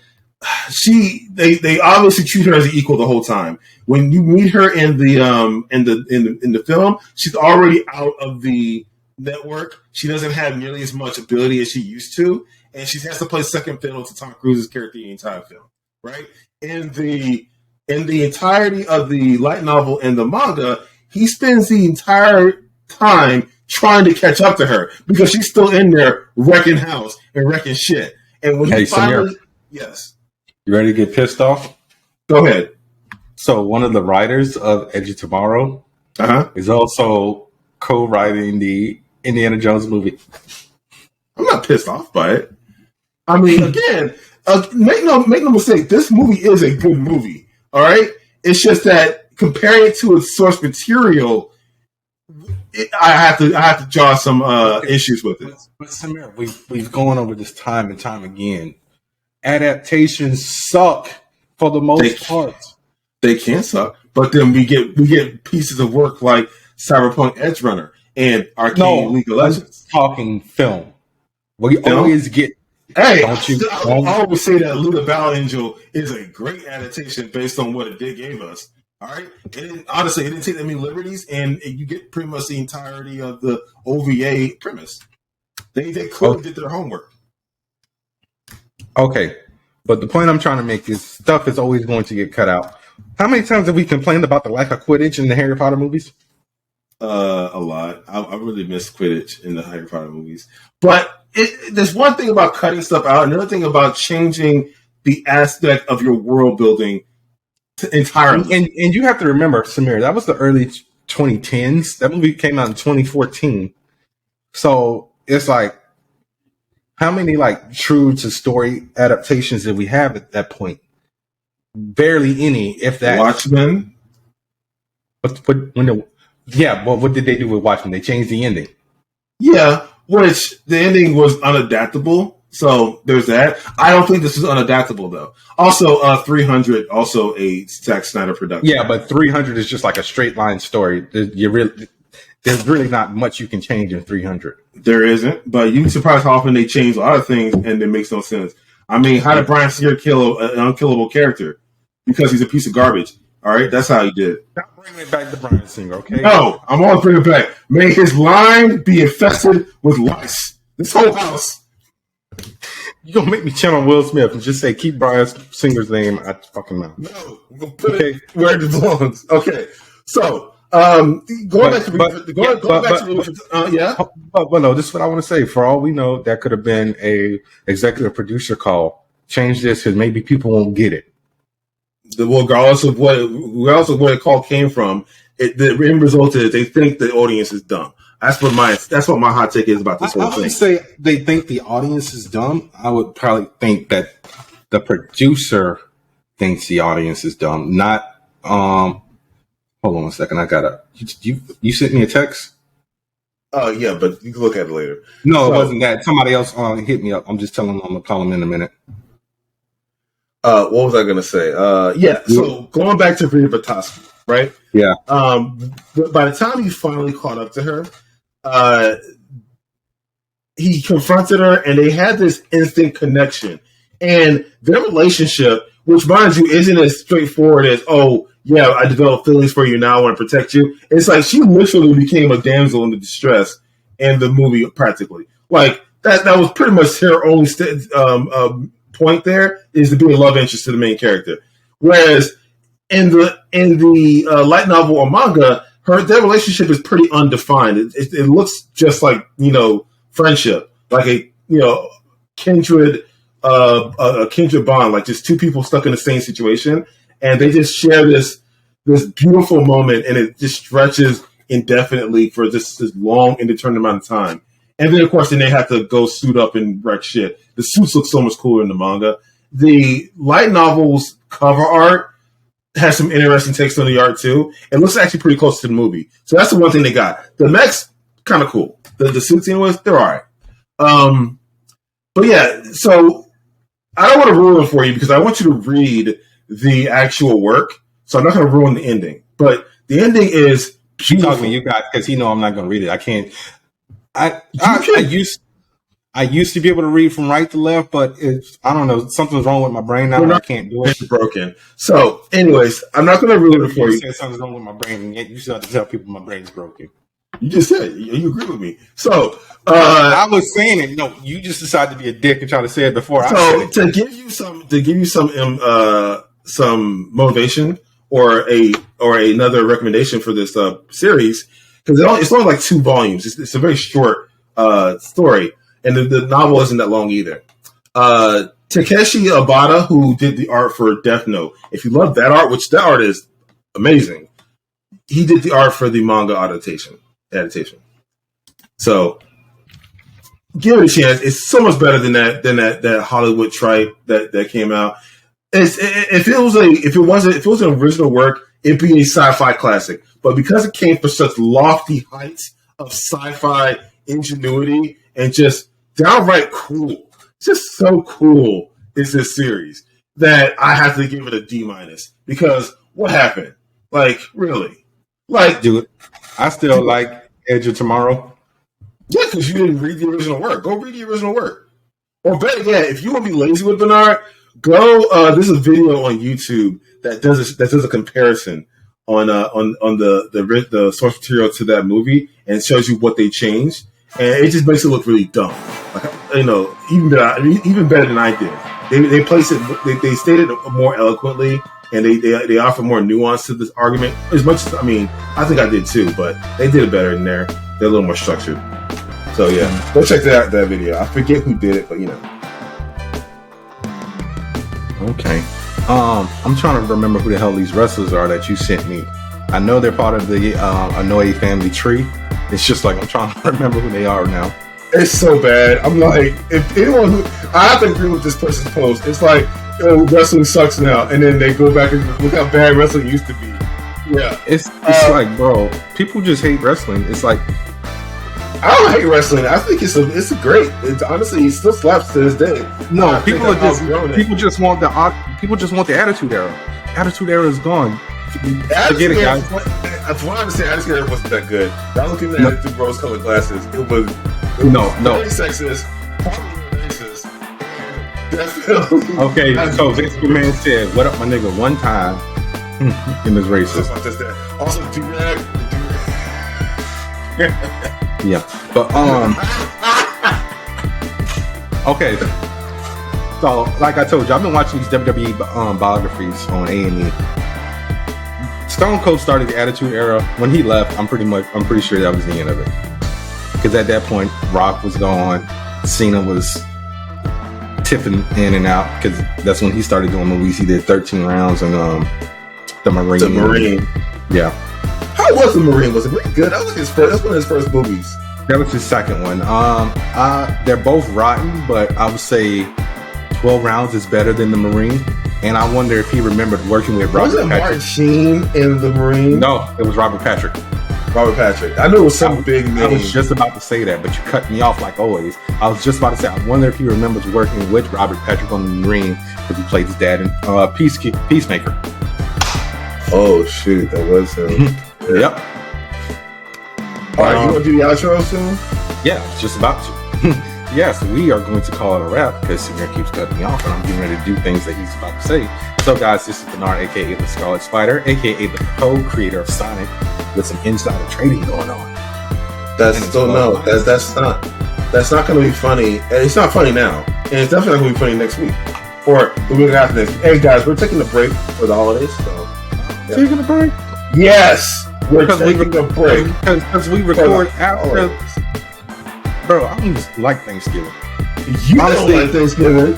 they obviously treat her as an equal the whole time. When you meet her in the film, she's already out of the network. She doesn't have nearly as much ability as she used to. And she has to play second fiddle to Tom Cruise's character the entire film, right? In the entirety of the light novel and the manga, he spends the entire time trying to catch up to her because she's still in there wrecking house and wrecking shit. And when he finally, Samir, yes, you ready to get pissed off? Go ahead. So one of the writers of Edge of Tomorrow is also co-writing the Indiana Jones movie. I'm not pissed off by it. I mean, again, make no mistake. This movie is a good movie. All right, it's just that comparing it to its source material, I have to draw some issues with it. But Samir, we've gone over this time and time again. Adaptations suck for the most part. They can suck, but then we get pieces of work like Cyberpunk Edge Runner and Arcane League of Legends. Talking film. We always get. Hey, I always say that Luda Battle Angel is a great adaptation based on what it gave us. All right, honestly, it didn't take that many liberties, and you get pretty much the entirety of the OVA premise. They clearly did their homework. Okay, but the point I'm trying to make is stuff is always going to get cut out. How many times have we complained about the lack of Quidditch in the Harry Potter movies? A lot. I really miss Quidditch in the Harry Potter movies. But there's one thing about cutting stuff out, another thing about changing the aspect of your world building entirely. And you have to remember, Samir, that was the early 2010s. That movie came out in 2014. So it's like, how many like true to story adaptations did we have at that point? Barely any, if that. Watchmen. But what did they do with Watchmen? They changed the ending. Yeah, which the ending was unadaptable. So there's that. I don't think this is unadaptable though. Also, 300, also a Zack Snyder production. Yeah, but 300 is just like a straight line story. There's really not much you can change in 300. There isn't, but you'd be surprised how often they change a lot of things and it makes no sense. I mean, how did Bryan Singer kill an unkillable character? Because he's a piece of garbage. All right, that's how he did it. Not bringing it back to Bryan Singer, okay? No, I'm always bringing it back. May his line be infested with lice. This whole house. You're going to make me channel Will Smith and just say, keep Bryan Singer's name out your fucking mouth. No, we're going to put it where it belongs. Okay, so going back to no, this is what I want to say. For all we know, that could have been a executive producer call. Change this because maybe people won't get it. Regardless of where the call came from, the end result is they think the audience is dumb. That's what my hot take is about this whole thing. I wouldn't say they think the audience is dumb. I would probably think that the producer thinks the audience is dumb. Not hold on a second. I gotta you sent me a text. Yeah, but you can look at it later. No, it wasn't that. Somebody else hit me up. I'm just telling them I'm gonna call them in a minute. What was I gonna say? So going back to Rita Batoski, right? Yeah. By the time he finally caught up to her, he confronted her, and they had this instant connection. And their relationship, which mind you, isn't as straightforward as, oh yeah, I developed feelings for you, now I want to protect you. It's like she literally became a damsel in the distress in the movie, practically. Like that was pretty much her only point there is to be a love interest to the main character. Whereas in the light novel or manga, their relationship is pretty undefined. It looks just like, friendship, like a kindred bond, like just two people stuck in the same situation, and they just share this beautiful moment, and it just stretches indefinitely for this long, indeterminate amount of time. And then, of course, they have to go suit up and wreck shit. The suits look so much cooler in the manga. The light novel's cover art has some interesting takes on the art, too. It looks actually pretty close to the movie. So that's the one thing they got. The mech's kind of cool. The suits, anyways, they're all right. But yeah, so I don't want to ruin it for you because I want you to read the actual work. So I'm not going to ruin the ending. But the ending is beautiful. Talking to you guys because I'm not going to read it. I can't. I used to be able to read from right to left, but I don't know, something's wrong with my brain now. I can't do it. It's broken. So, anyways, I'm not going to ruin it for you. You said something's wrong with my brain, and yet you still have to tell people my brain's broken. You just said you agree with me. So I was saying it. No, you just decided to be a dick and try to say it before. So I said it. to give you some motivation or another recommendation for this series, because it's only like 2 volumes. It's a very short story, and the novel isn't that long either. Takeshi Obata, who did the art for Death Note, if you love that art, which that art is amazing, he did the art for the manga adaptation. So give it a chance. It's so much better than that Hollywood tripe that came out. If it was an original work, it being a sci-fi classic. But because it came from such lofty heights of sci-fi ingenuity and just downright cool, just so cool is this series that I have to give it a D-. Because what happened? Like, really? Like, Dude, I still like Edge of Tomorrow. yeah, because you didn't read the original work. Go read the original work. Or better yet, if you want to be lazy with Bernard, go. There's a video on YouTube that does a comparison on the source material to that movie and shows you what they changed, and it just makes it look really dumb. Like, even better than I did. They placed it. They stated it more eloquently, and they offer more nuance to this argument. As much as I think I did too, but they did it better in there. They're a little more structured. So yeah, go check that video. I forget who did it, but Okay. I'm trying to remember who the hell these wrestlers are that you sent me. I know they're part of the Anoa'i family tree. It's just like I'm trying to remember who they are now. It's so bad. I'm like, if anyone I have to agree with this person's post. It's like, wrestling sucks now, and then they go back and look how bad wrestling used to be. Yeah, It's like, bro, people just hate wrestling. It's like, I don't hate wrestling. I think it's great. It's honestly, it still slaps to this day. no, people just want the Attitude Era. Attitude Era is gone. Forget it, guys. That's what I understand. Attitude Era wasn't that good. I was looking at it through rose-colored glasses. It was No. very sexist, probably racist. Definitely. Okay, so Vince McMahon said, "What up, my nigga?" one time. Him is racist. Also, do-rag. Yeah, but okay. So, like I told you, I've been watching these WWE biographies on A&E. Stone Cold started the Attitude Era. When he left, I'm pretty sure that was the end of it. Because at that point, Rock was gone, Cena was tipping in and out. Because that's when he started doing movies. He did 13 Rounds and the Marine. The Marine. Yeah. How was the Marine? Was it really good? That was that's one of his first movies. That was his second one. They're both rotten, but I would say 12 Rounds is better than the Marine. And I wonder if he remembered working with Robert Wasn't Patrick. Martin Sheen in the Marine? No, it was Robert Patrick. Robert Patrick. I knew it was some big name. I was just about to say that, but you cut me off like always. I was just about to say, I wonder if he remembers working with Robert Patrick on the Marine because he played his dad in Peacemaker. Oh, shoot. That was him. Yep. All right, you want to do the outro soon? Yeah, I was just about to. Yes, we are going to call it a wrap because Samir keeps cutting me off and I'm getting ready to do things that he's about to say. So, guys, this is Bernard, a.k.a. the Scarlet Spider, a.k.a. the co-creator of Sonic, with some insider trading going on. That's not going to be funny. It's not funny now, and it's definitely not going to be funny next week or the week after next. Hey, guys, we're taking a break for the holidays. So, yeah. Taking a break? Yes, we're taking a break because we record after. Bro, I don't just like Thanksgiving. You don't like Thanksgiving,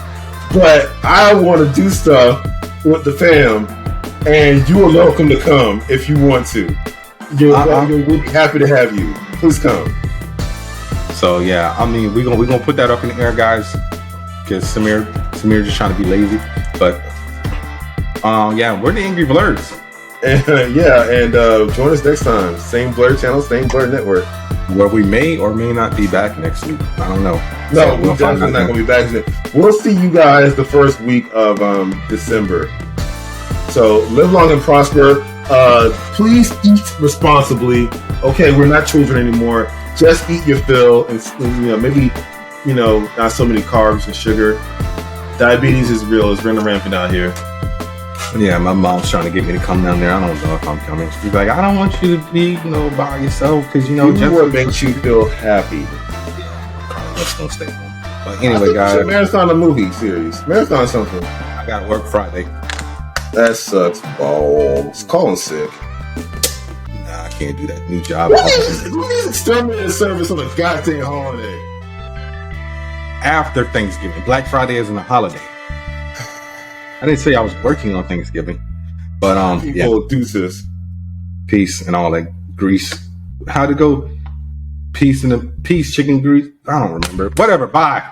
but I want to do stuff with the fam, and you are welcome to come if you want to. We'll be happy to have you. Please come. So yeah, I mean, we're gonna put that up in the air, guys, because Samir just trying to be lazy. But yeah, we're the Angry Blerds. And join us next time. Same Blur channel, same Blur network. Where we may or may not be back next week. I don't know. No, we're definitely not going to be back. We'll see you guys the first week of December. So live long and prosper. Please eat responsibly. Okay, we're not children anymore. Just eat your fill, and maybe not so many carbs and sugar. Diabetes is real. It's running rampant out here. Yeah, my mom's trying to get me to come down there. I don't know if I'm coming. She's like, I don't want you to be, by yourself because just what makes you feel happy. Yeah, Carlos gonna stay home. But anyway, guys, marathon a movie series, marathon something. I gotta work Friday. That sucks balls. Calling sick. Nah, I can't do that. New job. Who needs exterminator service on a goddamn holiday? After Thanksgiving, Black Friday isn't a holiday. I didn't say I was working on Thanksgiving, but people do this. Peace and all that grease. How'd it go? Peace chicken grease. I don't remember. Whatever. Bye.